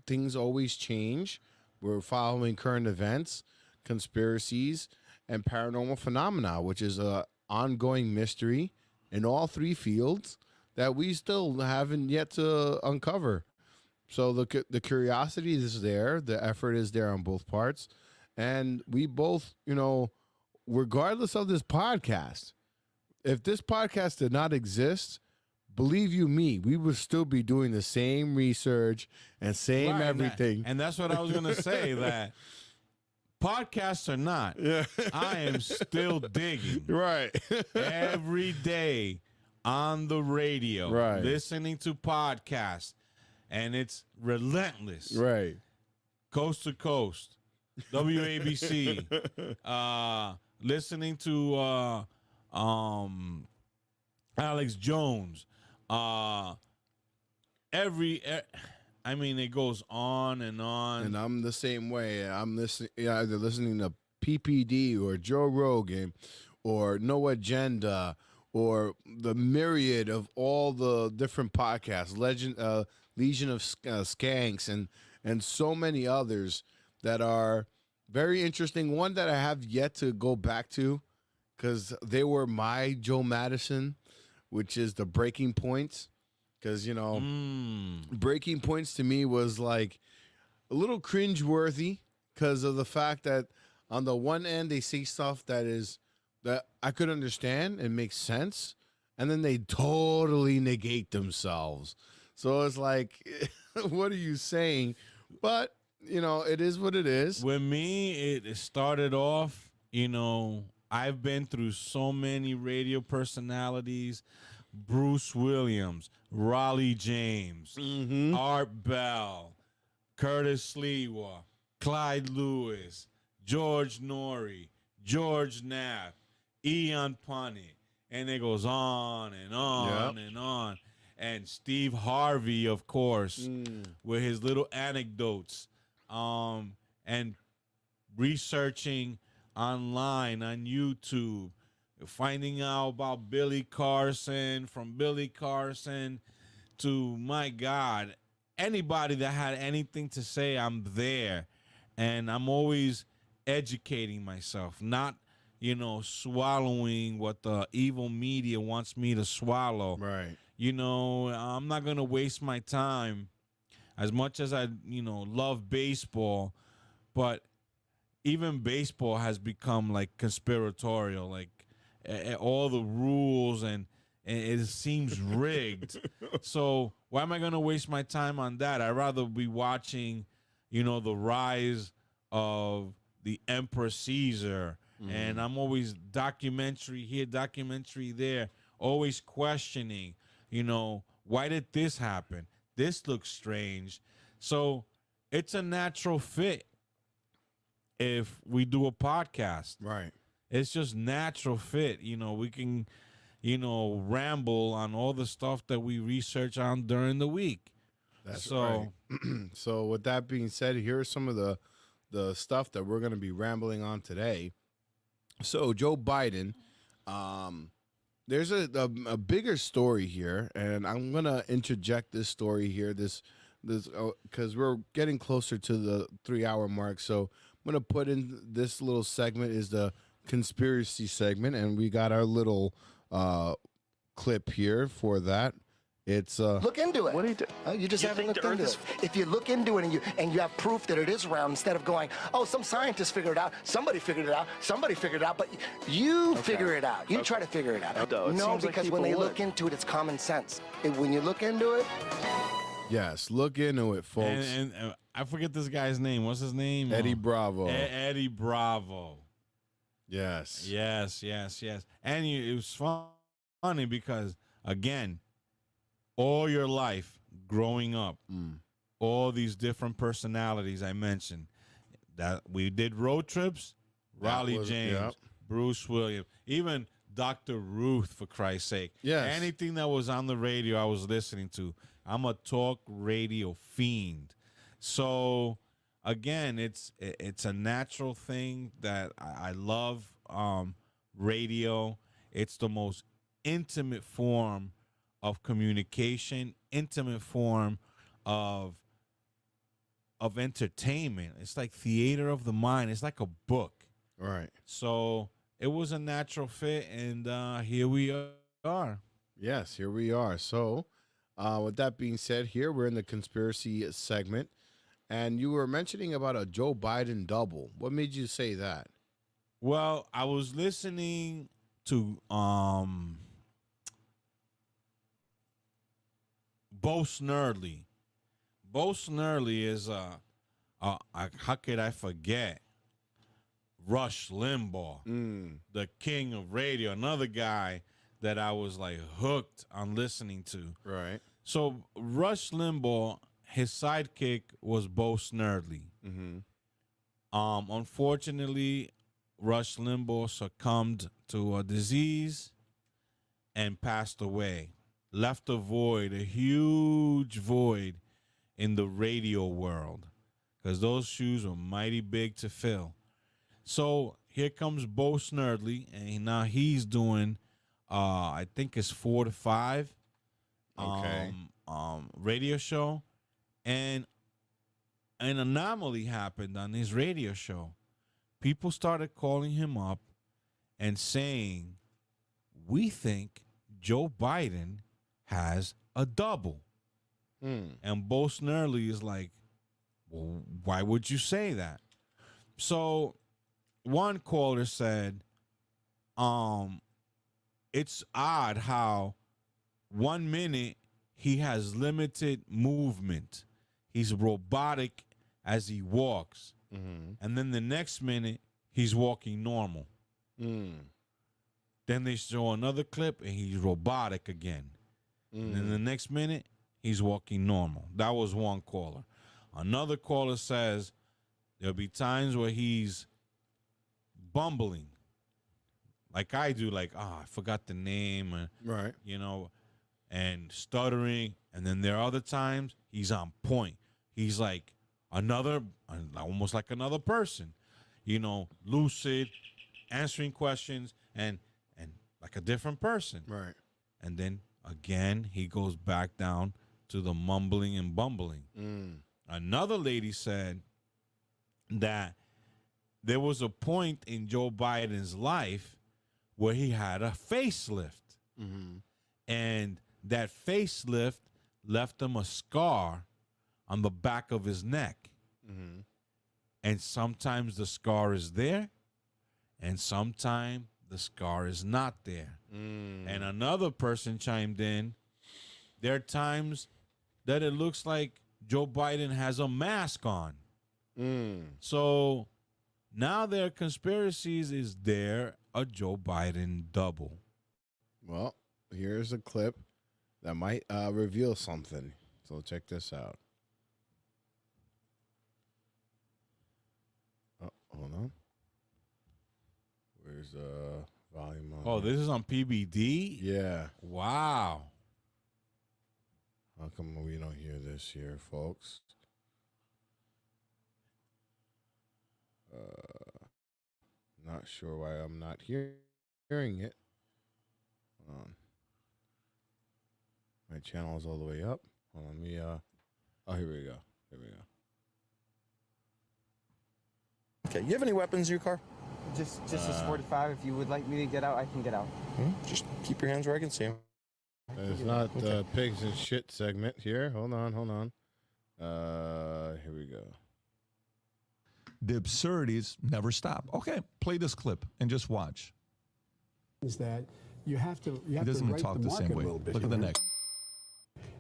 things always change. We're following current events, conspiracies, and paranormal phenomena, which is a ongoing mystery in all three fields that we still haven't yet to uncover. So the curiosity is there, the effort is there on both parts, and we both, regardless of this podcast, if this podcast did not exist, believe you me, we would still be doing the same research and same everything. And that's what I was going to say, that podcasts or not, I am still digging. Right. Every day on the radio, right, listening to podcasts, and it's relentless. Right. Coast to coast, WABC, listening to Alex Jones. I mean, it goes on and on. And I'm the same way. I'm either listening to PPD or Joe Rogan or No Agenda or the myriad of all the different podcasts, Legion of Skanks, and so many others that are very interesting. One that I have yet to go back to because they were my Joe Madison, which is the Breaking Points. Because, Breaking Points to me was like a little cringeworthy because of the fact that on the one end they say stuff that I could understand and makes sense, and then they totally negate themselves. So it's like, what are you saying? But, it is what it is. With me, it started off, I've been through so many radio personalities. Bruce Williams, Raleigh James, Art Bell, Curtis Sliwa, Clyde Lewis, George Norrie, George Knapp, Ian Punnett, and it goes on and on and on. And Steve Harvey, of course, with his little anecdotes, and researching online on YouTube, finding out about Billy Carson, from Billy Carson to, my God, anybody that had anything to say, I'm there. And I'm always educating myself, not, swallowing what the evil media wants me to swallow. Right. I'm not going to waste my time as much as I, love baseball, but even baseball has become like conspiratorial, like all the rules and it seems rigged. So why am I going to waste my time on that? I'd rather be watching, the rise of the Emperor Caesar. And I'm always documentary here, documentary there, always questioning, why did this happen? This looks strange. So it's a natural fit if we do a podcast. Right. It's just natural fit. We can, ramble on all the stuff that we research on during the week. That's right. So with that being said, here are some of the stuff that we're going to be rambling on today. So Joe Biden, there's a bigger story here, and I'm going to interject this story here, this because we're getting closer to the 3-hour mark. So I'm going to put in this little segment is the conspiracy segment, and we got our little clip here for that. It's look into it. What do you do? You just haven't looked into it. If you look into it and you have proof that it is round, instead of going, oh, some scientist figured it out, somebody figured it out, but you figure it out. You try to figure it out. No, because when they look into it, it's common sense. When you look into it. Yes, look into it, folks. And I forget this guy's name. What's his name? Eddie Bravo. Eddie Bravo. Yes. Yes. And it was funny because, again, all your life growing up, all these different personalities I mentioned. That we did road trips, Raleigh James, yep. Bruce Williams, even Dr. Ruth, for Christ's sake. Yes. Anything that was on the radio, I was listening to. I'm a talk radio fiend. So again, it's a natural thing that I love. Radio. It's the most intimate form of communication, intimate form of entertainment. It's like theater of the mind. It's like a book. Right. So it was a natural fit, and here we are. Yes, here we are. So with that being said, here we're in the conspiracy segment, and you were mentioning about a Joe Biden double. What made you say that? Well, I was listening to Bo Snerdly. Bo Snerdly is how could I forget? Rush Limbaugh, the king of radio, another guy that I was like hooked on listening to. Right. So Rush Limbaugh, his sidekick was Bo Snerdly. Unfortunately, Rush Limbaugh succumbed to a disease and passed away. Left a void, a huge void in the radio world, because those shoes were mighty big to fill. So here comes Bo Snerdly, and now he's doing, I think it's 4 to 5, radio show, and an anomaly happened on his radio show. People started calling him up and saying, "We think Joe Biden has a double." And Bo Snerdly is like, "Well, why would you say that?" So one caller said, it's odd how 1 minute he has limited movement. He's robotic as he walks. And then the next minute, he's walking normal. Then they show another clip, and he's robotic again. And then the next minute, he's walking normal. That was one caller. Another caller says there'll be times where he's bumbling, like I do, like, I forgot the name, right? You know, and stuttering. And then there are other times he's on point. He's like almost like another person, you know, lucid, answering questions, and like a different person. Right. And then again, he goes back down to the mumbling and bumbling. Another lady said that there was a point in Joe Biden's life where he had a facelift. And that facelift left him a scar on the back of his neck. And sometimes the scar is there, and sometimes the scar is not there. And another person chimed in, there are times that it looks like Joe Biden has a mask on. So now there are conspiracies. Is there a Joe Biden double? Well, here's a clip that might reveal something. So check this out. Oh, hold on. Where's the volume on? Oh, this is on PBD? Yeah. Wow. How come we don't hear this here, folks? Not sure why I'm not hearing it. Hold on. My channel is all the way up. Hold on, let me oh, here we go. Here we go. Okay, you have any weapons in your car? Just this 45. If you would like me to get out, I can get out. Just keep your hands where I can see them. It's not the pigs and shit segment here. Hold on. Here we go. The absurdities never stop. Okay, play this clip and just watch. Is that you have to He doesn't even right talk the the market same way. a little bit. Look at the neck.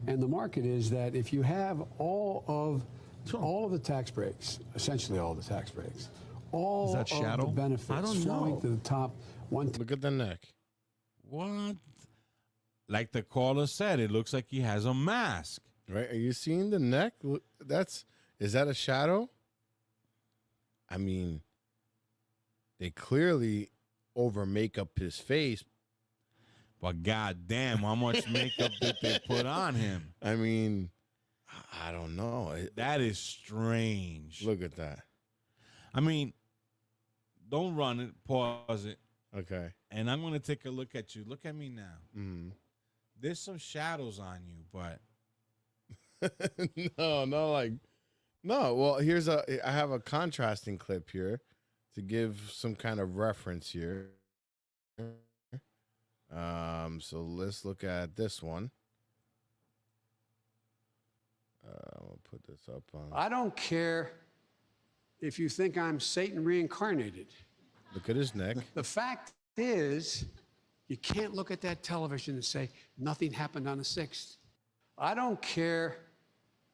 And the market is that if you have all of the tax breaks, essentially all the tax breaks, all Is that shadow? of the benefits I don't flowing know. to the top one. Look at the neck. What? Like the caller said, it looks like he has a mask. Right? Are you seeing the neck? Is that a shadow? I mean, they clearly over make up his face. But goddamn, how much makeup did they put on him? I mean, I don't know. That is strange. Look at that. I mean, don't run it. Pause it. Okay. And I'm going to take a look at you. Look at me now. Mm-hmm. There's some shadows on you, but no. Well, I have a contrasting clip here to give some kind of reference here. So let's look at this one. I'll put this up on. I don't care if you think I'm Satan reincarnated. Look at his neck. The fact is, you can't look at that television and say, nothing happened on the 6th. I don't care.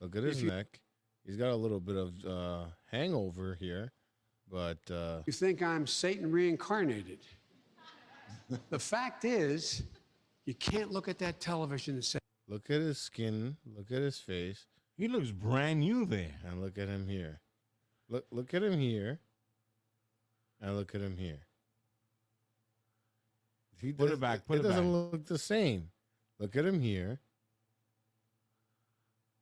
Look at his neck. He's got a little bit of hangover here, but... You think I'm Satan reincarnated. The fact is, you can't look at that television and say... Look at his skin. Look at his face. He looks brand new there. And look at him here. Look at him here. And look at him here. Put it back. It doesn't look the same. Look at him here.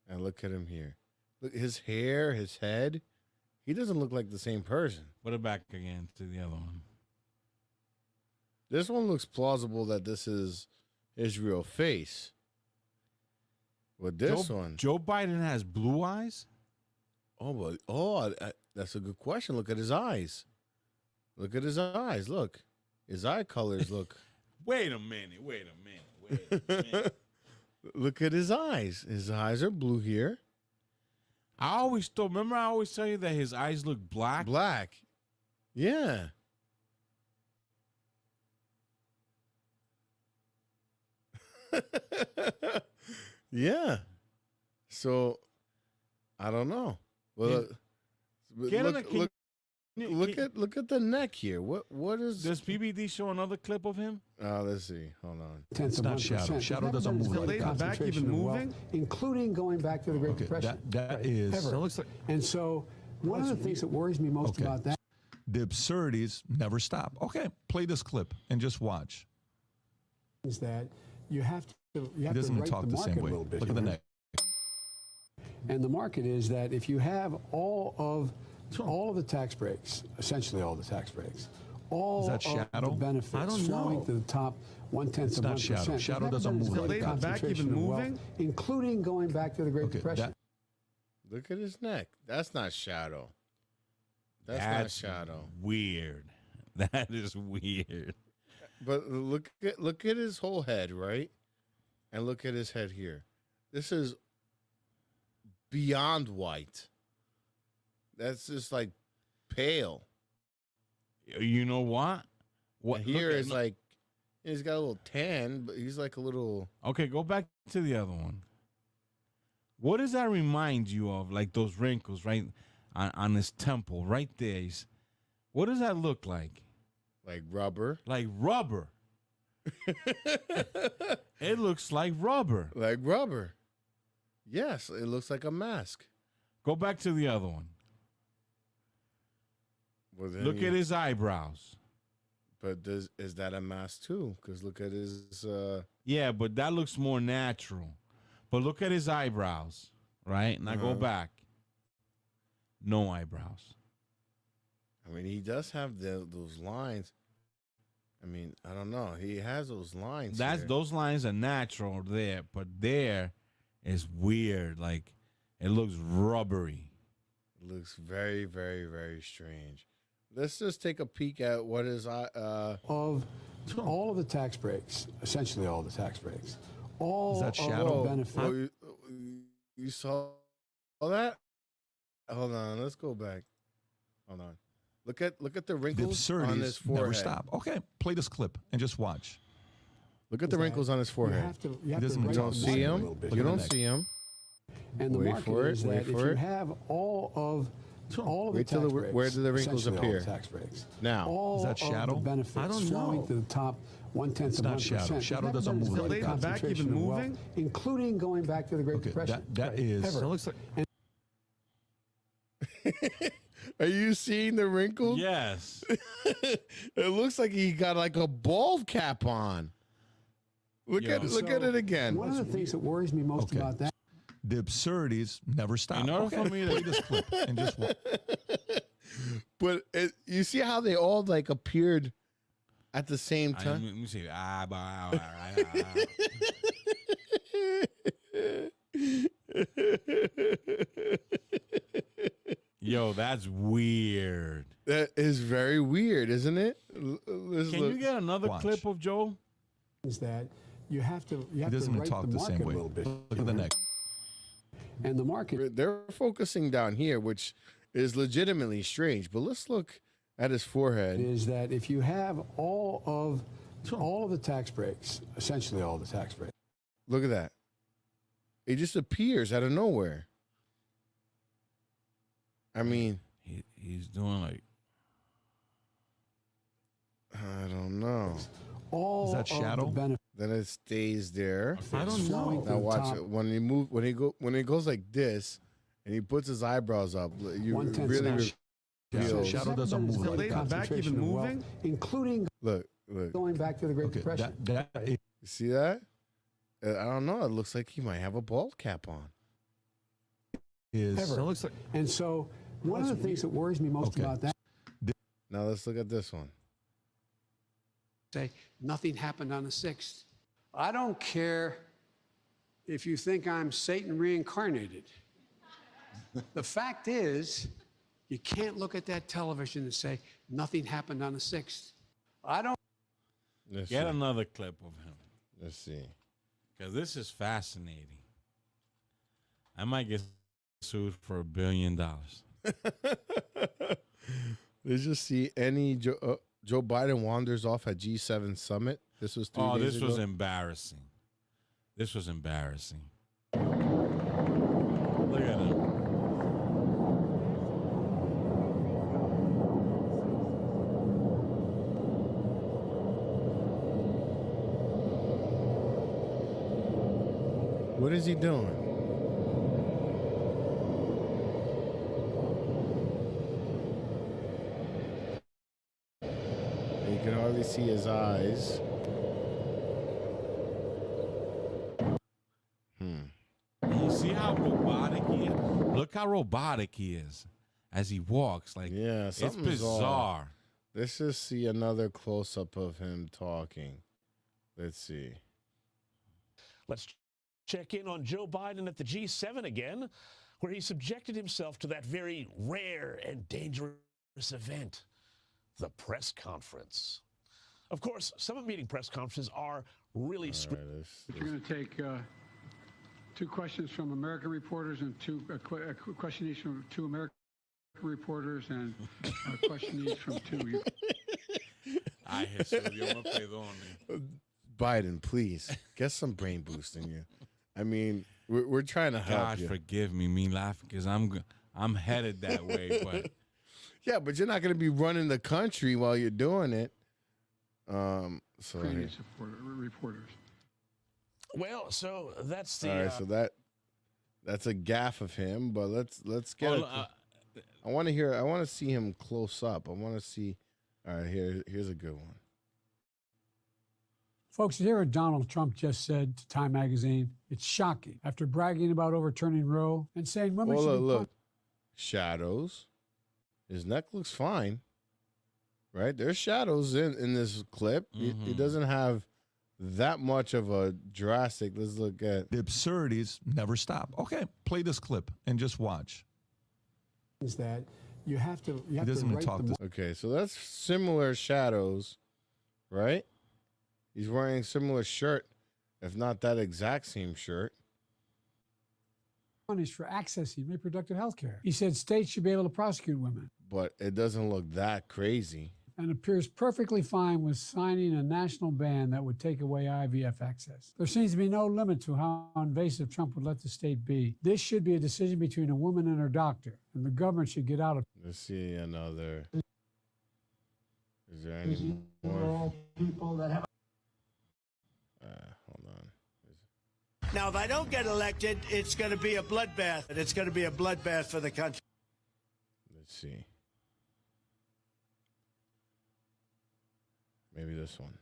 And look at him here. Look, his hair, his head. He doesn't look like the same person. Put it back again to the other one. This one looks plausible that this is his real face. But this one. Joe Biden has blue eyes? That's a good question. Look at his eyes. Look at his eyes. Look. His eye colors look. Wait a minute. Look at his eyes. His eyes are blue here. I always tell you that his eyes look black? Black. Yeah. Yeah. So, I don't know. Well, look at the neck here. What is? Does PBD show another clip of him? Let's see. Hold on. It's not shadow. Shadow doesn't move. The back even moving, including going back to the Great Depression. That is. So it looks like, and so one of the things that worries me most about that. The absurdities never stop. Okay, play this clip and just watch. Is that you have to He doesn't right talk the same way. Look at the neck. And the market is that if you have all of the tax breaks, essentially all the tax breaks, all is that of shadow? the benefits I don't flowing know. to the top 1/10 of 1%. It's not shadow. Shadow doesn't move. Really The back even moving, including going back to the Great Depression. Look at his neck. That's not shadow. That's not shadow. Weird. That is weird. But look at his whole head, right? And look at his head here. This is beyond white. That's just like pale. You know what? What here is like he's got a little tan, but he's like a little. Okay, go back to the other one. What does that remind you of? Like those wrinkles, right? On his temple, right there. What does that look like? Like rubber. Like rubber. It looks like rubber. Like rubber. Yes, it looks like a mask. Go back to the other one. Well, look at his eyebrows. But is that a mask too? Because look at his. Yeah, but that looks more natural. But look at his eyebrows, right? Now go back. No eyebrows. I mean, he does have those lines. I mean, I don't know. He has those lines. Those lines are natural there, but there is weird. Like it looks rubbery. It looks very, very, very strange. Let's just take a peek at what is of all of the tax breaks, essentially all the tax breaks, all is that of shadow? the benefits. Oh, you saw that? Hold on, let's go back. Hold on. Look at the wrinkles on his forehead. Never stop. Okay, play this clip and just watch. Look at the wrinkles on his forehead. You don't see him. You don't see him. And the market is that if you have all of all of Wait the till tax the, breaks, where do the wrinkles essentially all appear? the tax breaks. Now. All Is that of shadow? the benefits I don't flowing know. to the top 1/10 It's of not 1%. shadow. There's Shadow never doesn't been as move big like a that. Back concentration even of wealth, moving? including going back to the Great Okay, Depression. that is. Ever. So it looks like. Are you seeing the wrinkles? Yes. It looks like he got like a bald cap on. Look at it again. One of the things that worries me most Okay. about that. The absurdities never stop. In order for me to play this clip and just watch. But you see how they all like appeared at the same time? Let me see. Yo, that's weird. That is very weird, isn't it? Can you get another clip of Joe? Is that you have to He doesn't rate talk the the market same a way. little bit. Look at the neck. And the market. They're focusing down here, which is legitimately strange. But let's look at his forehead. Is that if you have all of the tax breaks, essentially all the tax breaks. Look at that. It just appears out of nowhere. I mean, he's doing like, I don't know. All Is that shadow? Then it stays there. I don't know. Now watch it. When he goes like this, and he puts his eyebrows up, you really reveal. Shadow doesn't move like that. Back even moving, including look, going back to the Great Okay, Depression. You see that? I don't know. It looks like he might have a bald cap on. Is Ever. it looks like. And so one of the things that worries me most about that. Now let's look at this one. Say nothing happened on the 6th. I don't care if you think I'm Satan reincarnated. The fact is, you can't look at that television and say nothing happened on the 6th. I don't. Let's get see. another clip of him. Let's see. Because this is fascinating. I might get sued for $1 billion. Let's just see any Joe Biden wanders off at G7 summit. This was 3 days this ago. was embarrassing. This was embarrassing. Look at him. What is he doing? You can hardly see his eyes. You see how robotic he is? Look how robotic he is as he walks. Like, Yeah, it's something's bizarre. off. Let's just see another close-up of him talking. Let's see. Let's check in on Joe Biden at the G7 again, where he subjected himself to that very rare and dangerous event, the press conference. Of course, summit meeting press conferences are really You're going to take 2 questions from American reporters and a question each from 2 American reporters and a question each from 2. Ay, Jesús, Dios me perdone. Biden, please get some brain boost in you. I mean, we're trying to help God you. forgive me laughing because I'm headed that way. But Yeah, but you're not going to be running the country while you're doing it. So Ukrainian reporters. Well, so that's the. all right, so that's a gaffe of him. But let's get. I want to see him close up. I want to see. All right, here's a good one. Folks, hear what Donald Trump just said to Time magazine. It's shocking. After bragging about overturning Roe and saying women should be Look, shadows. His neck looks fine. Right? There's shadows in this clip. He doesn't have that much of a drastic. Let's look at the absurdities never stop. Okay, play this clip and just watch. Is that you have to He doesn't even talk this. Okay, so that's similar shadows, right? He's wearing a similar shirt, if not that exact same shirt. punished for accessing reproductive health care. He said states should be able to prosecute women. But it doesn't look that crazy. and appears perfectly fine with signing a national ban that would take away IVF access. There seems to be no limit to how invasive Trump would let the state be. This should be a decision between a woman and her doctor, and the government should get out of. Let's see another. Is there any more people that have? Hold on. Now, if I don't get elected, it's going to be a bloodbath. It's going to be a bloodbath for the country. Let's see. Maybe this one.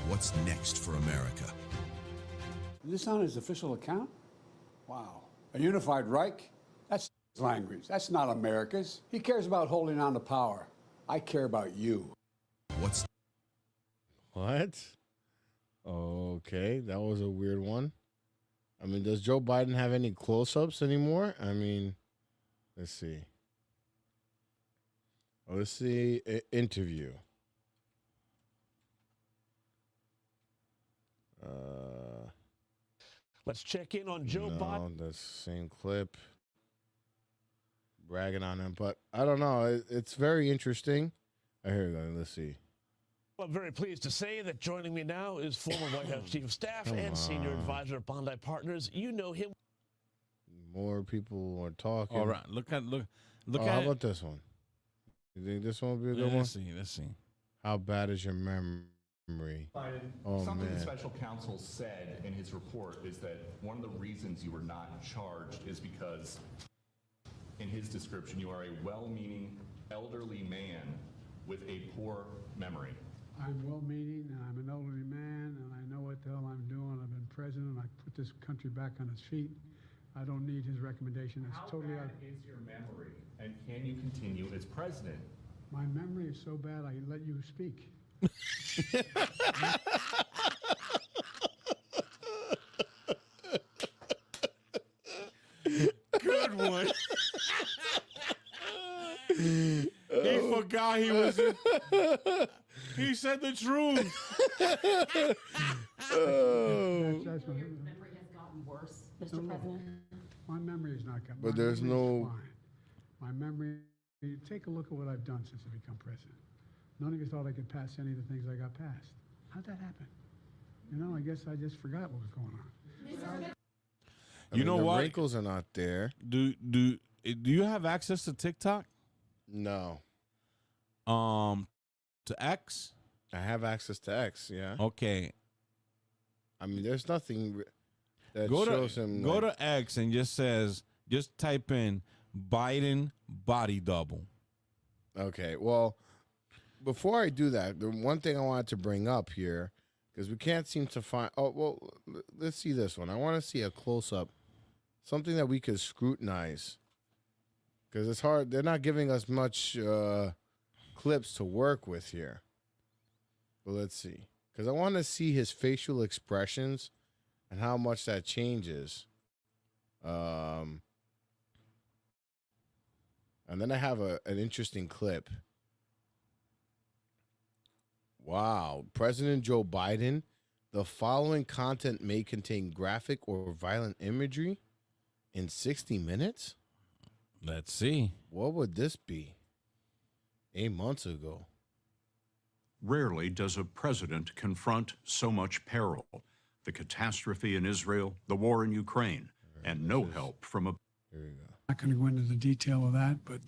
What's next for America? Is this on his official account? Wow. A unified Reich? That's language. That's not America's. He cares about holding on to power. I care about you. What's... What? Okay, that was a weird one. I mean, does Joe Biden have any close-ups anymore? I mean, let's see. Oh, let's see. Interview. Let's check in on Joe Biden. That's the same clip. Bragging on him, but I don't know. It's very interesting. Here we go. Let's see. Well, I'm very pleased to say that joining me now is former White House Chief of Staff and Senior Advisor of Bondi Partners. You know him. More people are talking. All right, look at. How about this one? You think this one would be a good one? Let's see. How bad is your memory? Something the special counsel said in his report is that one of the reasons you were not charged is because, in his description, you are a well-meaning elderly man with a poor memory. I'm well-meaning, and I'm an elderly man, and I know what the hell I'm doing. I've been president. I put this country back on its feet. I don't need his recommendation. It's totally out. How bad is your memory, and can you continue as president? My memory is so bad, I let you speak. Good one. He forgot he was. He said the truth. That's my memory has gotten worse, Mr. President. My memory is not gotten. But there's no. My memory. Take a look at what I've done since I become president. None of you thought I could pass any of the things I got passed. How'd that happen? You know, I guess I just forgot what was going on. You know what? Wrinkles are not there. Do you have access to TikTok? No. To X? I have access to X. Yeah. Okay. I mean, there's nothing that Go shows him. Go to X and just type in Biden body double. Okay. Well, before I do that, the one thing I wanted to bring up here, because we can't seem to find. Oh, well, let's see this one. I want to see a close up, something that we could scrutinize, because it's hard. They're not giving us much clips to work with here. But let's see, because I want to see his facial expressions and how much that changes. And then I have an interesting clip. Wow. President Joe Biden, the following content may contain graphic or violent imagery in 60 minutes? Let's see. What would this be? 8 months ago. Rarely does a president confront so much peril. The catastrophe in Israel, the war in Ukraine, and no help from a... Here we go. I'm not going to go into the detail of that, but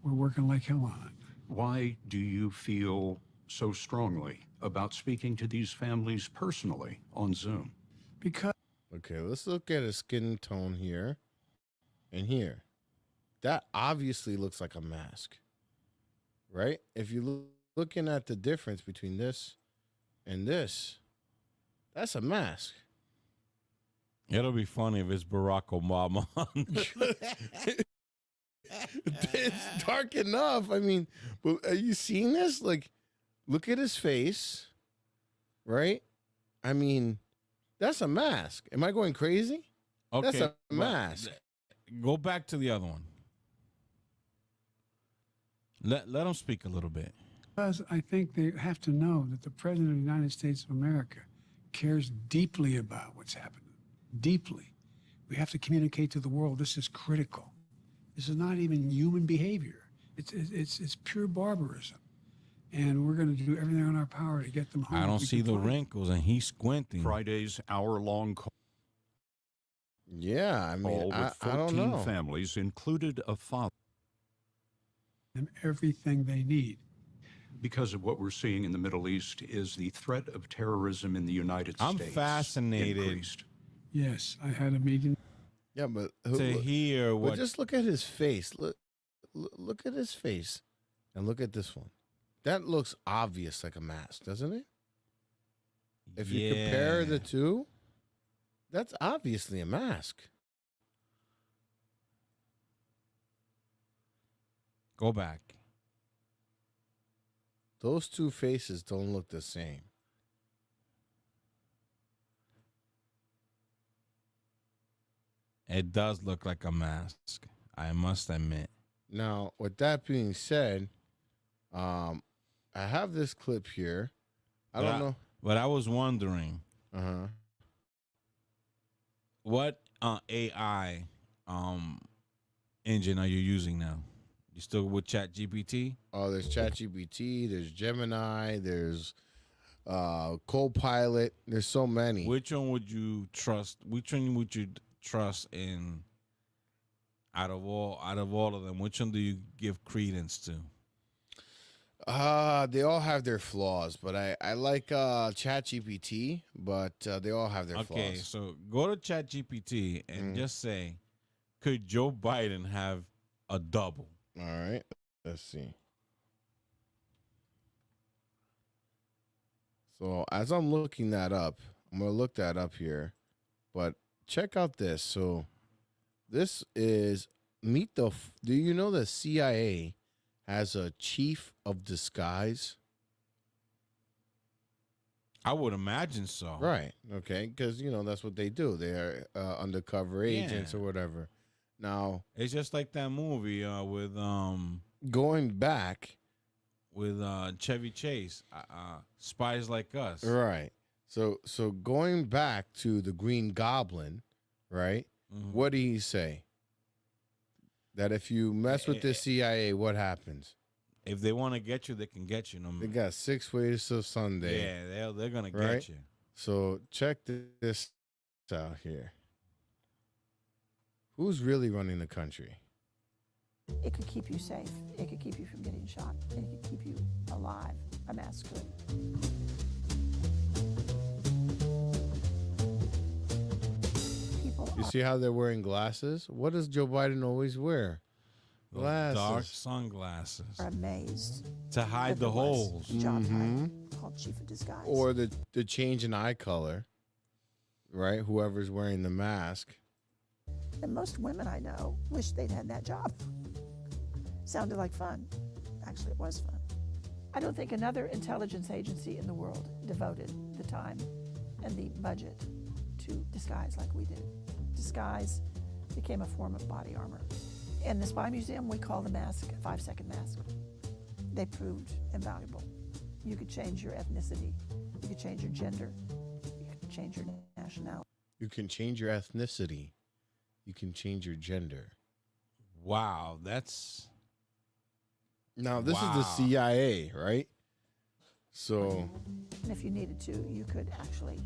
we're working like hell on it. Why do you feel so strongly about speaking to these families personally on Zoom? Because... Okay, let's look at his skin tone here and here. That obviously looks like a mask, right? If you're looking at the difference between this and this, that's a mask. It'll be funny if it's Barack Obama. It's dark enough. I mean, but are you seeing this? Like, look at his face, right? I mean, that's a mask. Am I going crazy? Okay, that's a mask. Go back to the other one. Let him speak a little bit. Because I think they have to know that the President of the United States of America cares deeply about what's happening. Deeply. We have to communicate to the world. This is critical. This is not even human behavior. It's pure barbarism. And we're going to do everything in our power to get them home. I don't if we see can the find them. wrinkles, and he's squinting. Friday's hour-long call. Yeah, I mean, With I 14 don't know. families included a father. Them everything they need. Because of what we're seeing in the Middle East is the threat of terrorism in the United I'm States. fascinated increased. Yes, I had a meeting. Yeah, but to hear but what. just look at his face. Look at his face, and look at this one. That looks obvious like a mask, doesn't it? If you compare the two, that's obviously a mask. Go back. Those two faces don't look the same. It does look like a mask, I must admit. Now, with that being said, I have this clip here. I don't know. But I was wondering, what AI engine are you using now? You still with ChatGPT? Oh, there's ChatGPT, there's Gemini, there's Copilot. There's so many. Which one would you trust? Which one would you trust in out of all of them? Which one do you give credence to? They all have their flaws, but I like ChatGPT, but they all have their flaws. Okay, so go to ChatGPT and just say, could Joe Biden have a double? All right, let's see. So as I'm looking that up, I'm going to look that up here, but check out this. So this is do you know the CIA has a chief of disguise? I would imagine so. Right. Okay. Because, that's what they do. They're undercover agents or whatever. Now, it's just like that movie with going back with Chevy Chase, Spies Like Us. Right. So going back to the Green Goblin, right? What did he say? That if you mess with the CIA, what happens? If they want to get you, they can get you. No They got 6 ways till Sunday. Yeah, they're gonna right? get you. So check this out here. Who's really running the country? It could keep you safe. It could keep you from getting shot. It could keep you alive. A mask could. You see how they're wearing glasses? What does Joe Biden always wear? Those Glasses. dark sunglasses. Are amazed to hide the holes. Job title called Chief of Disguise. Or the change in eye color, right? Whoever's wearing the mask. And most women I know wish they'd had that job. Sounded like fun. Actually, it was fun. I don't think another intelligence agency in the world devoted the time and the budget to disguise like we did. Disguise became a form of body armor. In the Spy Museum, we call the mask a 5-second mask. They proved invaluable. You could change your ethnicity. You could change your gender. You could change your nationality. You can change your ethnicity. You can change your gender. Wow, that's... Now, this is the CIA, right? So... And if you needed to, you could actually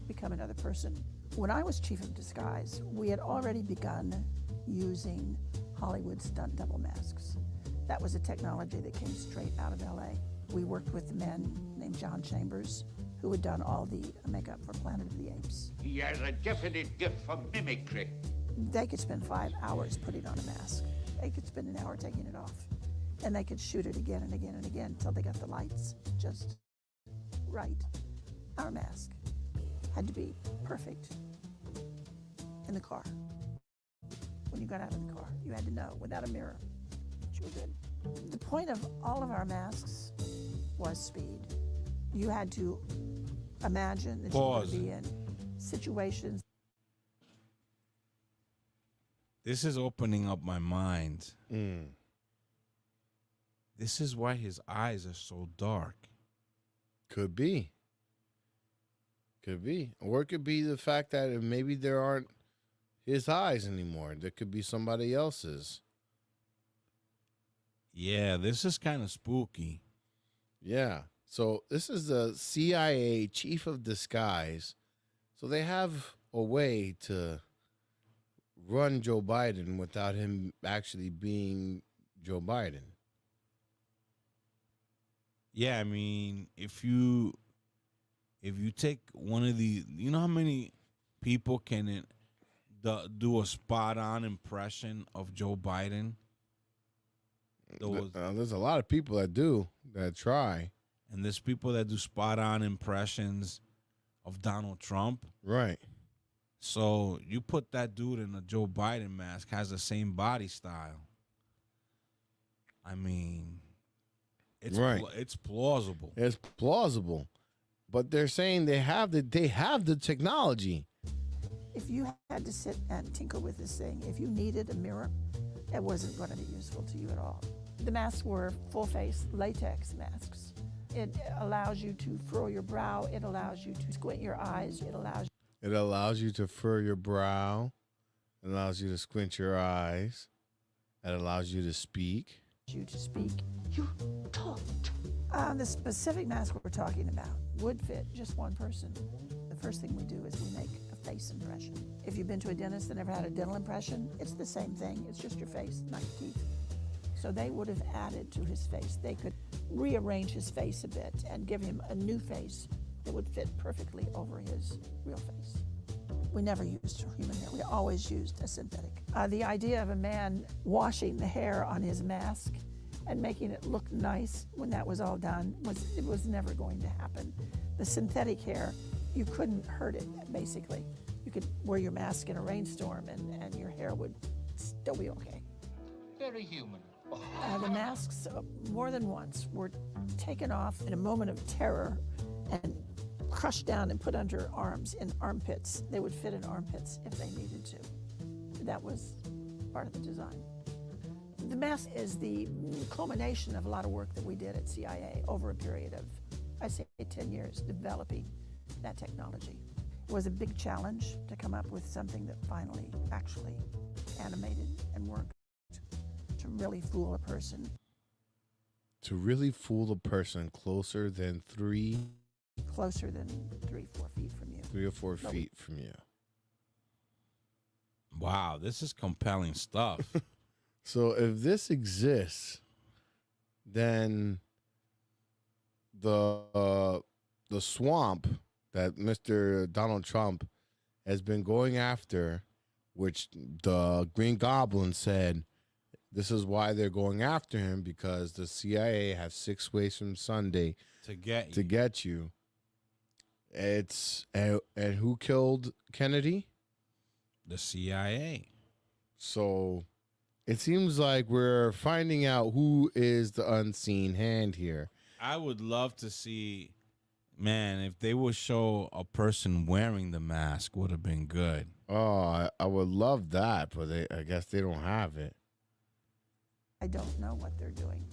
become another person. When I was chief of disguise, we had already begun using Hollywood stunt double masks. That was a technology that came straight out of LA. We worked with men named John Chambers, who had done all the makeup for Planet of the Apes. He has a definite gift for mimicry. They could spend 5 hours putting on a mask. They could spend an hour taking it off. And they could shoot it again and again and again until they got the lights just right. Our mask had to be perfect in the car. When you got out of the car, you had to know without a mirror that you were good. The point of all of our masks was speed. You had to imagine that you were going to be in situations. This is opening up my mind. This is why his eyes are so dark. Could be. Could be. Or it could be the fact that maybe there aren't his eyes anymore. There could be somebody else's. Yeah, this is kind of spooky. Yeah. So this is the CIA chief of disguise. So they have a way to run Joe Biden without him actually being Joe Biden. Yeah, I mean, if you take one of the, you know how many people can do a spot on impression of Joe Biden? There's a lot of people that try. And there's people that do spot on impressions of Donald Trump. Right. So you put that dude in a Joe Biden mask, has the same body style. I mean, it's right. It's plausible. It's plausible. But they're saying they have the technology. If you had to sit and tinker with this thing, if you needed a mirror, it wasn't going to be useful to you at all. The masks were full-face latex masks. It allows you to furrow your brow. It allows you to squint your eyes. It allows you to furrow your brow. It allows you to squint your eyes. It allows you to speak. You talked. The specific mask we're talking about would fit just one person. The first thing we do is we make a face impression. If you've been to a dentist that never had a dental impression, it's the same thing. It's just your face, not your teeth. So they would have added to his face. They could rearrange his face a bit and give him a new face that would fit perfectly over his real face. We never used human hair. We always used a synthetic. The idea of a man washing the hair on his mask and making it look nice when that was all done was never going to happen. The synthetic hair, you couldn't hurt it, basically. You could wear your mask in a rainstorm and your hair would still be okay. Very human. The masks, more than once, were taken off in a moment of terror and crushed down and put under arms in armpits. They would fit in armpits if they needed to. That was part of the design. The mask is the culmination of a lot of work that we did at CIA over a period of, I say, 10 years, developing that technology. It was a big challenge to come up with something that finally actually animated and worked to really fool a person. To really fool a person closer than 3 or 4 feet from you. 3 or 4 feet from you. Wow, this is compelling stuff. So if this exists, then the swamp that Mr. Donald Trump has been going after, which the Green Goblin said this is why they're going after him, because the CIA has 6 ways from Sunday to get you. It's and who killed Kennedy? The CIA. So it seems like we're finding out who is the unseen hand here. I would love to see, man, if they would show a person wearing the mask, would have been good. Oh, I would love that, but I guess they don't have it. I don't know what they're doing.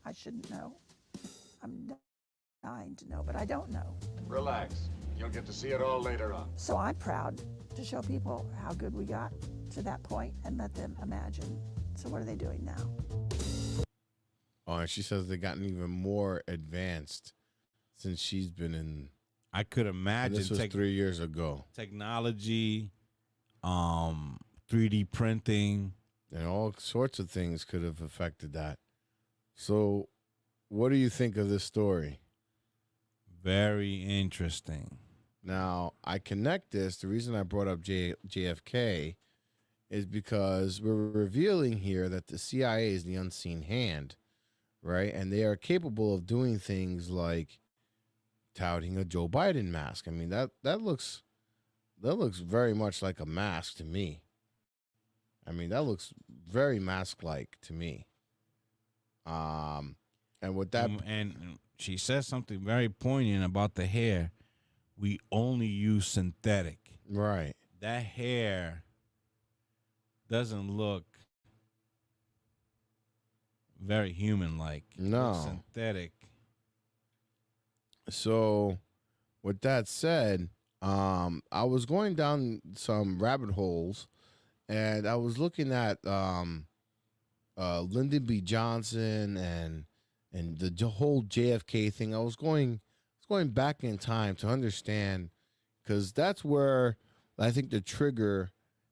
I shouldn't know. I'm dying to know, but I don't know. Relax. You'll get to see it all later on. So I'm proud to show people how good we got to that point and let them imagine. So what are they doing now? Oh, and she says they've gotten even more advanced since she's been in. I could imagine. This was 3 years ago. Technology, 3D printing. And all sorts of things could have affected that. So what do you think of this story? Very interesting. Now, I connect this. The reason I brought up JFK is because we're revealing here that the CIA is the unseen hand, right? And they are capable of doing things like touting a Joe Biden mask. I mean, that looks very much like a mask to me. I mean, that looks very mask-like to me. And with that, and she says something very poignant about the hair. We only use synthetic. Right. That hair doesn't look very human-like. No. It's synthetic. So, with that said, I was going down some rabbit holes, and I was looking at Lyndon B. Johnson and the whole JFK thing. I was going back in time to understand, because that's where I think the trigger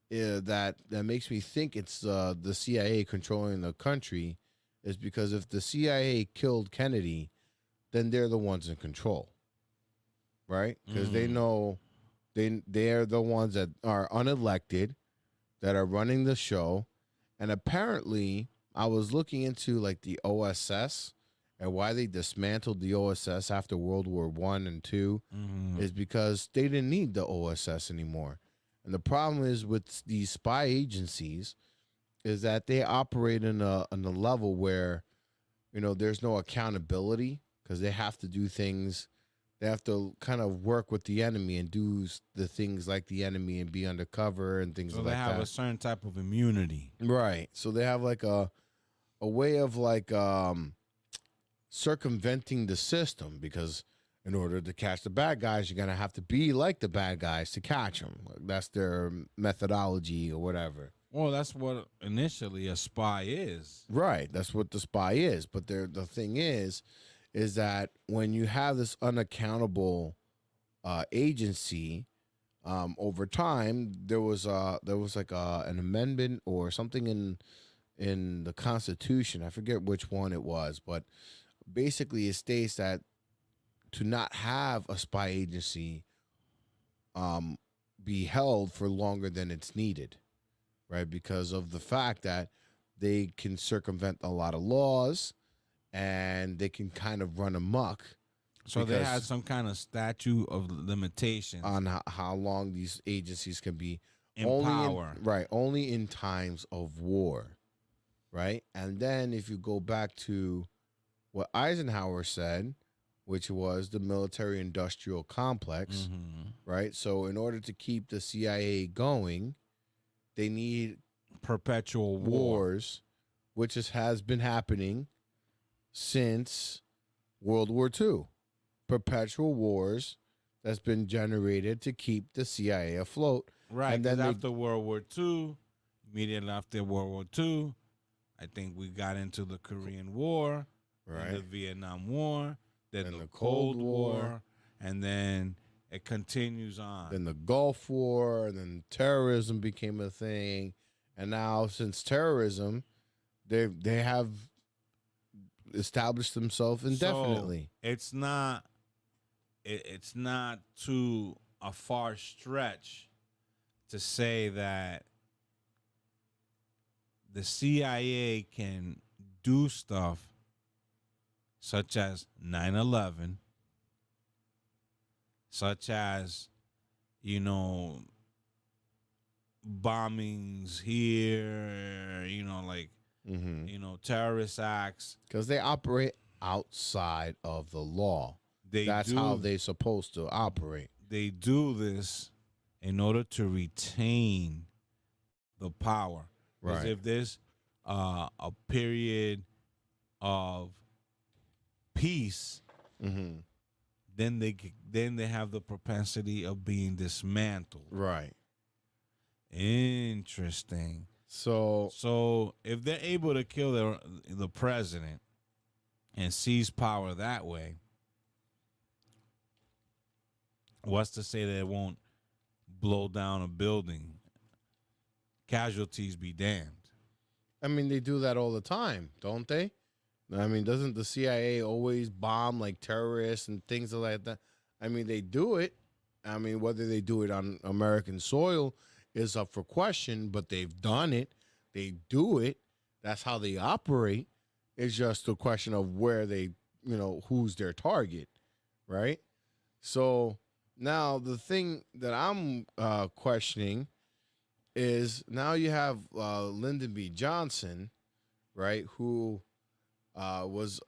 that makes me think it's the CIA controlling the country is because if the CIA killed Kennedy, then they're the ones in control, right? Because they know they're the ones that are unelected, that are running the show. And apparently, I was looking into like the OSS and why they dismantled the OSS after World War I and II is because they didn't need the OSS anymore. And the problem is with these spy agencies is that they operate in a level where, there's no accountability, because they have to do things. They have to kind of work with the enemy and do the things like the enemy and be undercover and things like that. So they have a certain type of immunity. Right. So they have like a way of like circumventing the system, because in order to catch the bad guys, you're going to have to be like the bad guys to catch them. That's their methodology or whatever. Well, that's what initially a spy is. Right. That's what the spy is. But the thing is that when you have this unaccountable agency, over time, there was like an amendment or something in the Constitution. I forget which one it was, but basically it states that to not have a spy agency be held for longer than it's needed, right? Because of the fact that they can circumvent a lot of laws and they can kind of run amok. So they had some kind of statute of limitations on how long these agencies can be in power. Only in times of war, right? And then if you go back to what Eisenhower said, which was the military-industrial complex, right? So in order to keep the CIA going, they need perpetual wars, which has been happening since World War II. Perpetual wars that's been generated to keep the CIA afloat. Right, and then after World War II, immediately after World War II, I think we got into the Korean War, and the Vietnam War, then the Cold War, and then it continues on. Then the Gulf War, and then terrorism became a thing. And now, since terrorism, they have established themselves indefinitely. So it's not too a far stretch to say that the CIA can do stuff such as 9/11, such as, bombings here, terrorist acts. Because they operate outside of the law. That's how they're supposed to operate. They do this in order to retain the power. Because if there's a period of peace, then they have the propensity of being dismantled. Right. Interesting. So if they're able to kill the president and seize power that way, what's to say that it won't blow down a building? Casualties be damned. I mean, they do that all the time, don't they? I mean, doesn't the CIA always bomb like terrorists and things like that? I mean, they do it. I mean, whether they do it on American soil is up for question, but they've done it. They do it. That's how they operate. It's just a question of where they, who's their target, right? So now the thing that I'm questioning is now you have Lyndon B. Johnson, right, who was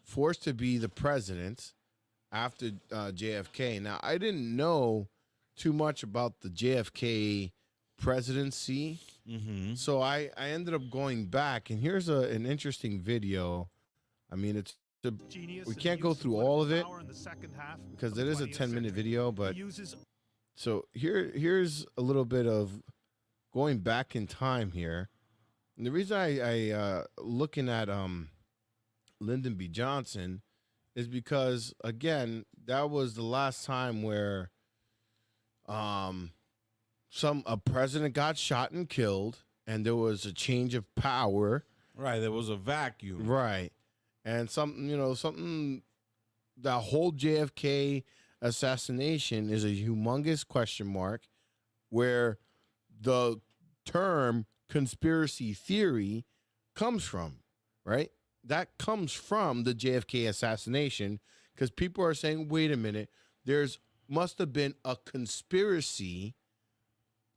forced to be the president after JFK. Now, I didn't know too much about the JFK presidency, so I ended up going back, and here's an interesting video. I mean, we can't go through all of it because it is a 10-minute video, but so here's a little bit of going back in time here. And the reason I looking at Lyndon B. Johnson is because, again, that was the last time where a president got shot and killed, and there was a change of power. Right, there was a vacuum. Right, and something. That whole JFK assassination is a humongous question mark, where the term conspiracy theory comes from. Right, that comes from the JFK assassination, because people are saying, wait a minute, must have been a conspiracy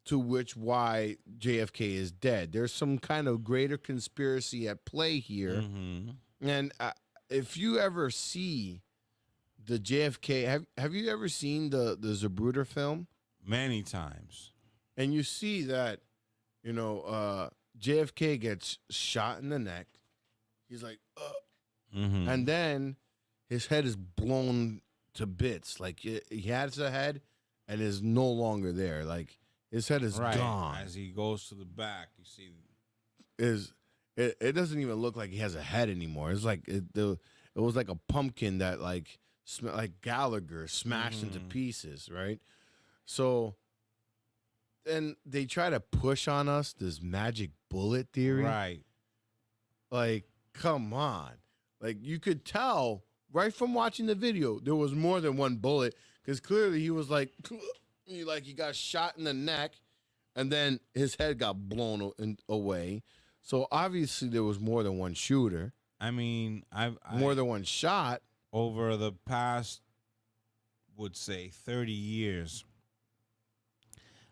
to why JFK is dead. There's some kind of greater conspiracy at play here. Mm-hmm. And if you ever see the JFK, have you ever seen the Zapruder film? Many times. And you see that, JFK gets shot in the neck. He's like, Mm-hmm. and then his head is blown to bits. Like he has a head and is no longer there. Like his head is gone. As he goes to the back, you see. It doesn't even look like he has a head anymore. It's like it was like a pumpkin that like Gallagher smashed into pieces, right? So, and they try to push on us this magic bullet theory, Right. Like, come on, like you could tell right from watching the video there was more than one bullet, because clearly he was like he got shot in the neck, and then his head got blown away. So obviously there was more than one shooter. I mean, more than one shot. Over the past, would say, 30 years,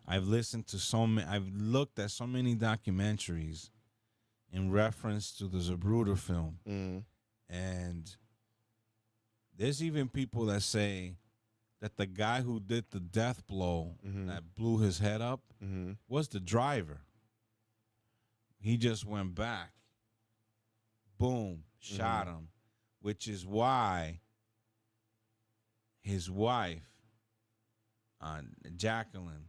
I've listened to I've looked at so many documentaries in reference to the Zapruder film. And there's even people that say that the guy who did the death blow that blew his head up was the driver. He just went back, boom, shot him, which is why his wife, Jacqueline,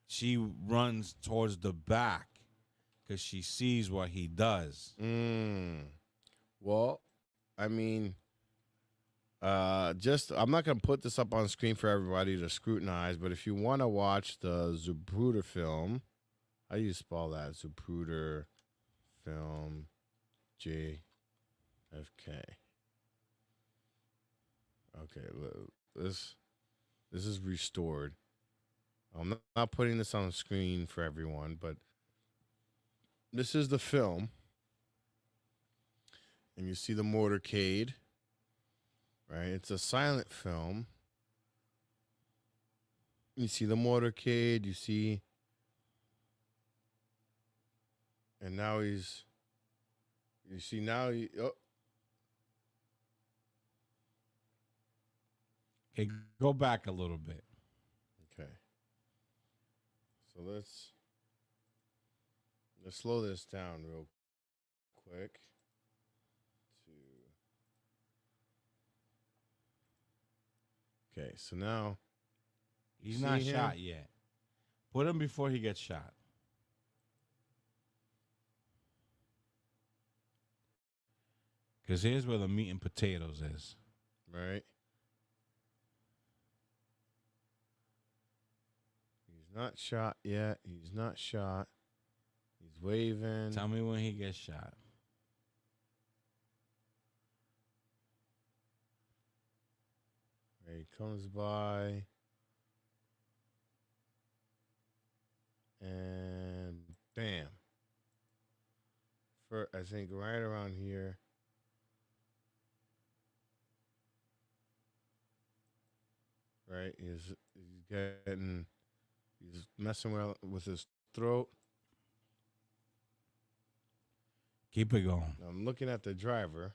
she runs towards the back because she sees what he does. Well, I mean, I'm not going to put this up on screen for everybody to scrutinize, but if you want to watch the Zapruder film, how do you spell that? Zapruder film, JFK. Okay, this is restored. I'm not putting this on the screen for everyone, but this is the film. And you see the motorcade, right? It's a silent film. You see the motorcade, you see, and now he's Okay, go back a little bit. Okay. So let's slow this down real quick. Okay, so now he's not shot yet. Put him before he gets shot. Because here's where the meat and potatoes is. Right. He's not shot yet. He's not shot. He's waving. Tell me when he gets shot. He comes by. And bam. I think right around here. Right? He's messing with his throat. Keep it going. I'm looking at the driver.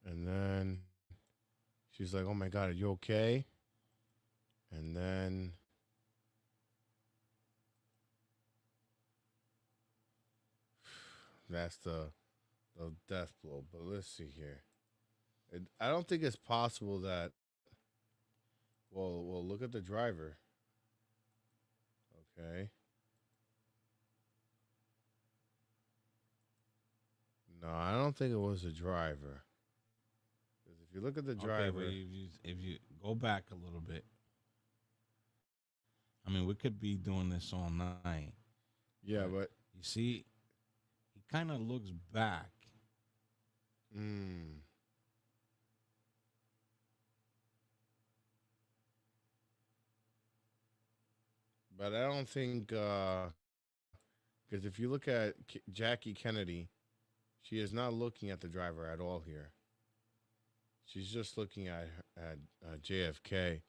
And then she's like, "Oh my God, are you okay?" And then that's the death blow. But let's see here. I don't think it's possible that Well, look at the driver. Okay. No, I don't think it was a driver. Because if you look at the driver, Okay, but if you go back a little bit, I mean, we could be doing this all night. yeah, but You see, he kind of looks back. But I don't think because if you look at Jackie Kennedy, she is not looking at the driver at all here. She's just looking at JFK.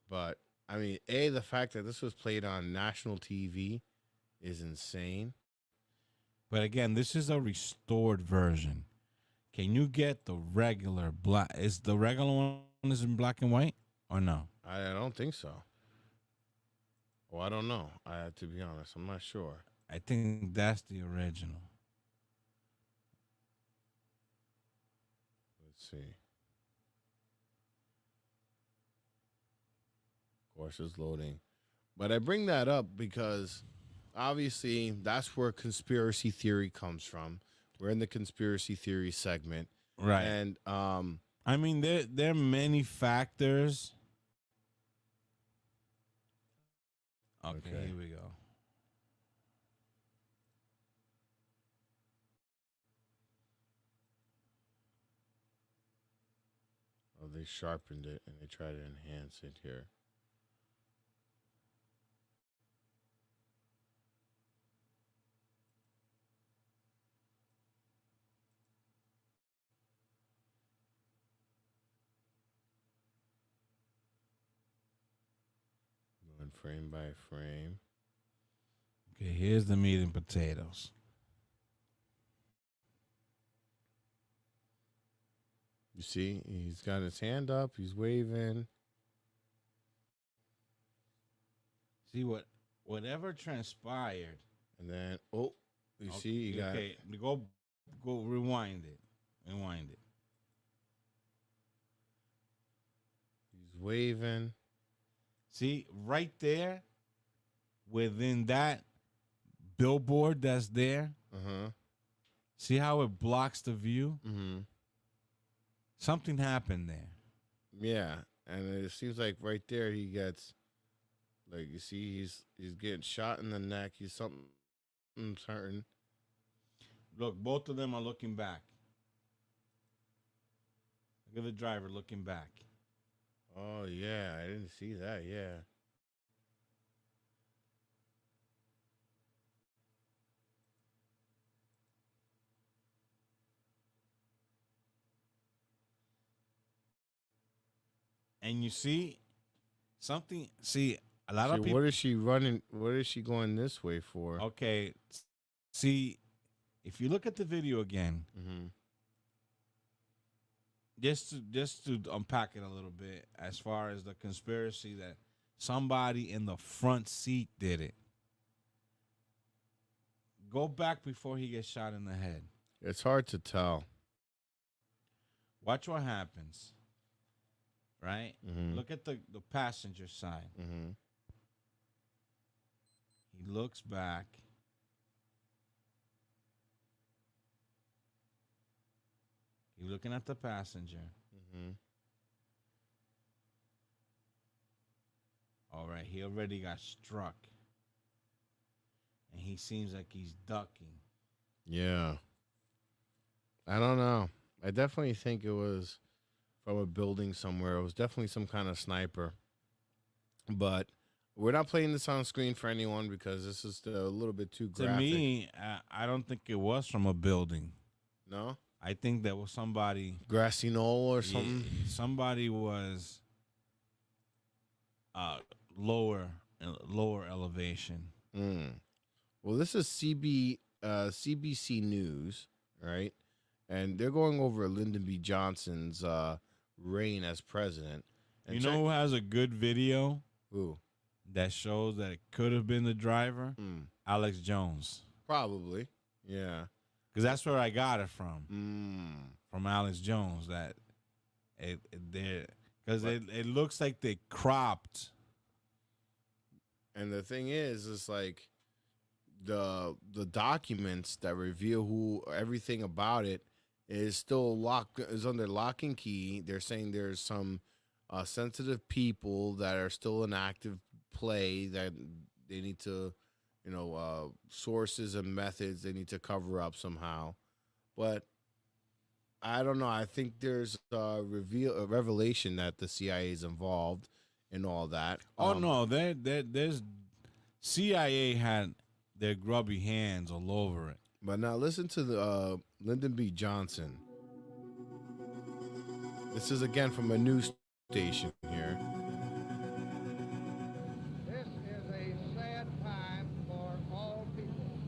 But I mean, the fact that this was played on national TV is insane. But again, this is a restored version. Can you get the regular black? Is the regular one is in black and white or no? I don't think so. Well, I don't know. I have to be honest. I'm not sure. I think that's the original. Let's see. Of course, it's loading. But I bring that up because obviously that's where conspiracy theory comes from. We're in the conspiracy theory segment. Right. And I mean, there are many factors. Okay, here we go. Oh, they sharpened it and they try to enhance it here. Going frame by frame. Okay, here's the meat and potatoes. You see, he's got his hand up. He's waving. See whatever transpired. And then, you see, you got. Okay, go rewind it. Rewind it. He's waving. See, right there, within that billboard that's there. See how it blocks the view? Something happened there. Yeah, and it seems like right there he gets, like you see, he's getting shot in the neck. He's something hurting. Look, both of them are looking back. Look at the driver looking back. Oh yeah, I didn't see that. Yeah. And you see something. See, a lot of people. What is she running? What is she going this way for? Okay. See, if you look at the video again, just to unpack it a little bit, as far as the conspiracy that somebody in the front seat did it. Go back before he gets shot in the head. It's hard to tell. Watch what happens. Right? Look at the passenger side. He looks back. He's looking at the passenger. All right, he already got struck. And he seems like he's ducking. Yeah. I don't know. I definitely think it was from a building somewhere. It was definitely some kind of sniper. But we're not playing this on screen for anyone because this is a little bit too graphic. To me, I don't think it was from a building. No? I think that was somebody. Grassy knoll or something? Yeah, somebody was lower elevation. Well, this is CBC News, right? And they're going over Lyndon B. Johnson's reign as president. And you know who has a good video? Who? That shows that it could have been the driver? Alex Jones. Probably, yeah. Because that's where I got it from. From Alex Jones. That Because it looks like they cropped. And the thing is, it's like the documents that reveal everything about it is still under lock and key. They're saying there's some sensitive people that are still in active play that they need to, sources and methods they need to cover up somehow. But I don't know. I think there's a revelation that the CIA is involved in all that. Oh no, there's CIA had their grubby hands all over it. But now listen to the Lyndon B. Johnson. This is again from a news station here. This is a sad time for all people.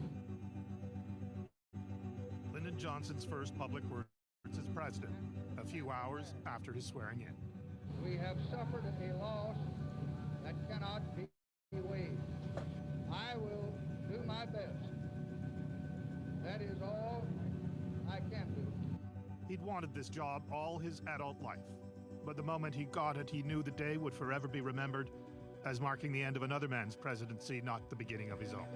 Lyndon Johnson's first public words as president, a few hours after his swearing in. We have suffered a loss that cannot be waived. I will do my best. That is all I can do. He'd wanted this job all his adult life, but the moment he got it, he knew the day would forever be remembered as marking the end of another man's presidency, not the beginning of his own.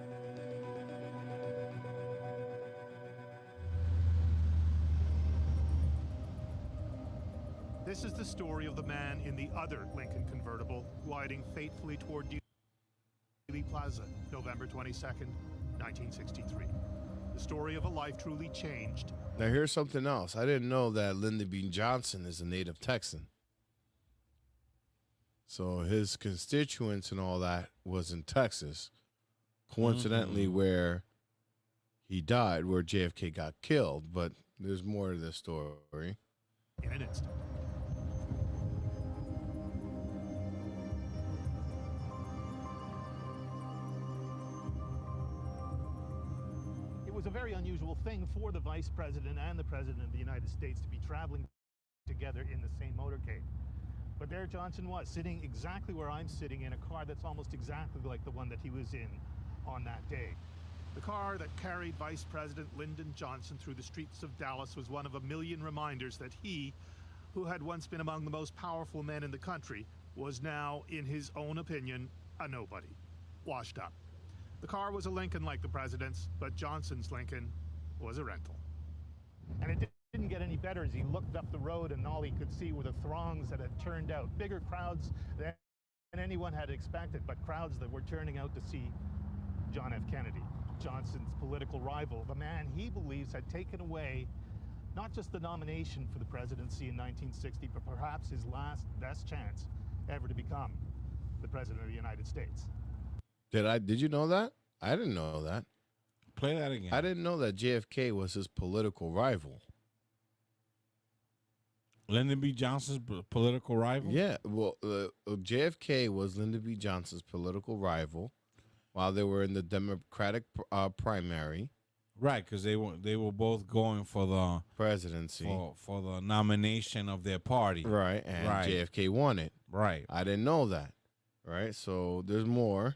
This is the story of the man in the other Lincoln convertible gliding fatefully toward Dealey Plaza, November 22nd, 1963. The story of a life truly changed. Now here's something else. I didn't know that Lyndon B. Johnson is a native Texan. So his constituents and all that was in Texas. Coincidentally, where he died, where JFK got killed. But there's more to this story. In an instant. It was a very unusual thing for the Vice President and the President of the United States to be traveling together in the same motorcade. But there Johnson was, sitting exactly where I'm sitting in a car that's almost exactly like the one that he was in on that day. The car that carried Vice President Lyndon Johnson through the streets of Dallas was one of a million reminders that he, who had once been among the most powerful men in the country, was now, in his own opinion, a nobody, washed up. The car was a Lincoln like the president's, but Johnson's Lincoln was a rental. And it didn't get any better as he looked up the road and all he could see were the throngs that had turned out. Bigger crowds than anyone had expected, but crowds that were turning out to see John F. Kennedy, Johnson's political rival, the man he believes had taken away not just the nomination for the presidency in 1960, but perhaps his last best chance ever to become the president of the United States. Did you know that? I didn't know that. Play that again. I didn't know that JFK was his political rival. Lyndon B. Johnson's political rival? Yeah, well, JFK was Lyndon B. Johnson's political rival while they were in the Democratic primary. Right, because they were both going for the presidency, for the nomination of their party. Right, and JFK won it. Right. I didn't know that. Right, so there's more.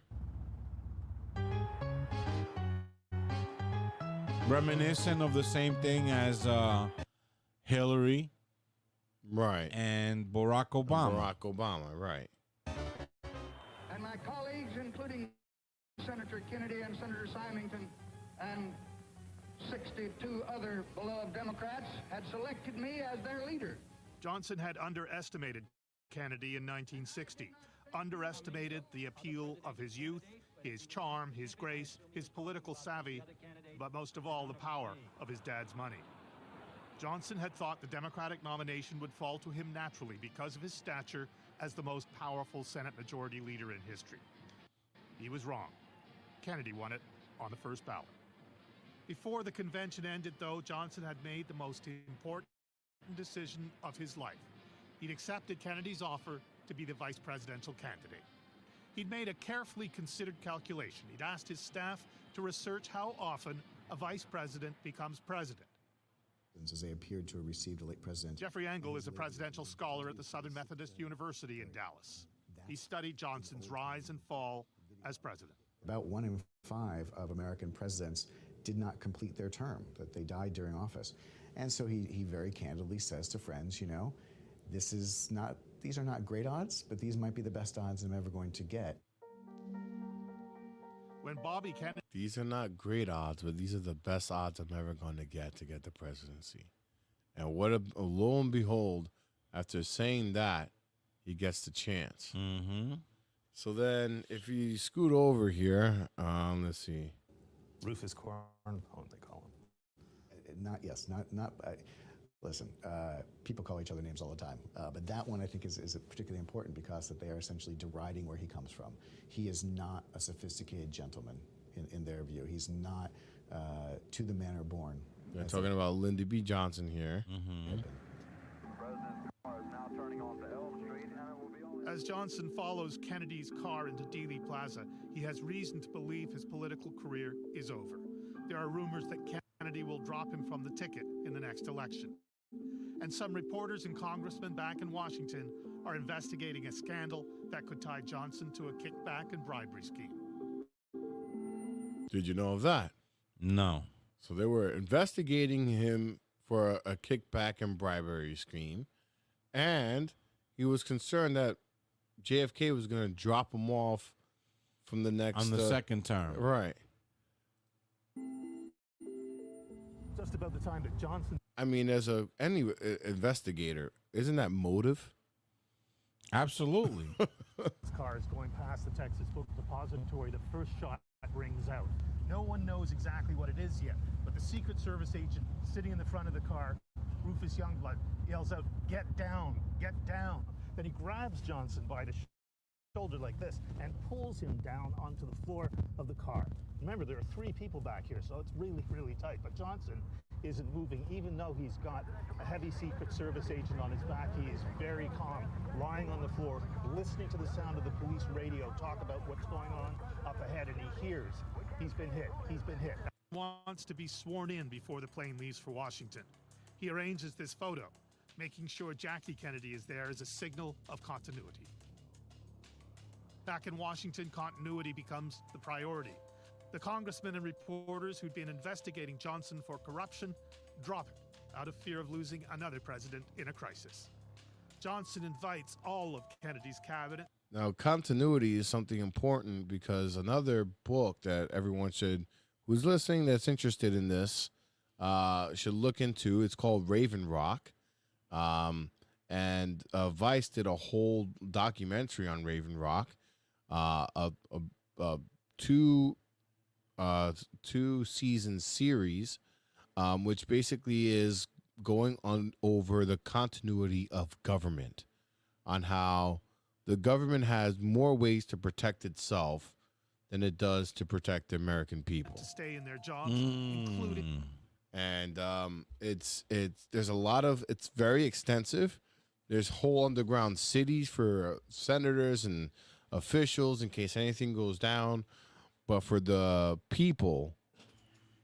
Reminiscent of the same thing as Hillary. Right. And Barack Obama. Barack Obama, right. And my colleagues, including Senator Kennedy and Senator Symington and 62 other beloved Democrats, had selected me as their leader. Johnson had underestimated Kennedy in 1960, underestimated the appeal of his youth, his charm, his grace, his political savvy, but most of all, the power of his dad's money. Johnson had thought the Democratic nomination would fall to him naturally because of his stature as the most powerful Senate Majority Leader in history. He was wrong. Kennedy won it on the first ballot. Before the convention ended, though, Johnson had made the most important decision of his life. He'd accepted Kennedy's offer to be the vice presidential candidate. He'd made a carefully considered calculation. He'd asked his staff to research how often a vice president becomes president. As they appeared to have received a late president. Jeffrey Engel is a presidential scholar at the Southern Methodist University in Dallas. He studied Johnson's rise and fall as president. About 1 in 5 of American presidents did not complete their term, that they died during office. And so he very candidly says to friends, you know, this is not these are not great odds, but these might be the best odds I'm ever going to get. When Bobby Kennedy... These are not great odds, but these are the best odds I'm ever going to get the presidency. And what a lo and behold, after saying that, he gets the chance. Mm-hmm. So then, if you scoot over here, let's see. Rufus Corn, they call him. Listen, people call each other names all the time, but that one I think is particularly important because that they are essentially deriding where he comes from. He is not a sophisticated gentleman in their view. He's not to the manner born. They're talking about Lyndon B. Johnson here. Mm-hmm. As Johnson follows Kennedy's car into Dealey Plaza, he has reason to believe his political career is over. There are rumors that Kennedy will drop him from the ticket in the next election. And some reporters and congressmen back in Washington are investigating a scandal that could tie Johnson to a kickback and bribery scheme. Did you know of that? No. So they were investigating him for a kickback and bribery scheme, and he was concerned that JFK was going to drop him off from the next... On the second term. Right. Just about the time that Johnson... I mean, as any investigator, isn't that motive? Absolutely. This car is going past the Texas Book Depository. The first shot rings out. No one knows exactly what it is yet, but the Secret Service agent sitting in the front of the car, Rufus Youngblood, yells out, "Get down, get down." Then he grabs Johnson by the shoulder like this and pulls him down onto the floor of the car. Remember, there are 3 people back here, so it's really, really tight. But Johnson isn't moving, even though he's got a heavy Secret Service agent on his back. He is very calm, lying on the floor, listening to the sound of the police radio talk about what's going on up ahead, and he hears he's been hit, he's been hit. He wants to be sworn in before the plane leaves for Washington. He arranges this photo, making sure Jackie Kennedy is there as a signal of continuity. Back in Washington, continuity becomes the priority. The congressmen and reporters who'd been investigating Johnson for corruption drop him out of fear of losing another president in a crisis. Johnson invites all of Kennedy's cabinet. Now, continuity is something important because another book that everyone who's listening that's interested in this should look into. It's called Raven Rock. And Vice did a whole documentary on Raven Rock, two-season series, which basically is going on over the continuity of government, on how the government has more ways to protect itself than it does to protect the American people. To stay in their jobs, including. And there's a lot of, it's very extensive. There's whole underground cities for senators and officials in case anything goes down. But for the people,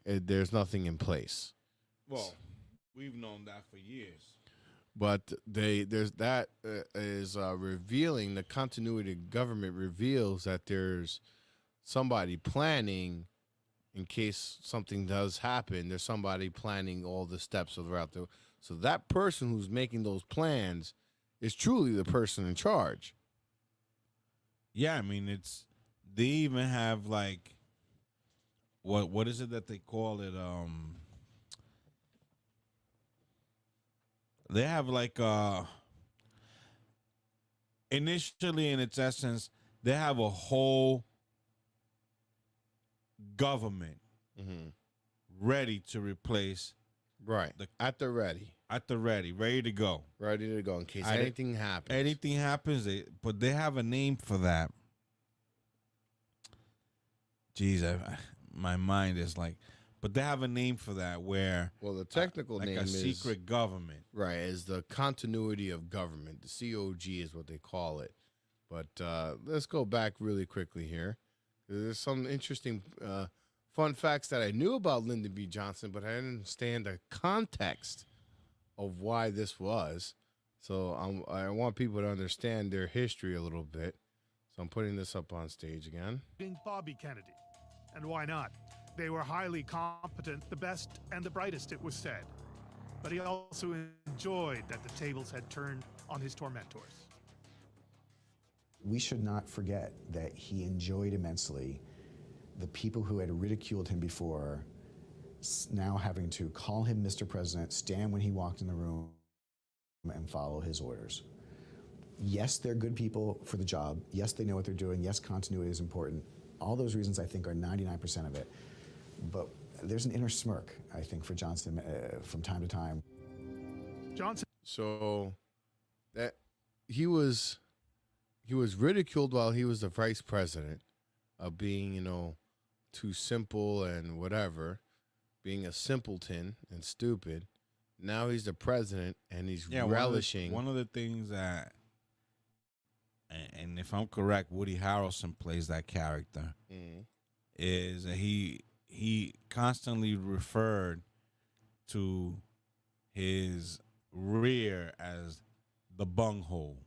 there's nothing in place. Well, we've known that for years. But is revealing, the continuity of government reveals that there's somebody planning in case something does happen. There's somebody planning all the steps throughout the. So that person who's making those plans is truly the person in charge. Yeah, I mean, they even have like, what is it that they call it? They have like initially in its essence, they have a whole government ready to replace. Right. At the ready, ready to go. Ready to go in case anything happens. Anything happens, but they have a name for that. Jeez, my mind is like, but they have a name for that where. Well, the technical like name a is secret government. Right, is the continuity of government. The COG is what they call it. But let's go back really quickly here. There's some interesting fun facts that I knew about Lyndon B. Johnson, but I didn't understand the context of why this was. So I want people to understand their history a little bit. So I'm putting this up on stage again. Bobby Kennedy. And why not? They were highly competent, the best and the brightest, it was said. But he also enjoyed that the tables had turned on his tormentors. We should not forget that he enjoyed immensely the people who had ridiculed him before now having to call him Mr. President, stand when he walked in the room, and follow his orders. Yes, they're good people for the job. Yes, they know what they're doing. Yes, continuity is important. All those reasons, I think, are 99% of it. But there's an inner smirk, I think, for Johnson from time to time. Johnson. So that he was ridiculed while he was the vice president of being, too simple and whatever, being a simpleton and stupid. Now he's the president and he's relishing. One of the things that, and if I'm correct, Woody Harrelson plays that character, is that he constantly referred to his rear as the bunghole.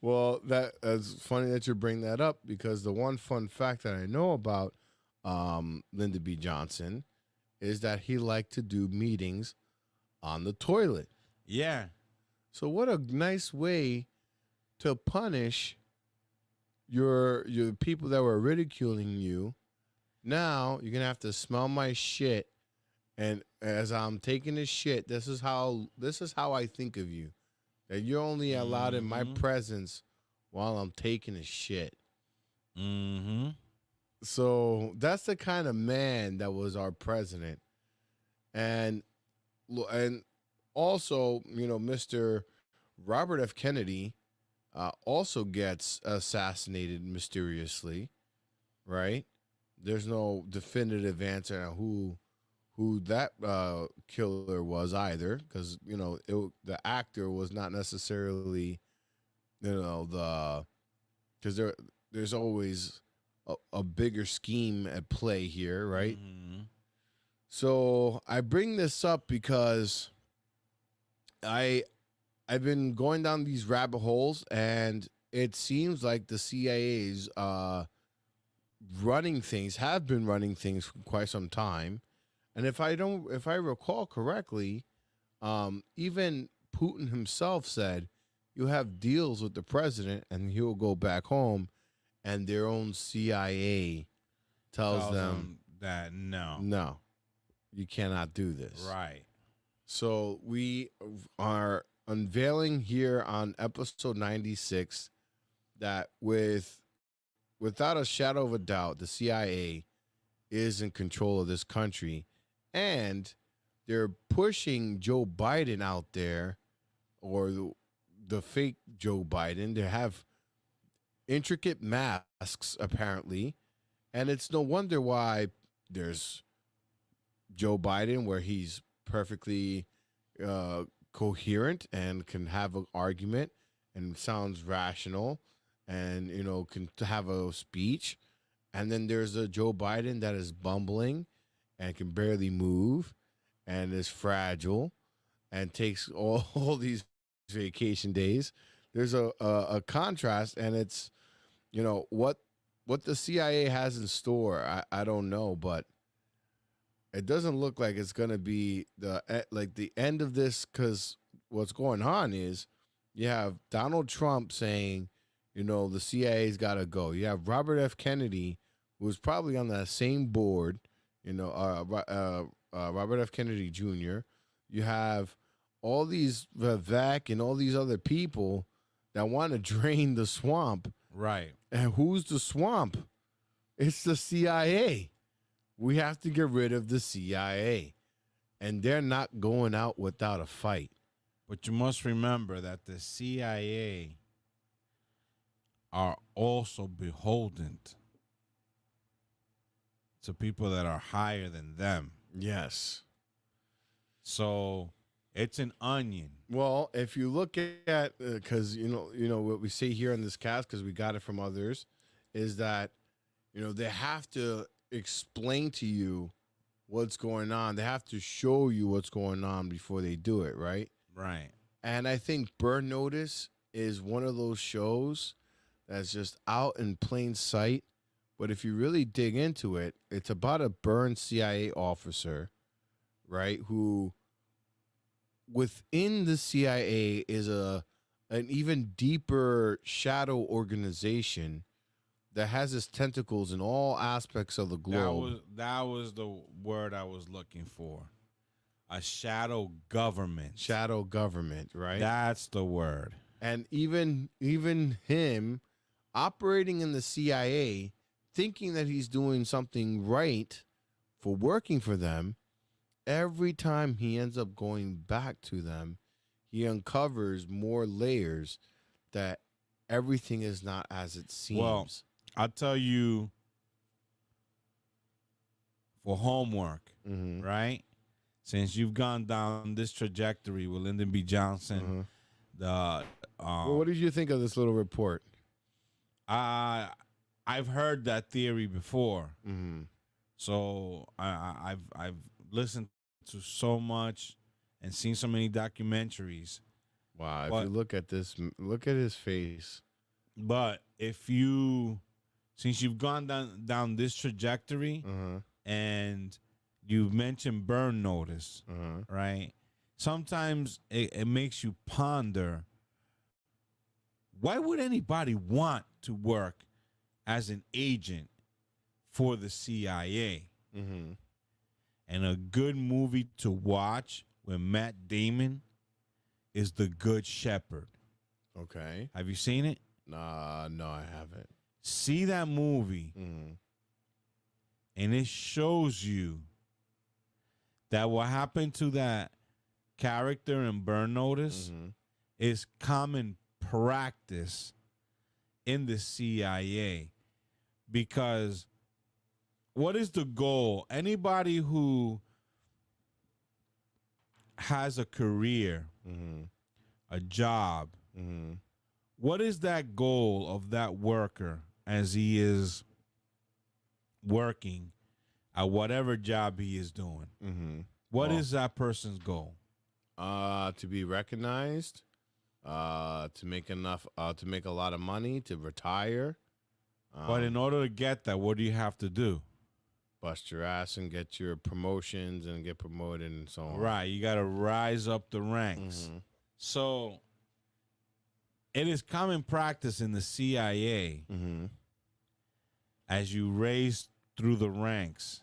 Well, that's funny that you bring that up, because the one fun fact that I know about Lyndon B. Johnson is that he liked to do meetings on the toilet. Yeah. So what a nice way to punish your people that were ridiculing you. Now you're gonna have to smell my shit, and as I'm taking this shit, this is how I think of you. That you're only allowed in my presence while I'm taking a shit. Mm-hmm. So that's the kind of man that was our president. And also, Mr. Robert F. Kennedy also gets assassinated mysteriously, right? There's no definitive answer on who that killer was either, because the actor was not necessarily because there's always a bigger scheme at play here, right? So I bring this up because I've been going down these rabbit holes, and it seems like the CIA's have been running things for quite some time. And if I recall correctly, even Putin himself said you have deals with the president and he'll go back home, and their own CIA tells them that no, you cannot do this. Right. So we are unveiling here on episode 96 that without a shadow of a doubt, the CIA is in control of this country. And they're pushing Joe Biden out there, or the fake Joe Biden. They have intricate masks, apparently. And it's no wonder why there's Joe Biden, where he's perfectly coherent and can have an argument and sounds rational and, can have a speech. And then there's a Joe Biden that is bumbling and can barely move and is fragile and takes all these vacation days. There's a contrast, and it's, what the CIA has in store, I don't know, but it doesn't look like it's going to be the end of this, because what's going on is you have Donald Trump saying, the CIA's got to go. You have Robert F. Kennedy, who was probably on that same board, Robert F. Kennedy Jr. You have all these Vivek and all these other people that want to drain the swamp. Right. And who's the swamp? It's the CIA. We have to get rid of the CIA. And they're not going out without a fight. But you must remember that the CIA are also beholden to people that are higher than them. Yes. So it's an onion. Well, if you look at, because what we say here in this cast, because we got it from others, is that they have to explain to you what's going on. They have to show you what's going on before they do it, right? Right. And I think Burn Notice is one of those shows that's just out in plain sight. But if you really dig into it, it's about a burned CIA officer, right, who within the CIA is an even deeper shadow organization that has its tentacles in all aspects of the globe. That was the word I was looking for. A shadow government. Shadow government, right? That's the word. And even him operating in the CIA, thinking that he's doing something right for working for them, every time he ends up going back to them, he uncovers more layers that everything is not as it seems. Well, I'll tell you for homework, right? Since you've gone down this trajectory with Lyndon B. Johnson, well, what did you think of this little report? I've heard that theory before, so I've listened to so much and seen so many documentaries. Wow! If you look at this, look at his face. But since you've gone down this trajectory, and you've mentioned burn notice, right? Sometimes it makes you ponder, why would anybody want to work as an agent for the CIA? And a good movie to watch with Matt Damon is The Good Shepherd. Okay. Have you seen it? No, I haven't. See that movie, and it shows you that what happened to that character in Burn Notice is common practice in the CIA. Because what is the goal? Anybody who has a career, a job, what is that goal of that worker as he is working at whatever job he is doing? What is that person's goal? To be recognized, to make enough, to make a lot of money, to retire. But in order to get that, what do you have to do? Bust your ass and get your promotions and get promoted and so on. Right, you got to rise up the ranks. So it is common practice in the CIA as you raise through the ranks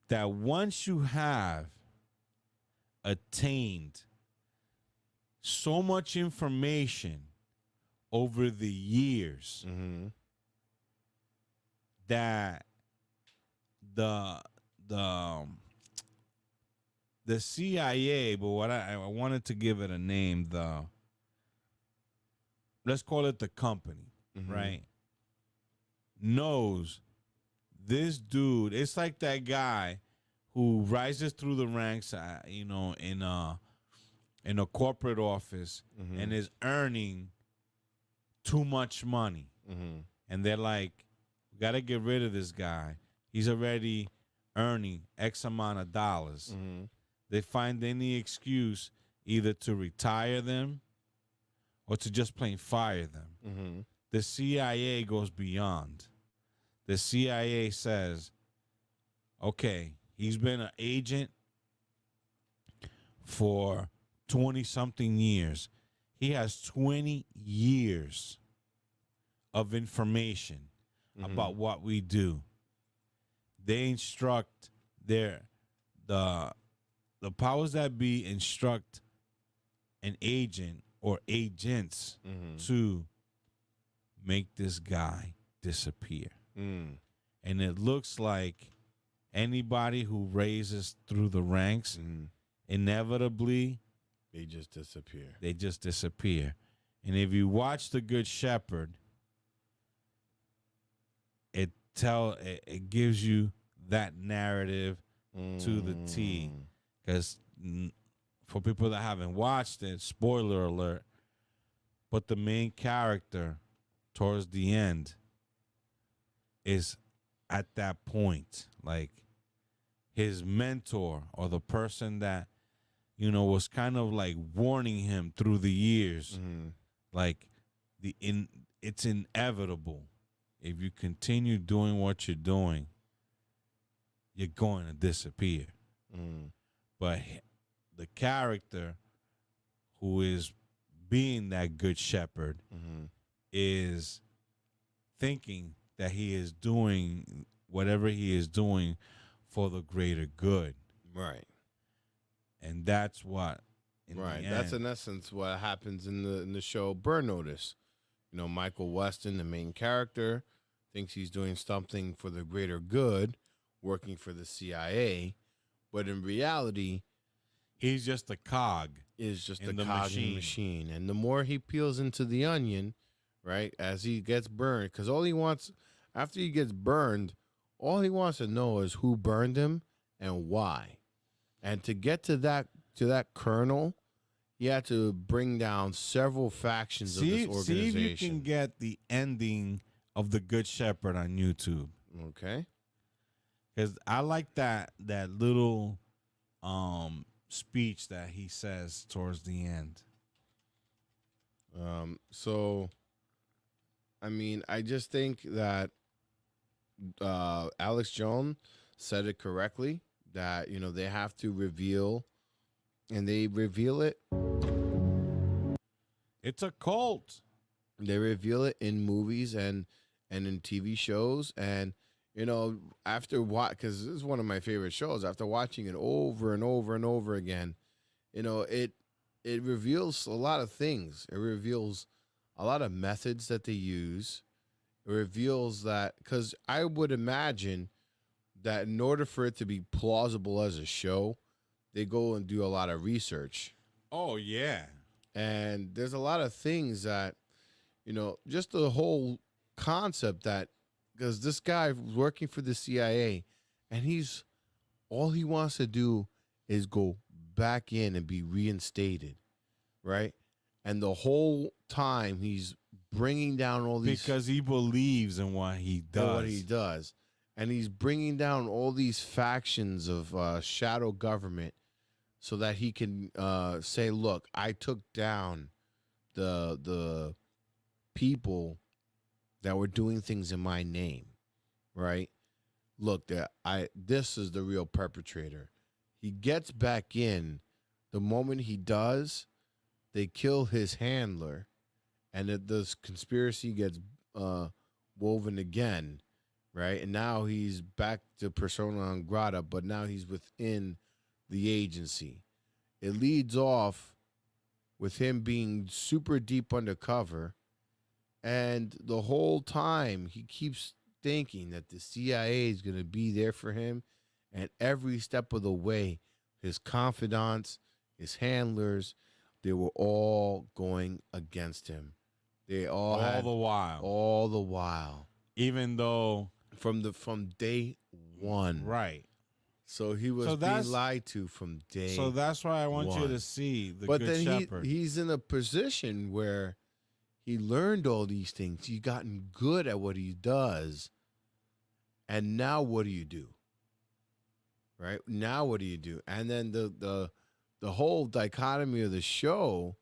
that once you have attained so much information over the years that the CIA, but what I wanted to give it a name, let's call it the company, right? Knows this dude. It's like that guy who rises through the ranks, in a corporate office and is earning too much money, and they're like, "We got to get rid of this guy. He's already earning X amount of dollars." They find any excuse either to retire them or to just plain fire them. The CIA goes beyond. The CIA says, okay, he's been an agent for 20-something years. He has 20 years of information about what we do. They instruct the powers that be instruct an agent or agents to make this guy disappear. And it looks like anybody who raises through the ranks, inevitably, they just disappear. They just disappear. And if you watch The Good Shepherd, it gives you that narrative to the T. Because for people that haven't watched it, spoiler alert, but the main character towards the end is at that point. Like, his mentor or the person that, was kind of like warning him through the years, like, it's inevitable. If you continue doing what you're doing, you're going to disappear. But the character who is being that good shepherd is thinking that he is doing whatever he is doing for the greater good. Right. And that's what in the Right. end, That's in essence what happens in the show Burn Notice. You know, Michael Weston, the main character, thinks he's doing something for the greater good, working for the CIA, but in reality, he's just a cog. Is just a in the cog in the machine. And the more he peels into the onion, right, as he gets burned, because all he wants after he gets burned, all he wants to know is who burned him and why. And to get to that kernel, he had to bring down several factions of this organization. See if you can get the ending of The Good Shepherd on YouTube. Okay. Because I like that little speech that he says towards the end. So, I mean, I just think that Alex Jones said it correctly, that, you know, they have to reveal, and they reveal it. It's a cult. They reveal it in movies and in TV shows. And, you know, after because this is one of my favorite shows, after watching it over and over and over again, you know, it reveals a lot of things. It reveals a lot of methods that they use. It reveals that, because I would imagine that in order for it to be plausible as a show, they go and do a lot of research. Oh, yeah. And there's a lot of things that, you know, just the whole concept that, because this guy working for the CIA, and all he wants to do is go back in and be reinstated, right? And the whole time he's bringing down all these, because he believes in what he does. And he's bringing down all these factions of shadow government so that he can say, look, I took down the people that were doing things in my name, right? Look, this is the real perpetrator. He gets back in. The moment he does, they kill his handler, and this conspiracy gets woven again, right? And now he's back to persona non grata, but now he's within the agency. It leads off with him being super deep undercover, and the whole time he keeps thinking that the CIA is going to be there for him, and every step of the way, his confidants, his handlers, they were all going against him. They all the while, even though from day one, right? So he was being lied to from day. So that's why I want you to see the But Good then Shepherd. he's in a position where he learned all these things. He's gotten good at what he does. And now what do you do? Right? Now what do you do? And then the whole dichotomy of the show,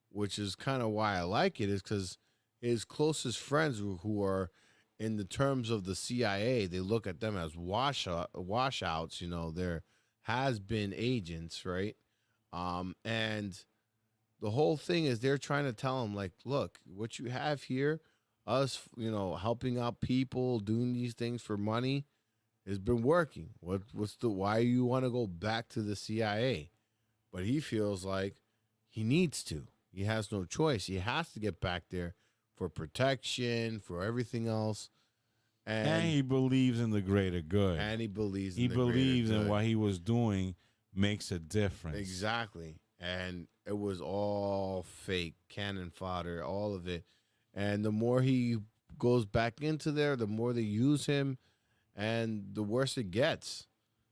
which is kind of why I like it, is because his closest friends who are in the terms of the CIA, they look at them as washouts, you know, they're has-been agents, right? And the whole thing is they're trying to tell him, like, look, what you have here, us, you know, helping out people, doing these things for money, has been working. Why you want to go back to the CIA? But he feels like he needs to. He has no choice. He has to get back there for protection, for everything else. And he believes in the greater good. And he believes in what he was doing makes a difference. Exactly. And it was all fake, cannon fodder, all of it. And the more he goes back into there, the more they use him, and the worse it gets.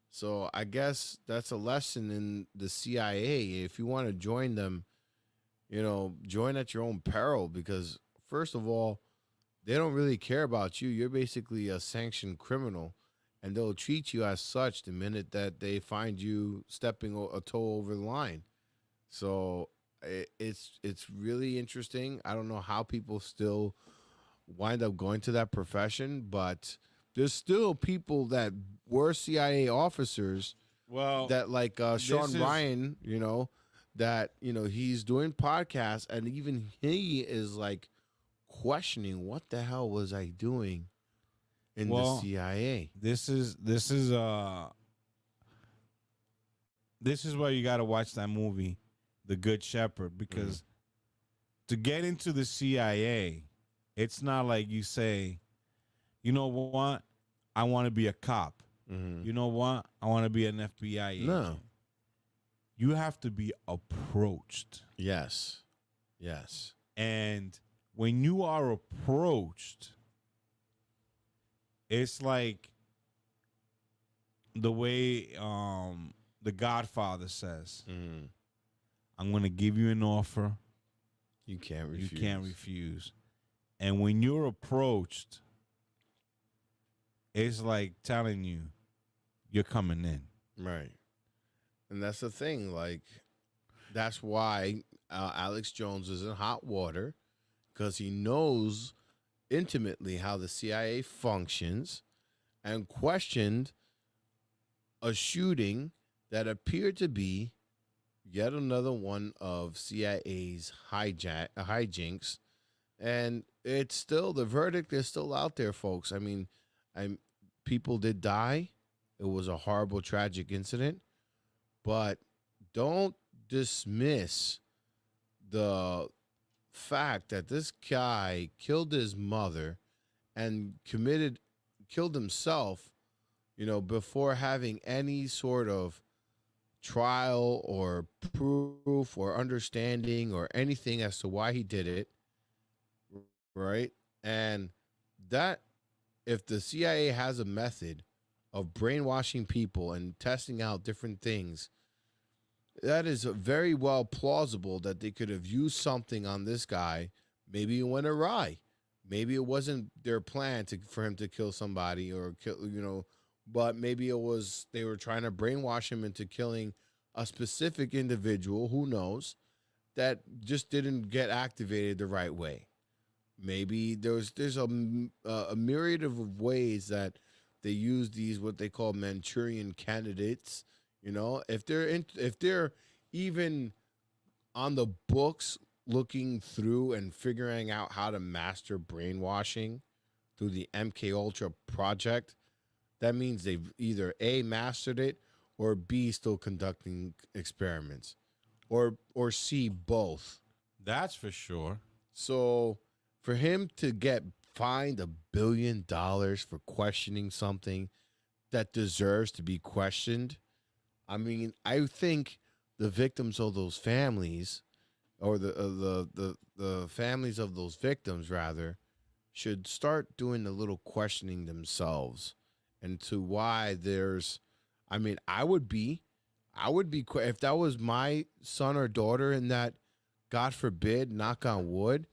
So I guess that's a lesson in the CIA. If you want to join them, you know, join at your own peril, because first of all, they don't really care about you. You're basically a sanctioned criminal, and they'll treat you as such the minute that they find you stepping a toe over the line. So it's really interesting. I don't know how people still wind up going to that profession, but there's still people that were CIA officers, that like Sean Ryan, you know, that, he's doing podcasts, and even he is like questioning, what the hell was I doing in the CIA? This is why you got to watch that movie, The Good Shepherd, because to get into the CIA, it's not like you say, you know what, I want to be a cop. You know what, I want to be an FBI agent. No. You have to be approached. Yes. And when you are approached, it's like the way the Godfather says, I'm going to give you an offer. You can't refuse. You can't refuse. And when you're approached, it's like telling you, you're coming in. Right. And that's the thing. Like, that's why Alex Jones is in hot water, because he knows intimately how the CIA functions, and questioned a shooting that appeared to be yet another one of CIA's hijinks. And it's still, the verdict is still out there, folks. I mean, people did die. It was a horrible, tragic incident. But don't dismiss the fact that this guy killed his mother and killed himself, before having any sort of trial or proof or understanding or anything as to why he did it. Right? And that, if the CIA has a method of brainwashing people and testing out different things, that is very well plausible that they could have used something on this guy. Maybe it went awry. Maybe it wasn't their plan for him to kill somebody or kill, but maybe it was, they were trying to brainwash him into killing a specific individual, who knows, that just didn't get activated the right way. Maybe there's a myriad of ways that they use these, what they call Manchurian candidates. If they're even on the books looking through and figuring out how to master brainwashing through the MK Ultra project, that means they've either A, mastered it, or B, still conducting experiments, or C, both. That's for sure. So for him to get fined $1 billion for questioning something that deserves to be questioned, I mean, I think the victims of those families, or the families of those victims, rather, should start doing a little questioning themselves, and to why there's, I mean, I would be, if that was my son or daughter in that, God forbid, knock on wood,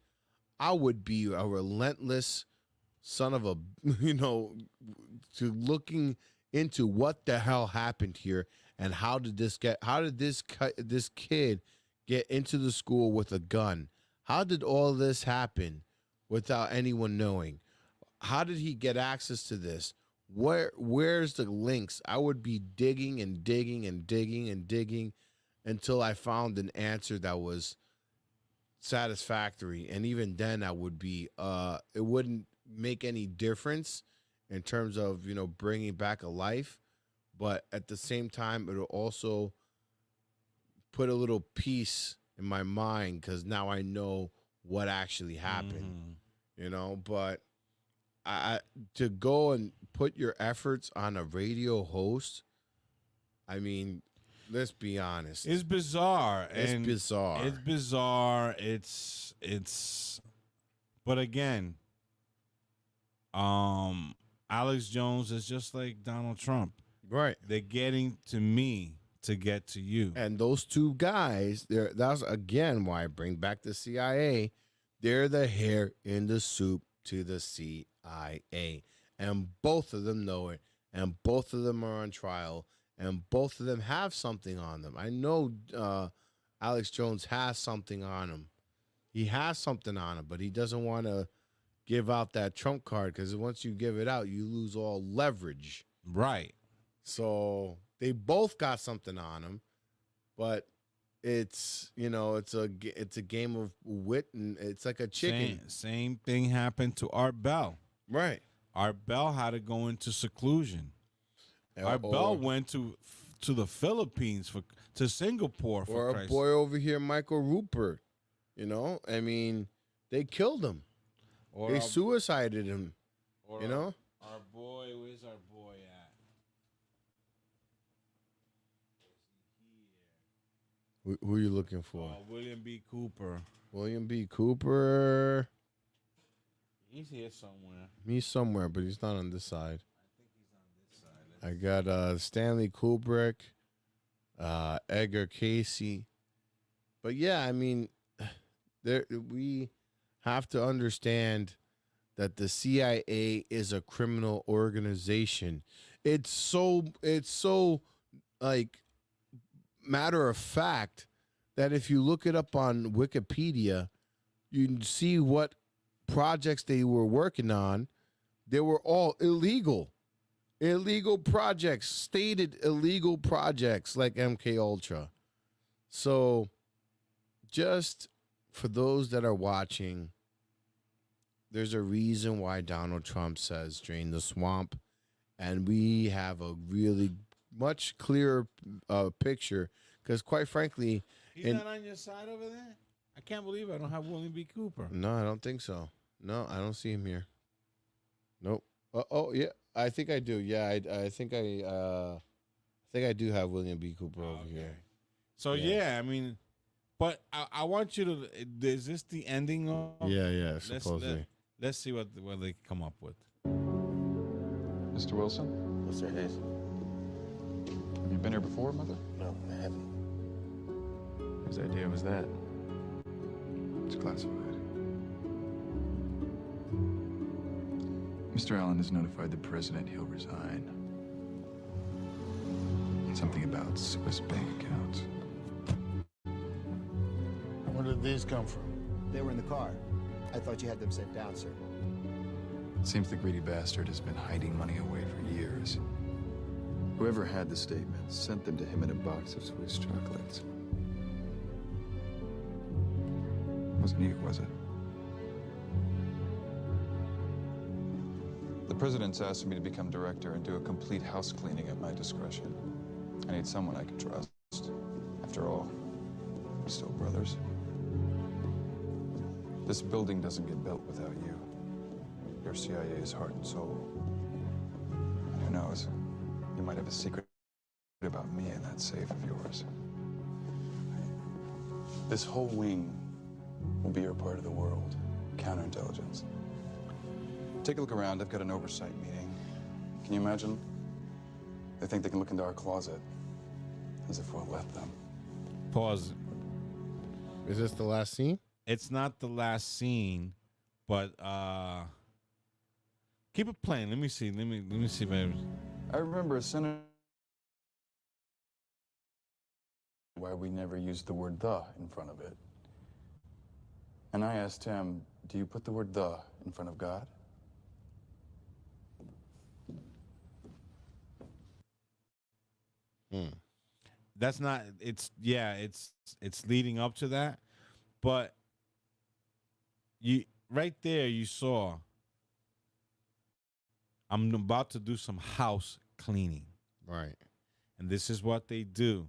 I would be a relentless son of a, to looking into what the hell happened here, and how did this kid get into the school with a gun? How did all this happen without anyone knowing? How did he get access to this? Where's the links? I would be digging and digging and digging and digging until I found an answer that was satisfactory. And even then, I would be, it wouldn't make any difference in terms of, bringing back a life. But at the same time, it'll also put a little peace in my mind, because now I know what actually happened, but I to go and put your efforts on a radio host, I mean, let's be honest. It's bizarre. It's bizarre. It's bizarre. It's but again, Alex Jones is just like Donald Trump. Right. They're getting to me to get to you. And those two guys, that's again why I bring back the CIA. They're the hair in the soup to the CIA. And both of them know it. And both of them are on trial. And both of them have something on them. I know Alex Jones has something on him. He has something on him, but he doesn't want to give out that trump card, because once you give it out, you lose all leverage. Right. So they both got something on him, but it's it's a game of wit, and it's like a chicken. Same thing happened to Art Bell. Right. Art Bell had to go into seclusion. Art Bell went to the Philippines to Singapore for or Christ's a boy over here, Michael Rupert. I mean, they killed him. Or They suicided him. Or You know? Our boy, where's our boy at? Who are you looking for? William B. Cooper. William B. Cooper. He's here somewhere. He's somewhere, but he's not on this side. I got Stanley Kubrick, Edgar Casey. But yeah, I mean, we have to understand that the CIA is a criminal organization. It's so like matter of fact that if you look it up on Wikipedia, you can see what projects they were working on. They were all illegal projects, stated illegal projects like MK Ultra. So just for those that are watching, there's a reason why Donald Trump says drain the swamp, and we have a really much clearer picture because, quite frankly, He's not on your side over there? I can't believe I don't have William B. Cooper. No, I don't think so. No, I don't see him here. Nope. Oh yeah, I think I do. Yeah, I think I do have William B. Cooper over here. So yeah, I mean, but I want you to. Is this the ending of? Yeah, supposedly. Let's see what they come up with. Mr. Wilson? Mr. Hayes? Have you been here before, Mother? No, I haven't. Whose idea was that? It's classified. Mr. Allen has notified the president he'll resign. Something about Swiss bank accounts. Where did these come from? They were in the car. I thought you had them sent down, sir. Seems the greedy bastard has been hiding money away for years. Whoever had the statements sent them to him in a box of Swiss chocolates. Wasn't you, was it? The president's asked me to become director and do a complete house cleaning at my discretion. I need someone I can trust. After all, we're still brothers. This building doesn't get built without you. Your CIA's heart and soul. And who knows, you might have a secret about me in that safe of yours. This whole wing will be your part of the world. Counterintelligence. Take a look around. I've got an oversight meeting. Can you imagine? They think they can look into our closet. As if we'll let them. Pause. Is this the last scene? It's not the last scene, but keep it playing. Let me see. Let me see if I remember a senator why we never used the word "the" in front of it. And I asked him, do you put the word "the" in front of God? That's not. It's leading up to that, but you right there you saw. I'm about to do some house cleaning. Right. And this is what they do.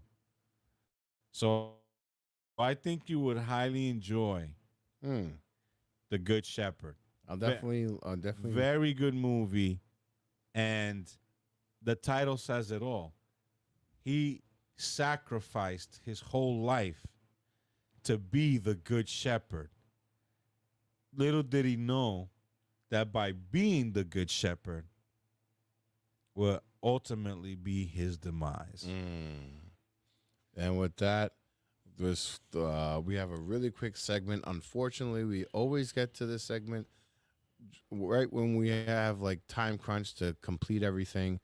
So I think you would highly enjoy The Good Shepherd. I'll definitely. Very good movie. And the title says it all. He sacrificed his whole life to be the Good Shepherd. Little did he know that by being the Good Shepherd will ultimately be his demise. And with that, we have a really quick segment. Unfortunately, we always get to this segment right when we have like time crunch to complete everything.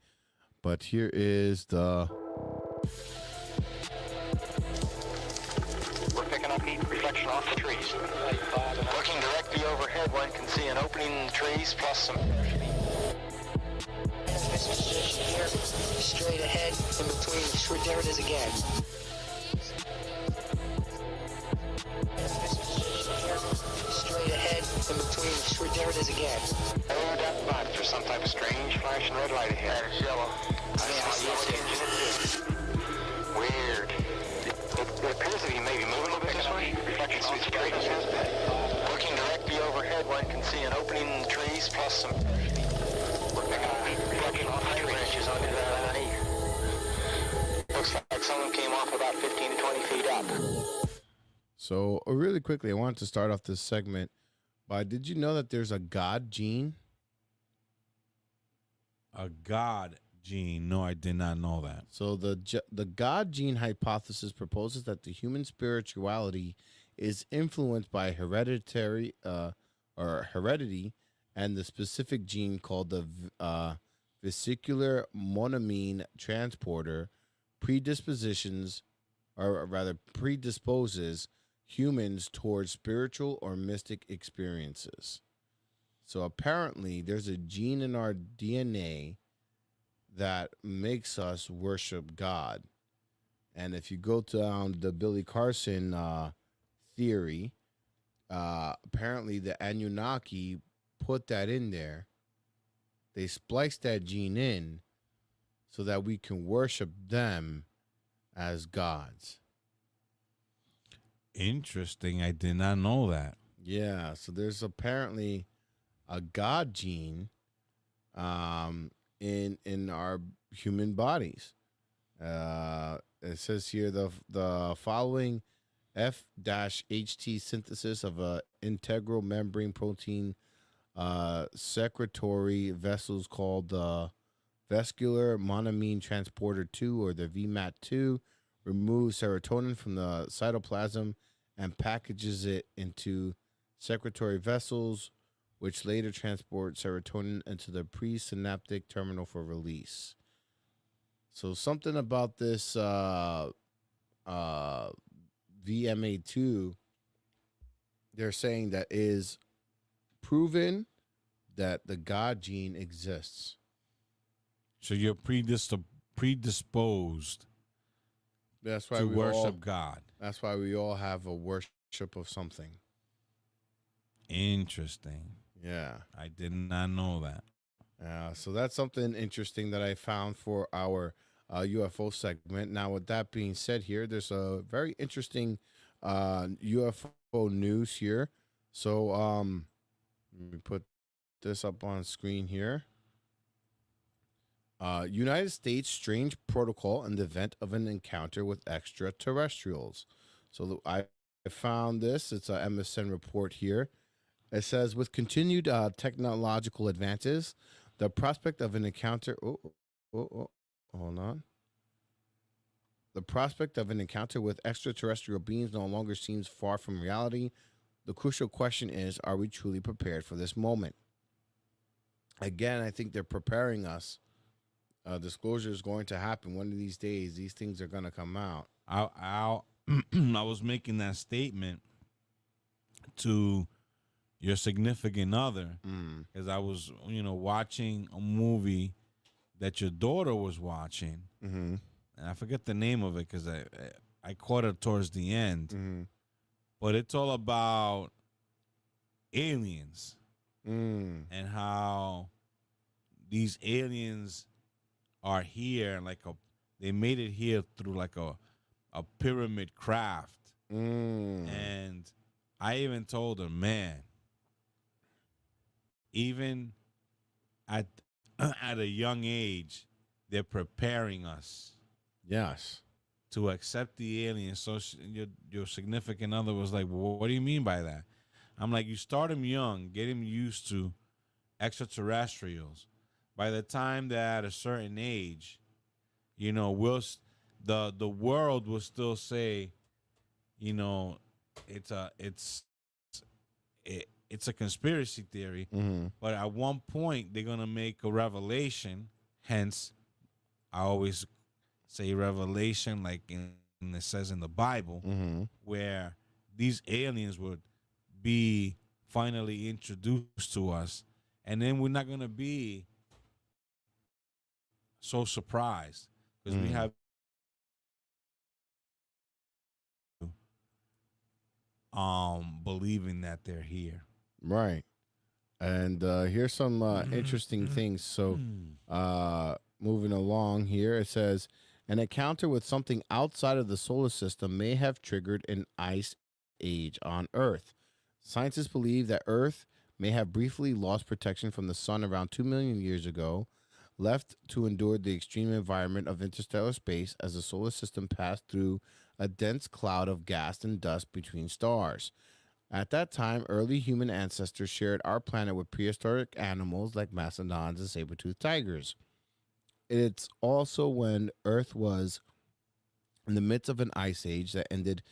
But here is the... We're picking up heat reflection off the trees. Looking directly overhead, one can see an opening in the trees plus some... This position here, straight ahead, in between, there it is again. sweet, there it is again. Oh, that button. There's some type of strange flashing red light ahead. It's yellow. I saw the engine. Weird. It appears that he may be moving a little bit this way, reflecting through the brightness. Looking directly overhead, one can see an opening in the trees, plus some reflecting tree branches under that underneath. Looks like someone came off about 15 to 20 feet up. So, really quickly, I wanted to start off this segment by, did you know that there's a God gene? A God gene? No, I did not know that. So the God gene hypothesis proposes that the human spirituality is influenced by heredity and the specific gene called the vesicular monoamine transporter predisposes humans towards spiritual or mystic experiences. So apparently there's a gene in our DNA that makes us worship God. And if you go down the Billy Carson theory, apparently the Anunnaki put that in there. They spliced that gene in so that we can worship them as gods. Interesting. I did not know that. Yeah, so there's apparently a God gene in our human bodies. It says here the following F-HT synthesis of a integral membrane protein secretory vessels called the vesicular monoamine transporter 2, or the VMAT2, removes serotonin from the cytoplasm and packages it into secretory vessels, which later transport serotonin into the presynaptic terminal for release. So something about this VMA2, they're saying that is proven that the God gene exists. So you're predisposed That's why to we worship all, God. That's why we all have a worship of something. Interesting. Yeah. I did not know that. So that's something interesting that I found for our UFO segment. Now, with that being said here, there's a very interesting UFO news here. So let me put this up on screen here. United States strange protocol in the event of an encounter with extraterrestrials. So I found this. It's a MSN report here. It says, with continued technological advances, the prospect of an encounter. Hold on. The prospect of an encounter with extraterrestrial beings no longer seems far from reality. The crucial question is, are we truly prepared for this moment? Again, I think they're preparing us. Disclosure is going to happen one of these days. These things are going to come out. I was making that statement to your significant other because I was, watching a movie that your daughter was watching, and I forget the name of it because I caught it towards the end, but it's all about aliens and how these aliens are here, like they made it here through like a pyramid craft, and I even told her, man, even at a young age, they're preparing us. Yes. To accept the aliens. So your significant other was like, well, what do you mean by that? I'm like, you start them young, get him used to extraterrestrials. By the time they're at a certain age, the world will still say, it's a conspiracy theory, but at one point they're gonna make a revelation. Hence, I always say revelation, like it says in the Bible, where these aliens would be finally introduced to us, and then we're not gonna be so surprised because we have believing that they're here. Right. And here's some interesting things. So, moving along here, it says an encounter with something outside of the solar system may have triggered an ice age on Earth. Scientists believe that Earth may have briefly lost protection from the sun around 2 million years ago, left to endure the extreme environment of interstellar space as the solar system passed through a dense cloud of gas and dust between stars. At that time, early human ancestors shared our planet with prehistoric animals like mastodons and saber-toothed tigers. It's also when Earth was in the midst of an ice age that ended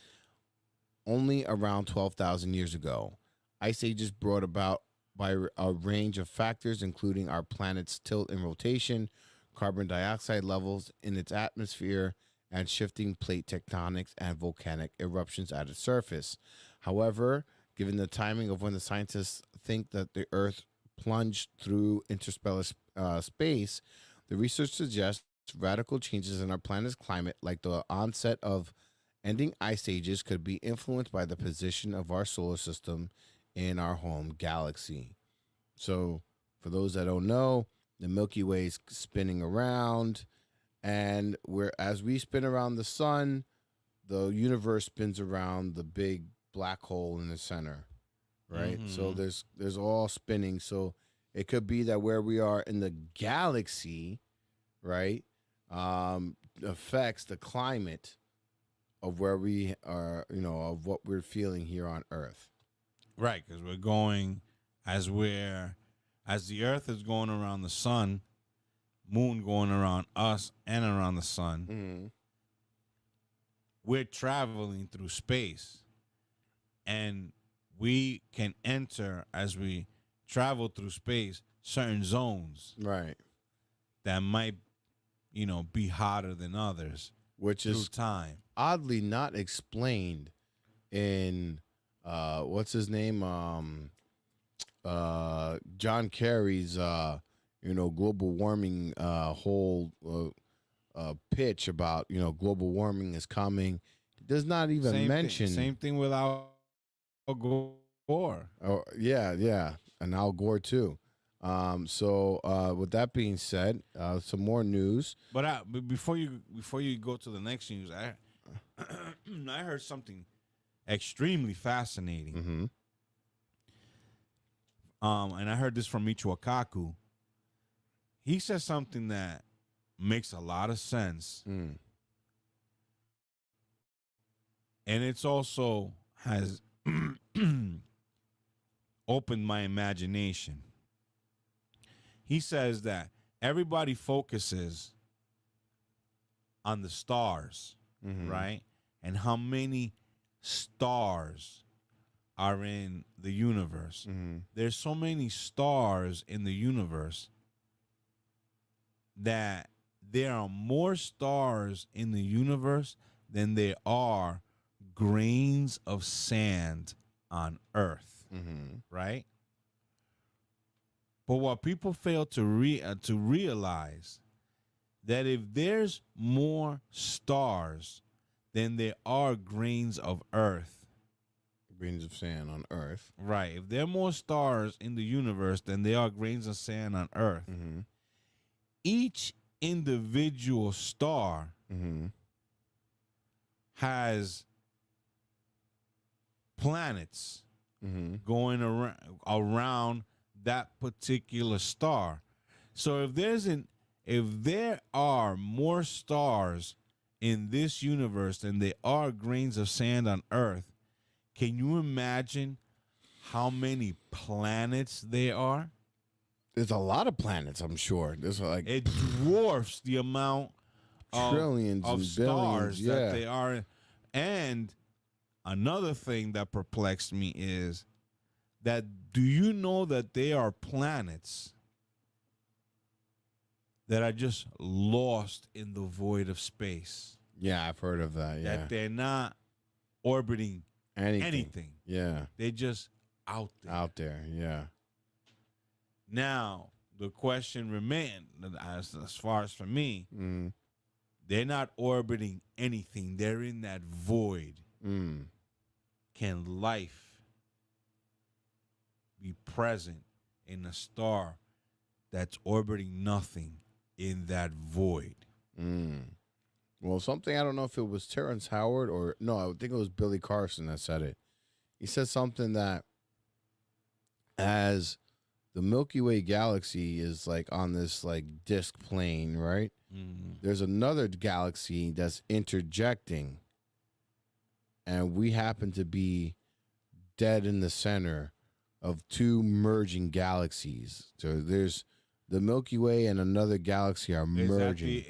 only around 12,000 years ago. Ice ages brought about by a range of factors, including our planet's tilt and rotation, carbon dioxide levels in its atmosphere, and shifting plate tectonics and volcanic eruptions at its surface. However, given the timing of when the scientists think that the Earth plunged through interstellar space, the research suggests radical changes in our planet's climate, like the onset of ending ice ages, could be influenced by the position of our solar system in our home galaxy. So, for those that don't know, the Milky Way is spinning around, and as we spin around the sun, the universe spins around the big black hole in the center, right? So there's all spinning. So it could be that where we are in the galaxy, right, affects the climate of where we are, of what we're feeling here on Earth. Right, because we're going as the Earth is going around the sun, moon going around us and around the sun. We're traveling through space, and we can enter, as we travel through space, certain zones, right, that might, be hotter than others, which is time oddly not explained in what's his name, John Kerry's global warming whole pitch about global warming is coming. It does not even mention same thing with Al Gore. Oh yeah, and Al Gore too. So with that being said, some more news. But before you go to the next news, I heard something extremely fascinating. And I heard this from Michio Kaku. He says something that makes a lot of sense. And it's also has opened my imagination. He says that everybody focuses on the stars, right? And how many stars are in the universe. There's so many stars in the universe that there are more stars in the universe than there are grains of sand on Earth, right? But what people fail to realize that if there's more stars than there are grains of grains of sand on Earth, right? If there are more stars in the universe than there are grains of sand on Earth, each individual star has planets going around that particular star. So if there are more stars in this universe than there are grains of sand on Earth, can you imagine how many planets there are? There's a lot of planets, I'm sure. There's like it dwarfs the amount trillions of and stars billions, that they are. And another thing that perplexed me is that, do you know that there are planets that are just lost in the void of space? Yeah, I've heard of that. Yeah, that they're not orbiting anything. Yeah, they're just out there. Yeah. Now the question remains, as far as for me, they're not orbiting anything. They're in that void. Can life be present in a star that's orbiting nothing in that void. Well, something, I don't know if it was Terrence Howard or no, I think it was Billy Carson that said it. He said something that as the Milky Way galaxy is like on this like disk plane, right? There's another galaxy that's interjecting, and we happen to be dead in the center of two merging galaxies. So there's the Milky Way and another galaxy are merging.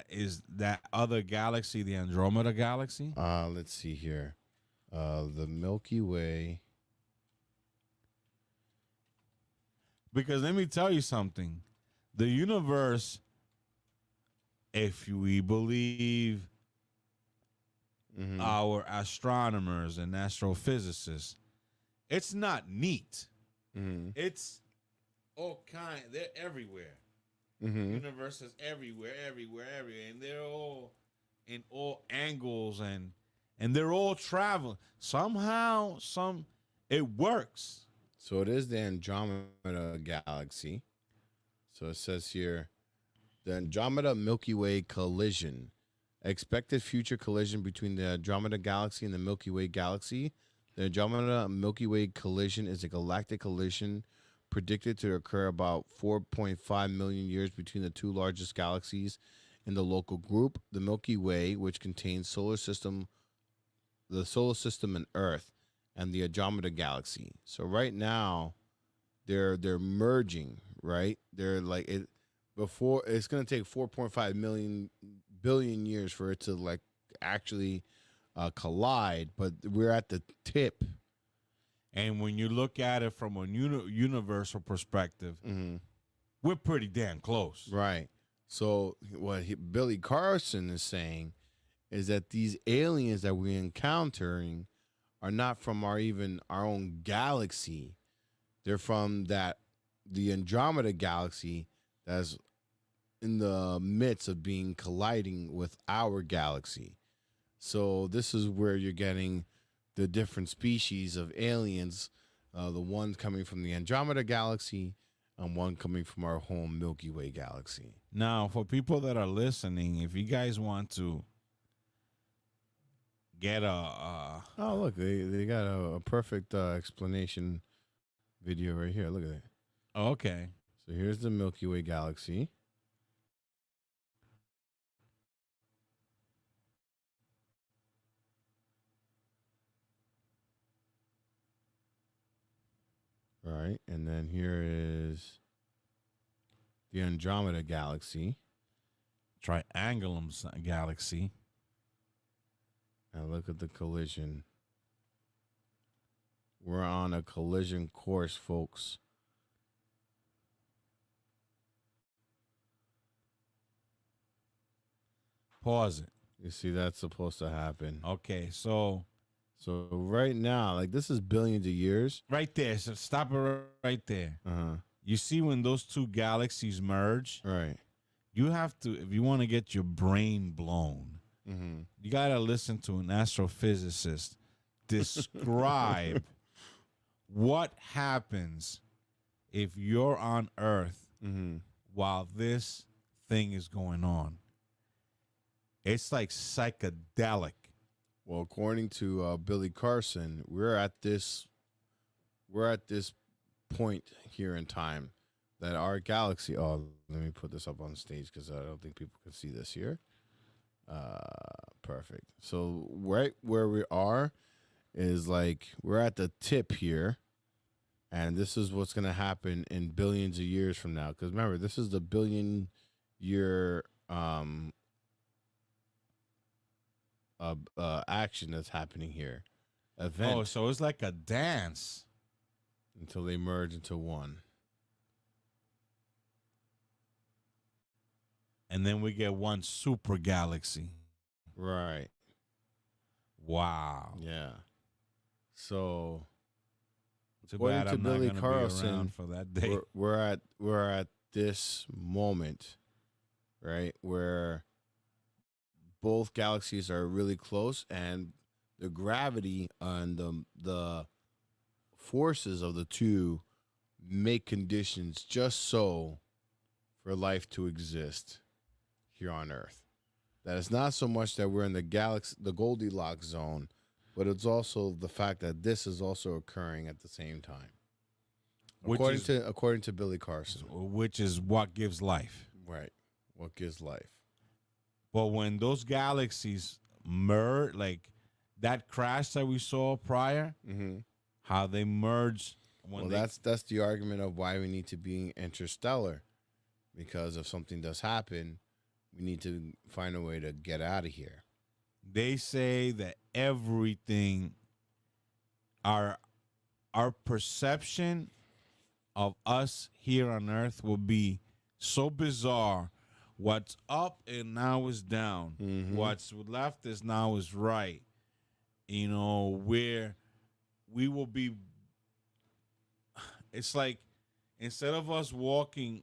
Is that other galaxy the Andromeda galaxy? Let's see here. The Milky Way. Because let me tell you something. The universe, if we believe our astronomers and astrophysicists, it's not neat. It's all kind. They're everywhere. Universe is everywhere, and they're all in all angles, and they're all traveling. Somehow, it works. So it is the Andromeda galaxy. So it says here, the Andromeda Milky Way collision. Expected future collision between the Andromeda galaxy and the Milky Way galaxy. The Andromeda Milky Way collision is a galactic collision predicted to occur about 4.5 million years between the two largest galaxies in the local group. The Milky Way, which contains the solar system and Earth, and the Andromeda galaxy. So right now, they're merging, right? They're like it before. It's gonna take 4.5 billion years for it to like actually collide, but we're at the tip. And when you look at it from a universal perspective, we're pretty damn close. Right. So what Billy Carson is saying is that these aliens that we're encountering are not from our own galaxy. They're from the Andromeda galaxy that's in the midst of colliding with our galaxy. So this is where you're getting the different species of aliens, the one coming from the Andromeda galaxy and one coming from our home Milky Way galaxy. Now, for people that are listening, if you guys want to get oh, look, they got a perfect explanation video right here. Look at it. Okay. So here's the Milky Way galaxy. Right, and then here is the Andromeda galaxy. Triangulum galaxy. And look at the collision. We're on a collision course, folks. Pause it. You see, that's supposed to happen. Okay, so right now, like this is billions of years. Right there. So stop it right there. You see when those two galaxies merge? Right. You have to, if you want to get your brain blown, you got to listen to an astrophysicist describe what happens if you're on Earth while this thing is going on. It's like psychedelic. Well, according to Billy Carson, we're at this point here in time that our galaxy. Oh, let me put this up on stage because I don't think people can see this here. Perfect. So right where we are is like we're at the tip here, and this is what's gonna happen in billions of years from now. Because remember, this is the billion-year action that's happening here. Event. Oh, so it's like a dance until they merge into one. And then we get one super galaxy. Right. Wow. Yeah. So too according bad to I'm Billy not gonna Carlson, be around for that day. We're at this moment, right, where both galaxies are really close, and the gravity and the forces of the two make conditions just so for life to exist here on Earth. That it's not so much that we're in the galaxy, the Goldilocks zone, but it's also the fact that this is also occurring at the same time. According to Billy Carson, which is what gives life. Right. What gives life. But when those galaxies merge, like that crash that we saw prior, how they merge. That's the argument of why we need to be interstellar, because if something does happen, we need to find a way to get out of here. They say that everything, our perception of us here on Earth will be so bizarre. What's up and now is down. What's left is now is right. You know, where we will be. It's like instead of us walking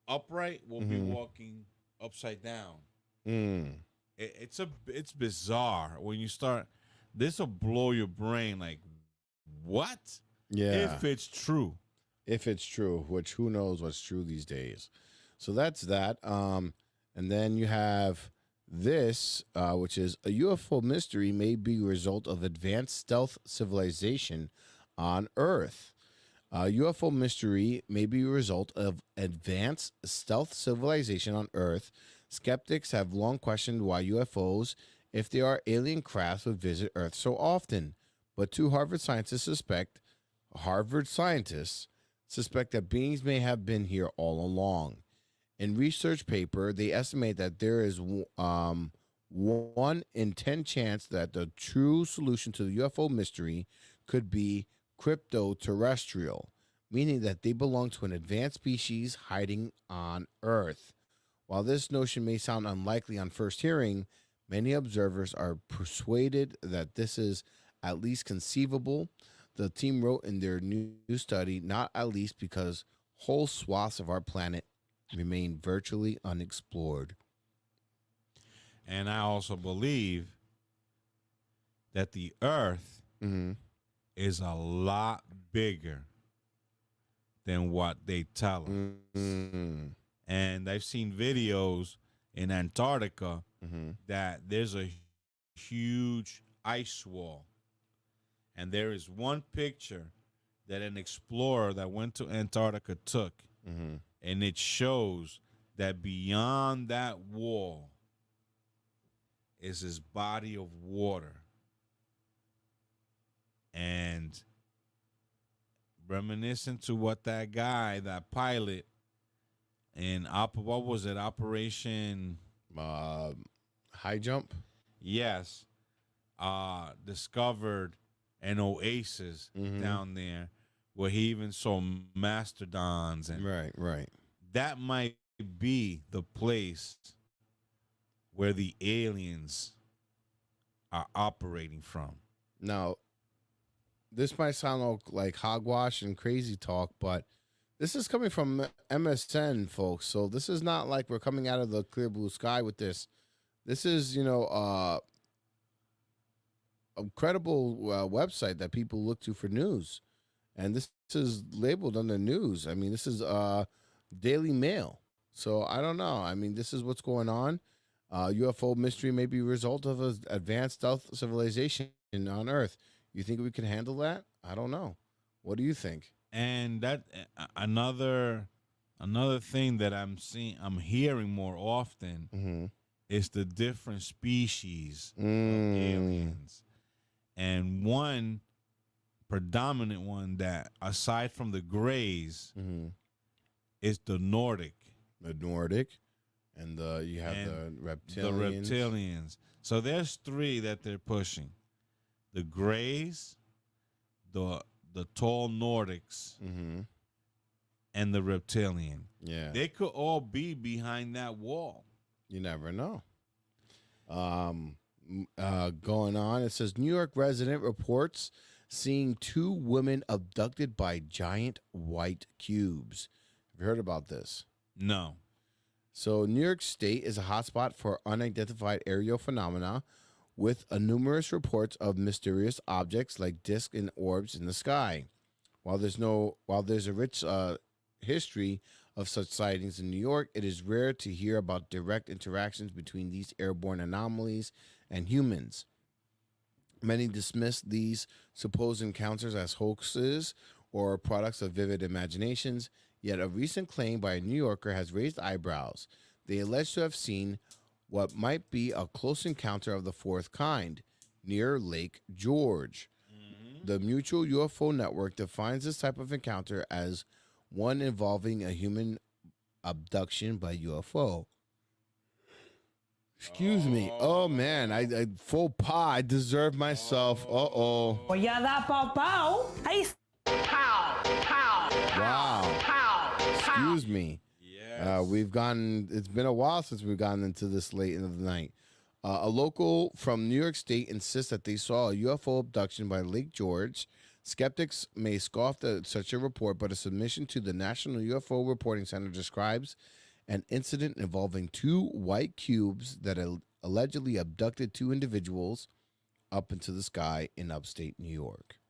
upright, we'll be walking upside down. It's bizarre when you start. This will blow your brain. Like, what? Yeah. If it's true. If it's true, which who knows what's true these days. So that's that. And then you have this, which is a UFO mystery may be a result of advanced stealth civilization on Earth. UFO mystery may be a result of advanced stealth civilization on Earth. Skeptics have long questioned why UFOs, if they are alien crafts, would visit Earth so often. But two Harvard scientists suspect that beings may have been here all along. In research paper, they estimate that there is 1 in 10 chance that the true solution to the UFO mystery could be crypto-terrestrial, meaning that they belong to an advanced species hiding on Earth. While this notion may sound unlikely on first hearing, many observers are persuaded that this is at least conceivable. The team wrote in their new study, not at least because whole swaths of our planet remain virtually unexplored. And I also believe that the Earth is a lot bigger than what they tell us. And I've seen videos in Antarctica that there's a huge ice wall. And there is one picture that an explorer that went to Antarctica took, and it shows that beyond that wall is this body of water. And reminiscent to what that guy, that pilot, in what was it, Operation High Jump? Yes, discovered an oasis down there where he even saw mastodons. And right. That might be the place where the aliens are operating from. Now, this might sound like hogwash and crazy talk, but this is coming from MSN, folks. So this is not like we're coming out of the clear blue sky with this. This is, a credible website that people look to for news. And this is labeled under news. I mean, this is Daily Mail. So I don't know. I mean, this is what's going on. UFO mystery may be a result of an advanced stealth civilization on Earth. You think we can handle that? I don't know. What do you think? And that another thing that I'm hearing more often is the different species of aliens. And one predominant one that, aside from the Greys, is the Nordic. The Nordic, and you have the reptilians. The reptilians. So there's 3 that they're pushing: the Greys, the tall Nordics, and the reptilian. Yeah, they could all be behind that wall. You never know. Going on, it says New York resident reports seeing 2 women abducted by giant white cubes. Have you heard about this? No. So New York State is a hotspot for unidentified aerial phenomena, with numerous reports of mysterious objects like discs and orbs in the sky. While there's a rich history of such sightings in New York, it is rare to hear about direct interactions between these airborne anomalies and humans. Many dismiss these supposed encounters as hoaxes or products of vivid imaginations, yet a recent claim by a New Yorker has raised eyebrows. They allege to have seen what might be a close encounter of the fourth kind near Lake George. The Mutual UFO Network defines this type of encounter as one involving a human abduction by UFO. Excuse me. Oh man, I faux pas. I deserve myself. Uh-oh. Wow. Excuse me. It's been a while since we've gotten into this late into the night. A local from New York State insists that they saw a UFO abduction by Lake George. Skeptics may scoff at such a report, but a submission to the National UFO Reporting Center describes an incident involving two white cubes that allegedly abducted two individuals up into the sky in upstate New York.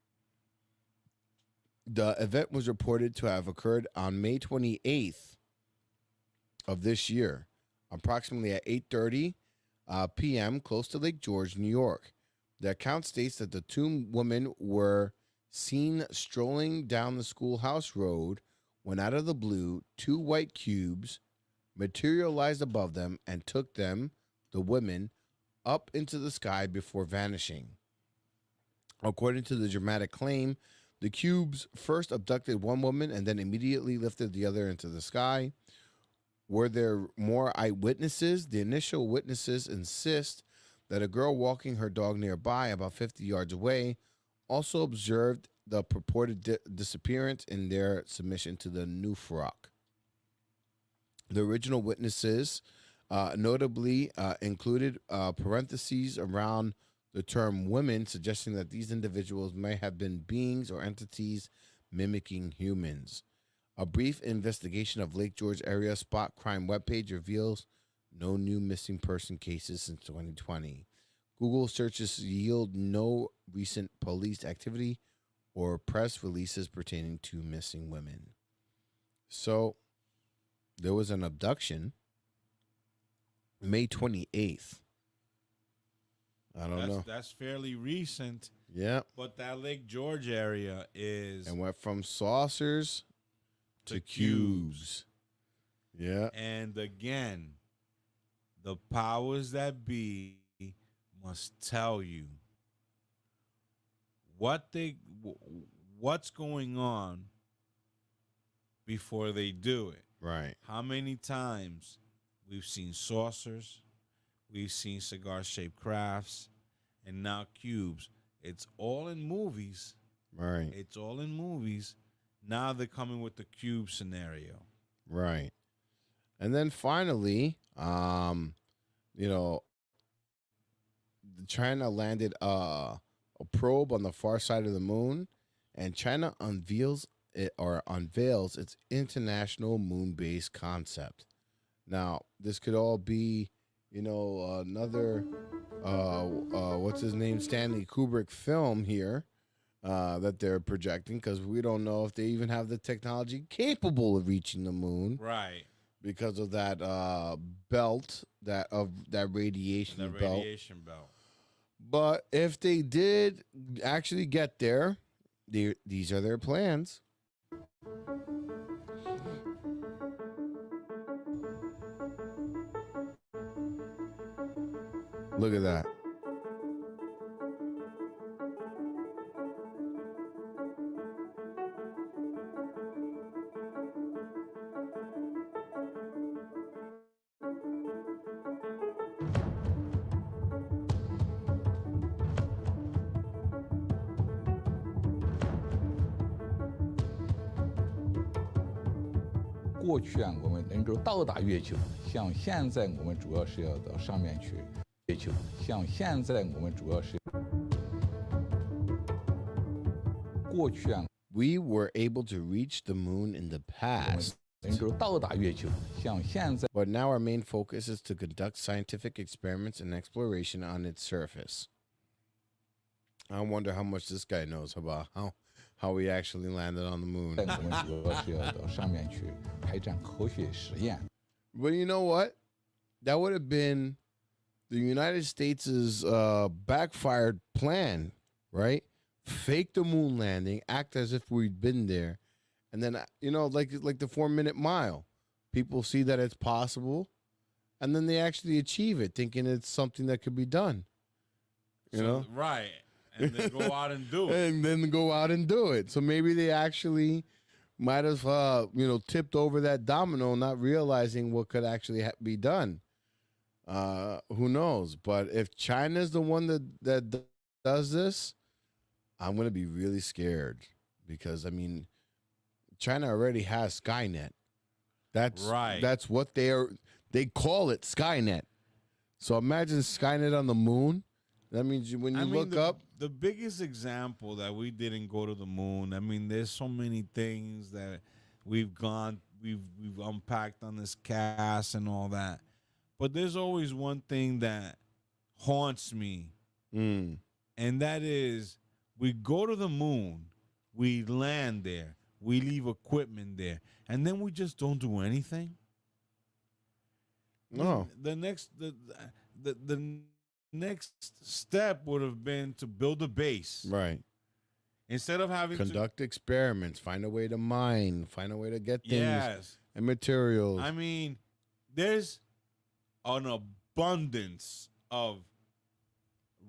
The event was reported to have occurred on May 28th of this year, approximately at 8:30 p.m. close to Lake George, New York. The account states that the two women were seen strolling down the schoolhouse road when out of the blue, two white cubes materialized above them and took them, the women, up into the sky before vanishing. According to the dramatic claim, the cubes first abducted one woman and then immediately lifted the other into the sky. Were there more eyewitnesses? The initial witnesses insist that a girl walking her dog nearby, about 50 yards away, also observed the purported disappearance in their submission to the NUFROC. The original witnesses notably included parentheses around the term women, suggesting that these individuals may have been beings or entities mimicking humans. A brief investigation of Lake George area spot crime webpage reveals no new missing person cases since 2020. Google searches yield no recent police activity or press releases pertaining to missing women. So, there was an abduction May 28th. I don't know. That's fairly recent. Yeah. But that Lake George area is... And went from saucers to cubes. Yeah. And again, the powers that be must tell you what's going on before they do it. Right. How many times we've seen saucers, we've seen cigar-shaped crafts, and now cubes. It's all in movies. Right. It's all in movies. Now they're coming with the cube scenario. Right. And then finally, China landed a probe on the far side of the moon, and China unveils its international moon-based concept. Now, this could all be, another what's his name, Stanley Kubrick film here that they're projecting, because we don't know if they even have the technology capable of reaching the moon. Right. Because of that belt, that radiation belt. But if they did actually get there, these are their plans. Look at that. We were able to reach the moon in the past. But now our main focus is to conduct scientific experiments and exploration on its surface. I wonder how much this guy knows about how we actually landed on the moon. 在我们俄式的上面去开展科学实验。 But you know what? That would have been the United States' backfired plan, right? Fake the moon landing, act as if we'd been there, and then like the 4-minute mile. People see that it's possible, and then they actually achieve it, thinking it's something that could be done. You know, right? And then go out and do it. And then go out and do it. So maybe they actually might have, tipped over that domino, not realizing what could actually be done. Who knows? But if China's the one that does this, I'm going to be really scared because, I mean, China already has Skynet. That's right. That's what they call it, Skynet. So imagine Skynet on the moon. That means when you look up. The biggest example that we didn't go to the moon, I mean, there's so many things that we've unpacked on this cast and all that. But there's always one thing that haunts me. And that is we go to the moon, we land there, we leave equipment there, and then we just don't do anything. No. The next step would have been to build a base. Right. Instead of having conduct experiments, find a way to mine, find a way to get things and materials. I mean, there's an abundance of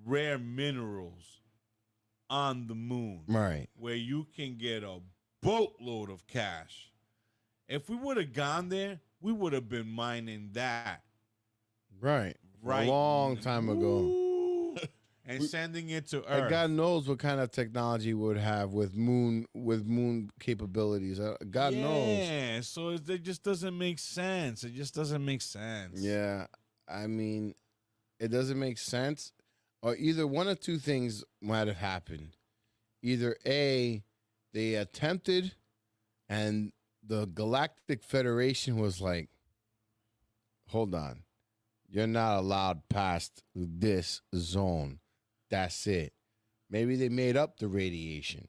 rare minerals on the moon. Right. Where you can get a boatload of cash. If we would have gone there, we would have been mining that. Right. A long time ago. And sending it to Earth. And God knows what kind of technology we would have with moon capabilities. God knows. Yeah, so it just doesn't make sense. It just doesn't make sense. Yeah, I mean, it doesn't make sense. Or either one of two things might have happened. Either A, they attempted and the Galactic Federation was like, hold on. You're not allowed past this zone. That's it. Maybe they made up the radiation.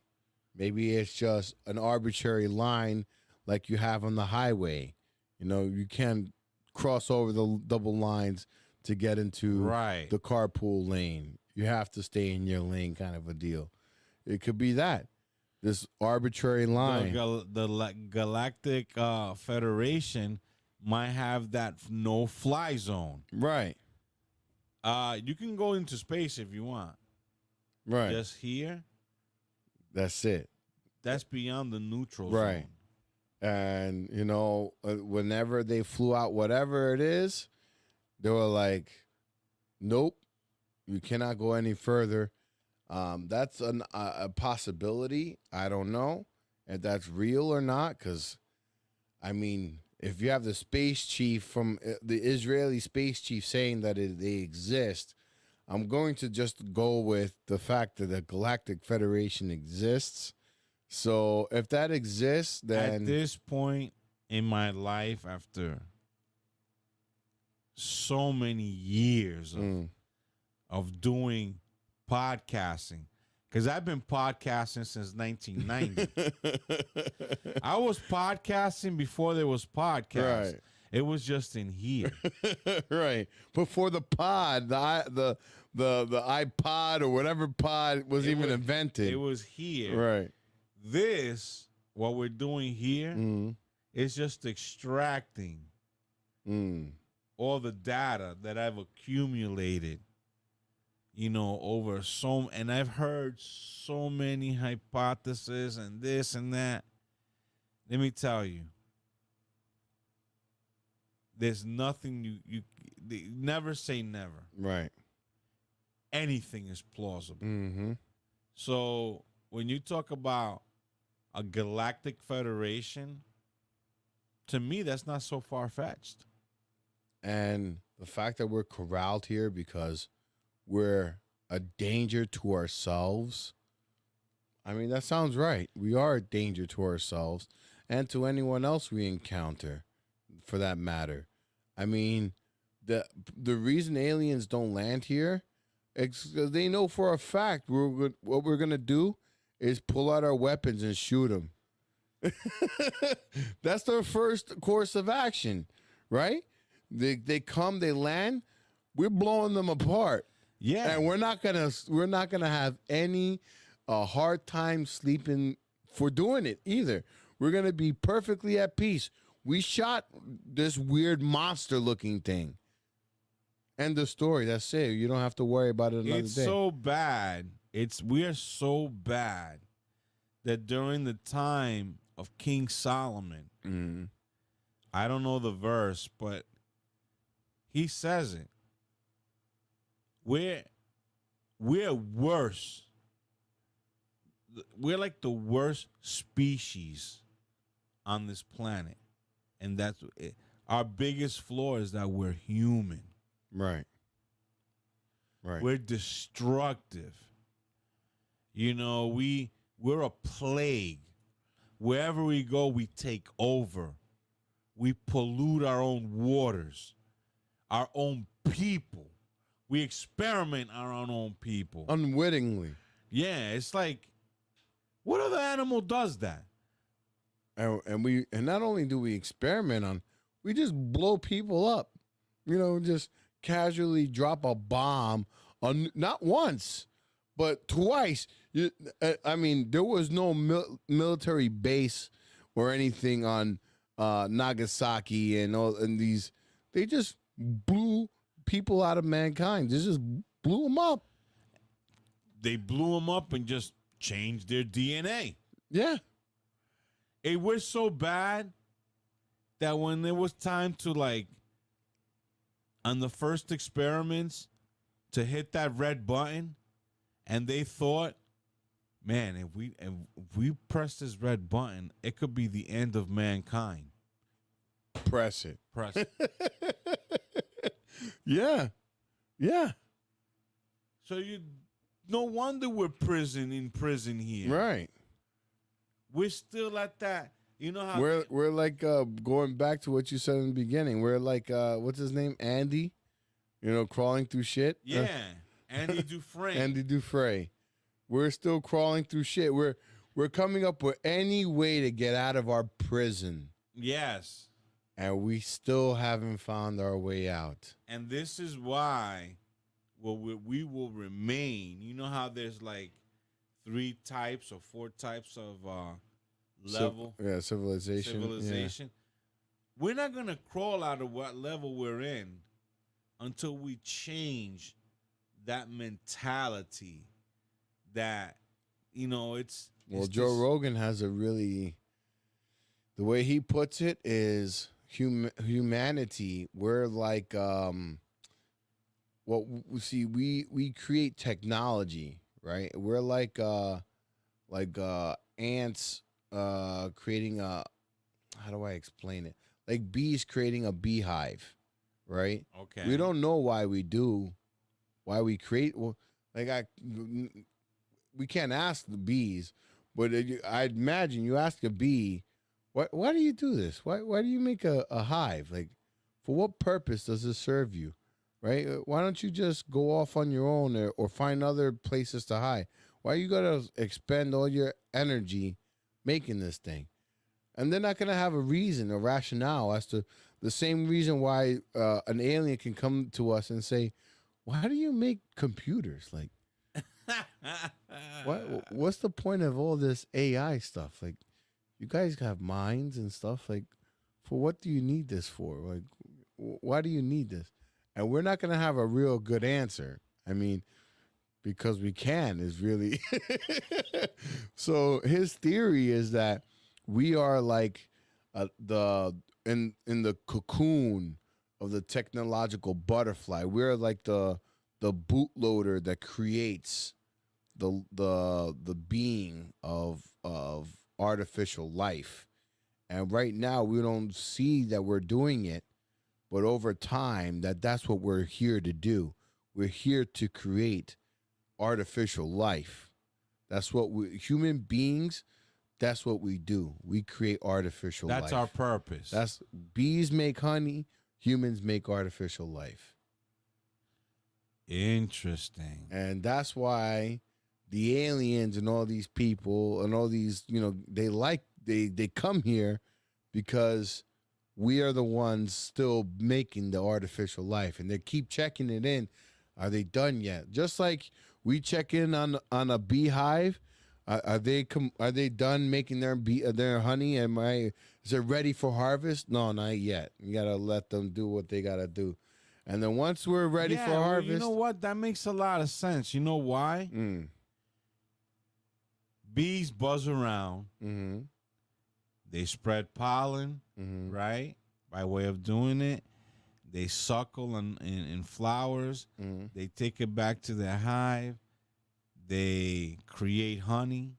Maybe it's just an arbitrary line like you have on the highway. You know, you can't cross over the double lines to get into the carpool lane. You have to stay in your lane, kind of a deal. It could be that. This arbitrary line. The Galactic Federation might have that no-fly zone. Right. You can go into space if you want. Right. Just here. That's it. That's beyond the neutral zone. And, whenever they flew out whatever it is, they were like, nope, you cannot go any further. That's a possibility. I don't know if that's real or not because, I mean, if you have the space chief from the Israeli space chief saying that they exist, I'm going to just go with the fact that the Galactic Federation exists. So if that exists, then at this point in my life, after so many years of doing podcasting, because I've been podcasting since 1990. I was podcasting before there was podcasts. Right. It was just in here. Right. Before the pod, the iPod or whatever pod was even invented. It was here. Right. This, what we're doing here, is just extracting all the data that I've accumulated, over and I've heard so many hypotheses and this and that. Let me tell you, there's nothing they never say never. Right. Anything is plausible. Mm-hmm. So when you talk about a galactic federation, to me, that's not so far-fetched. And the fact that we're corralled here because we're a danger to ourselves, I mean, that sounds right. We are a danger to ourselves and to anyone else we encounter, for that matter. I mean, the reason aliens don't land here, they know for a fact what we're going to do is pull out our weapons and shoot them. That's their first course of action, right? They come, they land, we're blowing them apart. Yeah, and we're not gonna have any hard time sleeping for doing it either. We're gonna be perfectly at peace. We shot this weird monster looking thing. End of story. That's it. You don't have to worry about it another it's day. so bad. We are so bad that during the time of King Solomon, I don't know the verse, but he says it. We're worse. We're like the worst species on this planet, and that's it. Our biggest flaw is that we're human. Right. We're destructive. You know, we're a plague. Wherever we go, we take over. We pollute our own waters, our own people. We experiment on our own people. Unwittingly. Yeah, it's like, what other animal does that? And not only do we experiment on, we just blow people up. You know, just casually drop a bomb on, not once, but twice. I mean, there was no military base or anything on Nagasaki and these. They just blew people out of mankind. They just blew them up. They blew them up and just changed their DNA. Yeah. It was so bad that when there was time to, like, on the first experiments, to hit that red button, and they thought, man, if we press this red button, it could be the end of mankind. Press it. Press it. Yeah. Yeah. So no wonder we're in prison here. Right. We're still at that. You know how we're like going back to what you said in the beginning. We're like what's his name? Andy. You know, crawling through shit. Yeah. Andy Dufresne. Andy Dufresne. We're still crawling through shit. We're coming up with any way to get out of our prison. Yes. And we still haven't found our way out. And this is why we will remain. You know how there's like 3 types or 4 types of level? Civilization. Civilization. Yeah. We're not going to crawl out of what level we're in until we change that mentality that, you know, it's Joe Rogan has a really, the way he puts it is humanity. We're like, we create technology, right? We're like ants creating a, how do I explain it? Like bees creating a beehive, right? Okay. We don't know why we create. Well, like we can't ask the bees, but I'd imagine you ask a bee, why do you do this? Why do you make a hive? Like, for what purpose does this serve you, right? Why don't you just go off on your own or find other places to hide? Why you gotta expend all your energy making this thing? And they're not gonna have a reason, a rationale as to the same reason why an alien can come to us and say, why do you make computers? Like, what's the point of all this AI stuff? Like, you guys have minds and stuff. Like, for what do you need this for? Like, why do you need this? And we're not going to have a real good answer. I mean, because we can is really. So his theory is that we are like in the cocoon of the technological butterfly. We're like the bootloader that creates the being of artificial life. And right now we don't see that we're doing it, but over time that's what we're here to do. We're here to create artificial life. That's what human beings, that's what we do. We create artificial life. That's our purpose. That's bees make honey, humans make artificial life. Interesting. And that's why the aliens and all these people and all these, they come here because we are the ones still making the artificial life, and they keep checking it in. Are they done yet? Just like we check in on a beehive. Are they done making their honey? Is it ready for harvest? No, not yet. You gotta let them do what they gotta do, and then once we're ready for harvest, you know what? That makes a lot of sense. You know why? Bees buzz around. Mm-hmm. They spread pollen, right? By way of doing it, they suckle in flowers. They take it back to their hive. They create honey,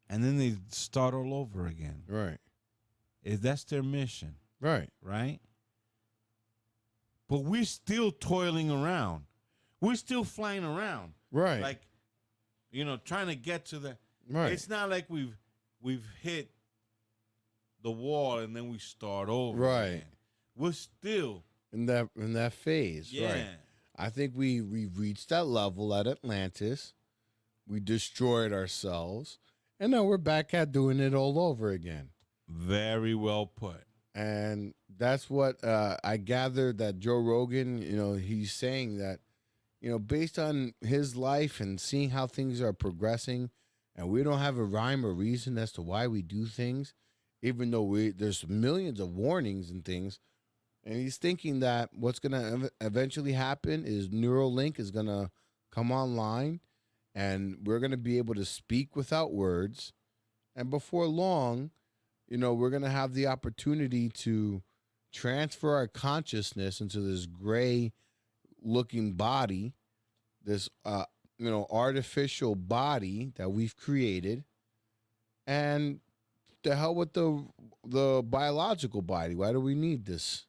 and then they start all over again. Right. That's their mission. Right. Right? But we're still toiling around. We're still flying around. Right. Like, trying to get to the... Right. It's not like we've hit the wall and then we start over. Right. Again. We're still... In that phase. Yeah. Right. I think we reached that level at Atlantis. We destroyed ourselves, and now we're back at doing it all over again. Very well put. And that's what I gathered that Joe Rogan, he's saying that, based on his life and seeing how things are progressing, and we don't have a rhyme or reason as to why we do things, even though there's millions of warnings and things. And he's thinking that what's going to eventually happen is Neuralink is going to come online, and we're going to be able to speak without words. And before long, we're going to have the opportunity to transfer our consciousness into this gray-looking body, this, artificial body that we've created. And the hell with the biological body. Why do we need this?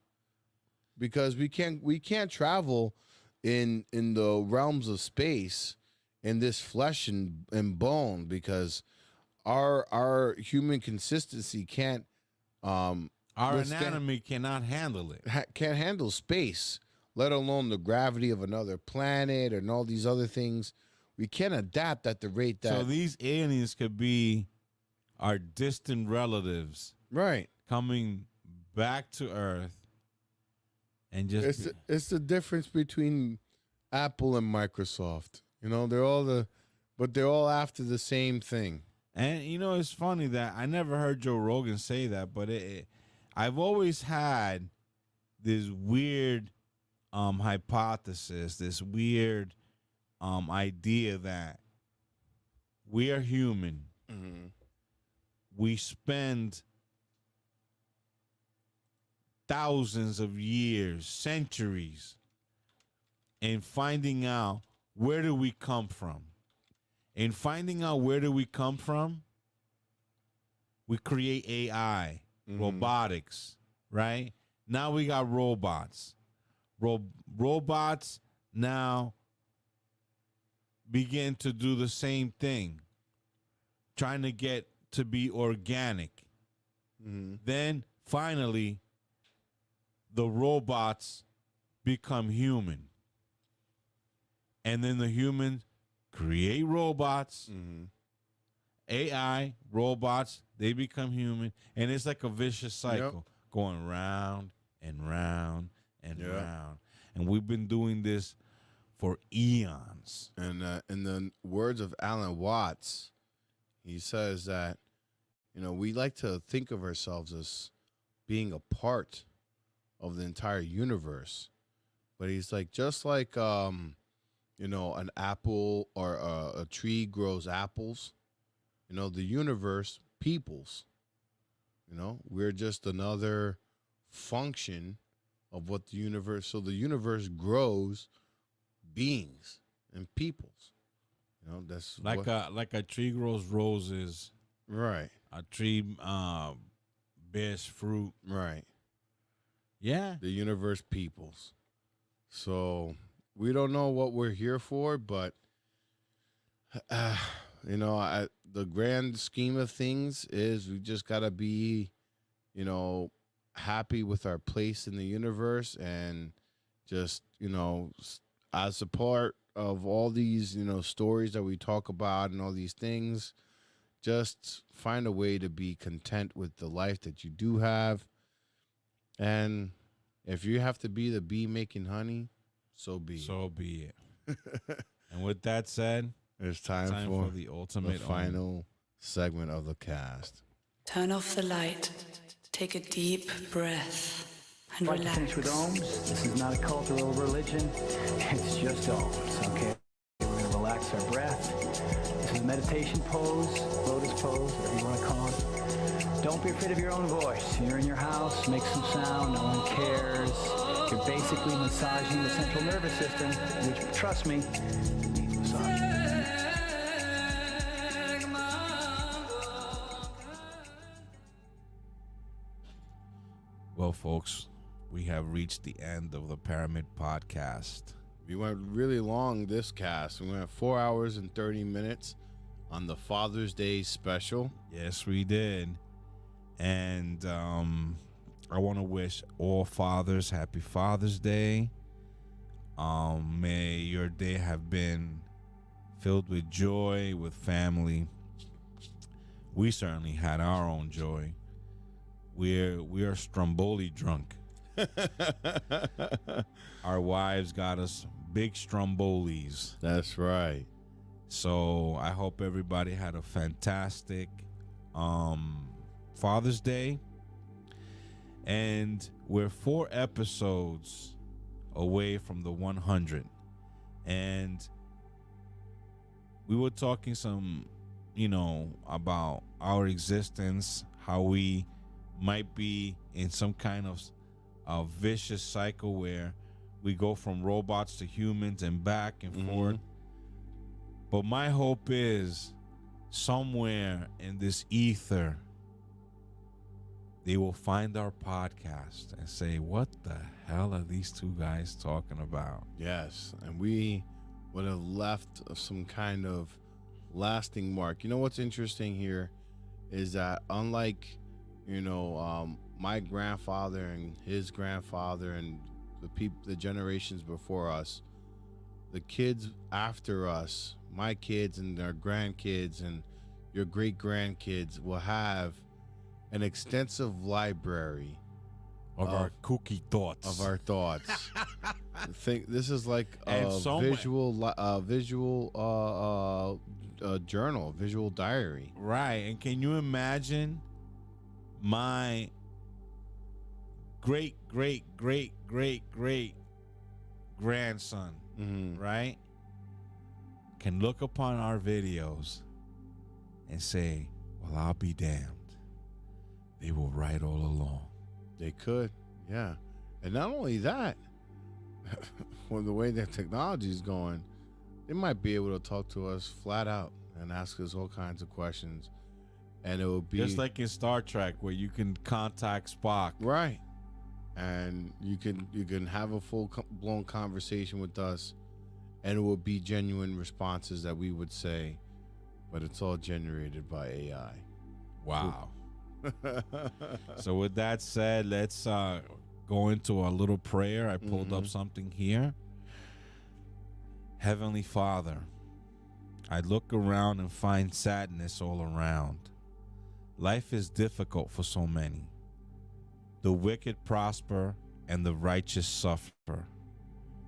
Because we can't travel in the realms of space in this flesh and bone, because our human consistency can't our anatomy cannot handle it. Can't handle space, let alone the gravity of another planet and all these other things. We can't adapt at the rate that. So these aliens could be our distant relatives, right, coming back to Earth. And just it's the difference between Apple and Microsoft. They're all after the same thing. And it's funny that I never heard Joe Rogan say that, but I've always had this weird hypothesis, this weird idea that we are human. Mm-hmm. We spend thousands of years, centuries, in finding out where do we come from. In finding out where do we come from, we create AI, robotics, right? Now we got robots. Robots now begin to do the same thing, trying to get to be organic. Then finally, the robots become human. And then the humans create robots, AI, robots, they become human. And it's like a vicious cycle going round and round and round. And we've been doing this for eons. And in the words of Alan Watts, he says that, we like to think of ourselves as being a part of the entire universe. But he's like, just like, an apple or a tree grows apples, the universe peoples. We're just another function of what the universe, so the universe grows beings and peoples. That's like a tree grows roses. Right. A tree bears fruit. Right. Yeah. The universe peoples. So we don't know what we're here for, but the grand scheme of things is we just gotta be, happy with our place in the universe, and just, as a part of all these, stories that we talk about and all these things, just find a way to be content with the life that you do have. And if you have to be the bee making honey, so be it. So be it. And with that said, it's time for the ultimate final segment of the cast. Turn off the light, take a deep breath, and I'd like relax. to finish with ohms. This is not a cult or a religion. It's just ohms, okay? We're going to relax our breath. This is a meditation pose, lotus pose, whatever you want to call it. Don't be afraid of your own voice. You're in your house, make some sound, no one cares. You're basically massaging the central nervous system, which, trust me, needs massaging. Well, folks, we have reached the end of the Pyramid Podcast. We went really long this cast. We went 4 hours and 30 minutes on the Father's Day special. Yes, we did. And I want to wish all fathers happy Father's Day. May your day have been filled with joy, with family. We certainly had our own joy. We are Stromboli drunk. Our wives got us big Strombolis. That's right. So I hope everybody had a fantastic Father's Day. And we're 4 episodes away from the 100. And we were talking some, about our existence, how we might be in some kind of a vicious cycle where we go from robots to humans and back and forth. But my hope is somewhere in this ether, they will find our podcast and say, what the hell are these two guys talking about? Yes, and we would have left some kind of lasting mark. You know what's interesting here is that unlike my grandfather and his grandfather and the generations before us, the kids after us, my kids and their grandkids and your great grandkids will have an extensive library of our kooky thoughts. Of our thoughts. Think this is like a visual journal, visual diary. Right, and can you imagine my great grandson, right, can look upon our videos and say, well, I'll be damned. They were right all along. They could, yeah. And not only that, with the way that technology is going, they might be able to talk to us flat out and ask us all kinds of questions. And it will be just like in Star Trek, where you can contact Spock, right? And you can have a full-blown conversation with us, and it will be genuine responses that we would say, but it's all generated by AI. Wow. So with that said, let's go into a little prayer. I pulled up something here. Heavenly Father, I look around and find sadness all around. Life is difficult for so many. The wicked prosper and the righteous suffer.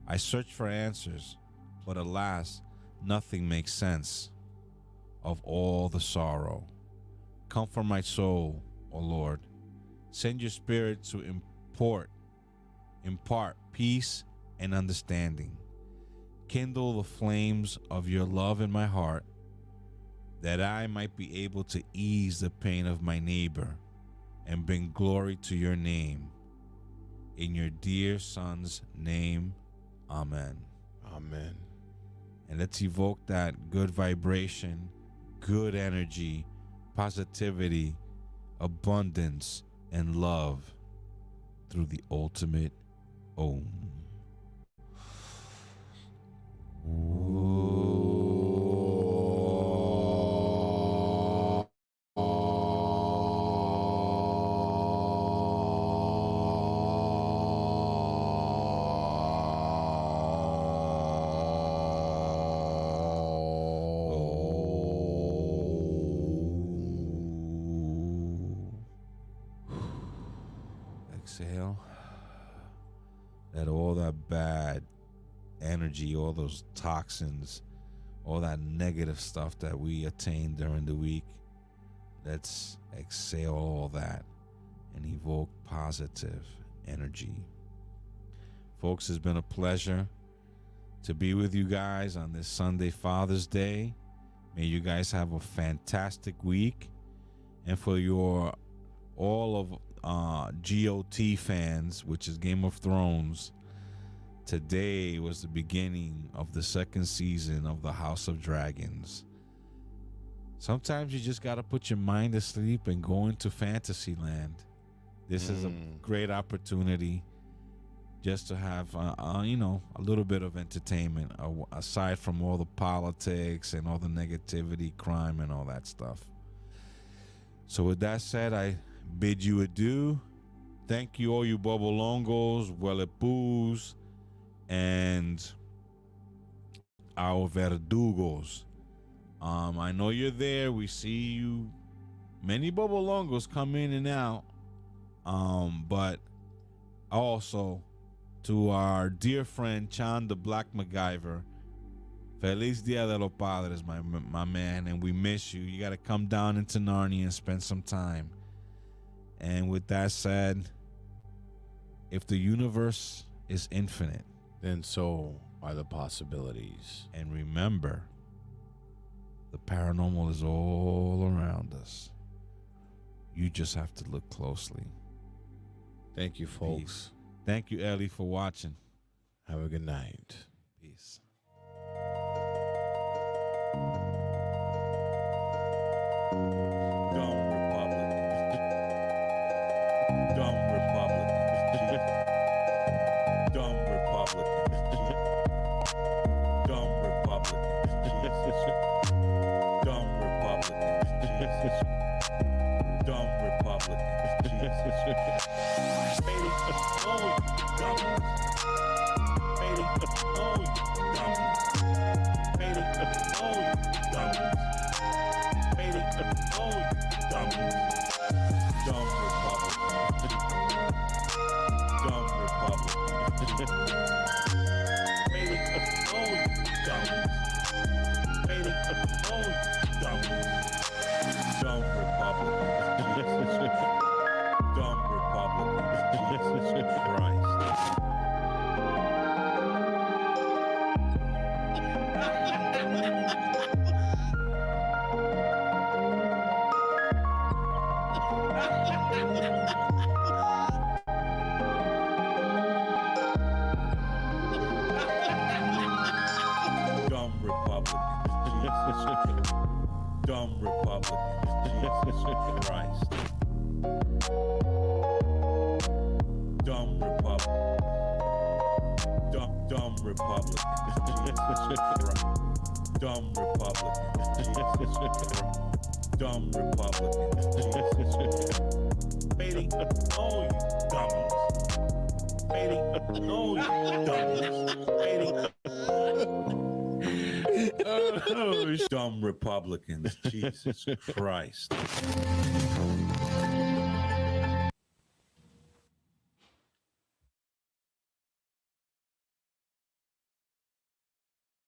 I search for answers, but alas, nothing makes sense of all the sorrow. Comfort my soul, O Lord. Send your spirit to impart peace and understanding. Kindle the flames of your love in my heart, that I might be able to ease the pain of my neighbor and bring glory to your name. In your dear Son's name, amen. Amen. And let's evoke that good vibration, good energy, positivity, abundance, and love through the ultimate Om. Exhale. Let all that bad energy, all those toxins, all that negative stuff that we attained during the week, let's exhale all that and evoke positive energy. Folks, it's been a pleasure to be with you guys on this Sunday, Father's Day. May you guys have a fantastic week. And for your all of GOT fans, which is Game of Thrones, today was the beginning of the second season of the House of Dragons. Sometimes you just got to put your mind to sleep and go into fantasy land. This is a great opportunity just to have, a little bit of entertainment aside from all the politics and all the negativity, crime, and all that stuff. So with that said, I bid you adieu. Thank you, all you Bobolongos, Huelepus, and our Verdugos. I know you're there. We see you. Many Bobolongos come in and out. But also to our dear friend Chan the Black MacGyver, Feliz Dia de los Padres, my man, and we miss you. You got to come down into Narnia and spend some time. And with that said, if the universe is infinite, then so are the possibilities. And remember, the paranormal is all around us. You just have to look closely. Thank you, folks. Peace. Thank you, Ellie, for watching. Have a good night. Peace. Dumb Republicans. Dumb Republicans. Dumb Republicans. Dumb Republicans. Dumb Republicans. Dumb Republicans. Dumb Republicans, Jesus Christ. Dumb Republicans, dumb Republicans, Jesus Christ. Dumb Republicans, Jesus Christ. Dumb Republicans, Jesus Christ. Fading, oh you dummies. Fading, oh you dummies. Fading. Oh, dumb Republicans, Jesus Christ.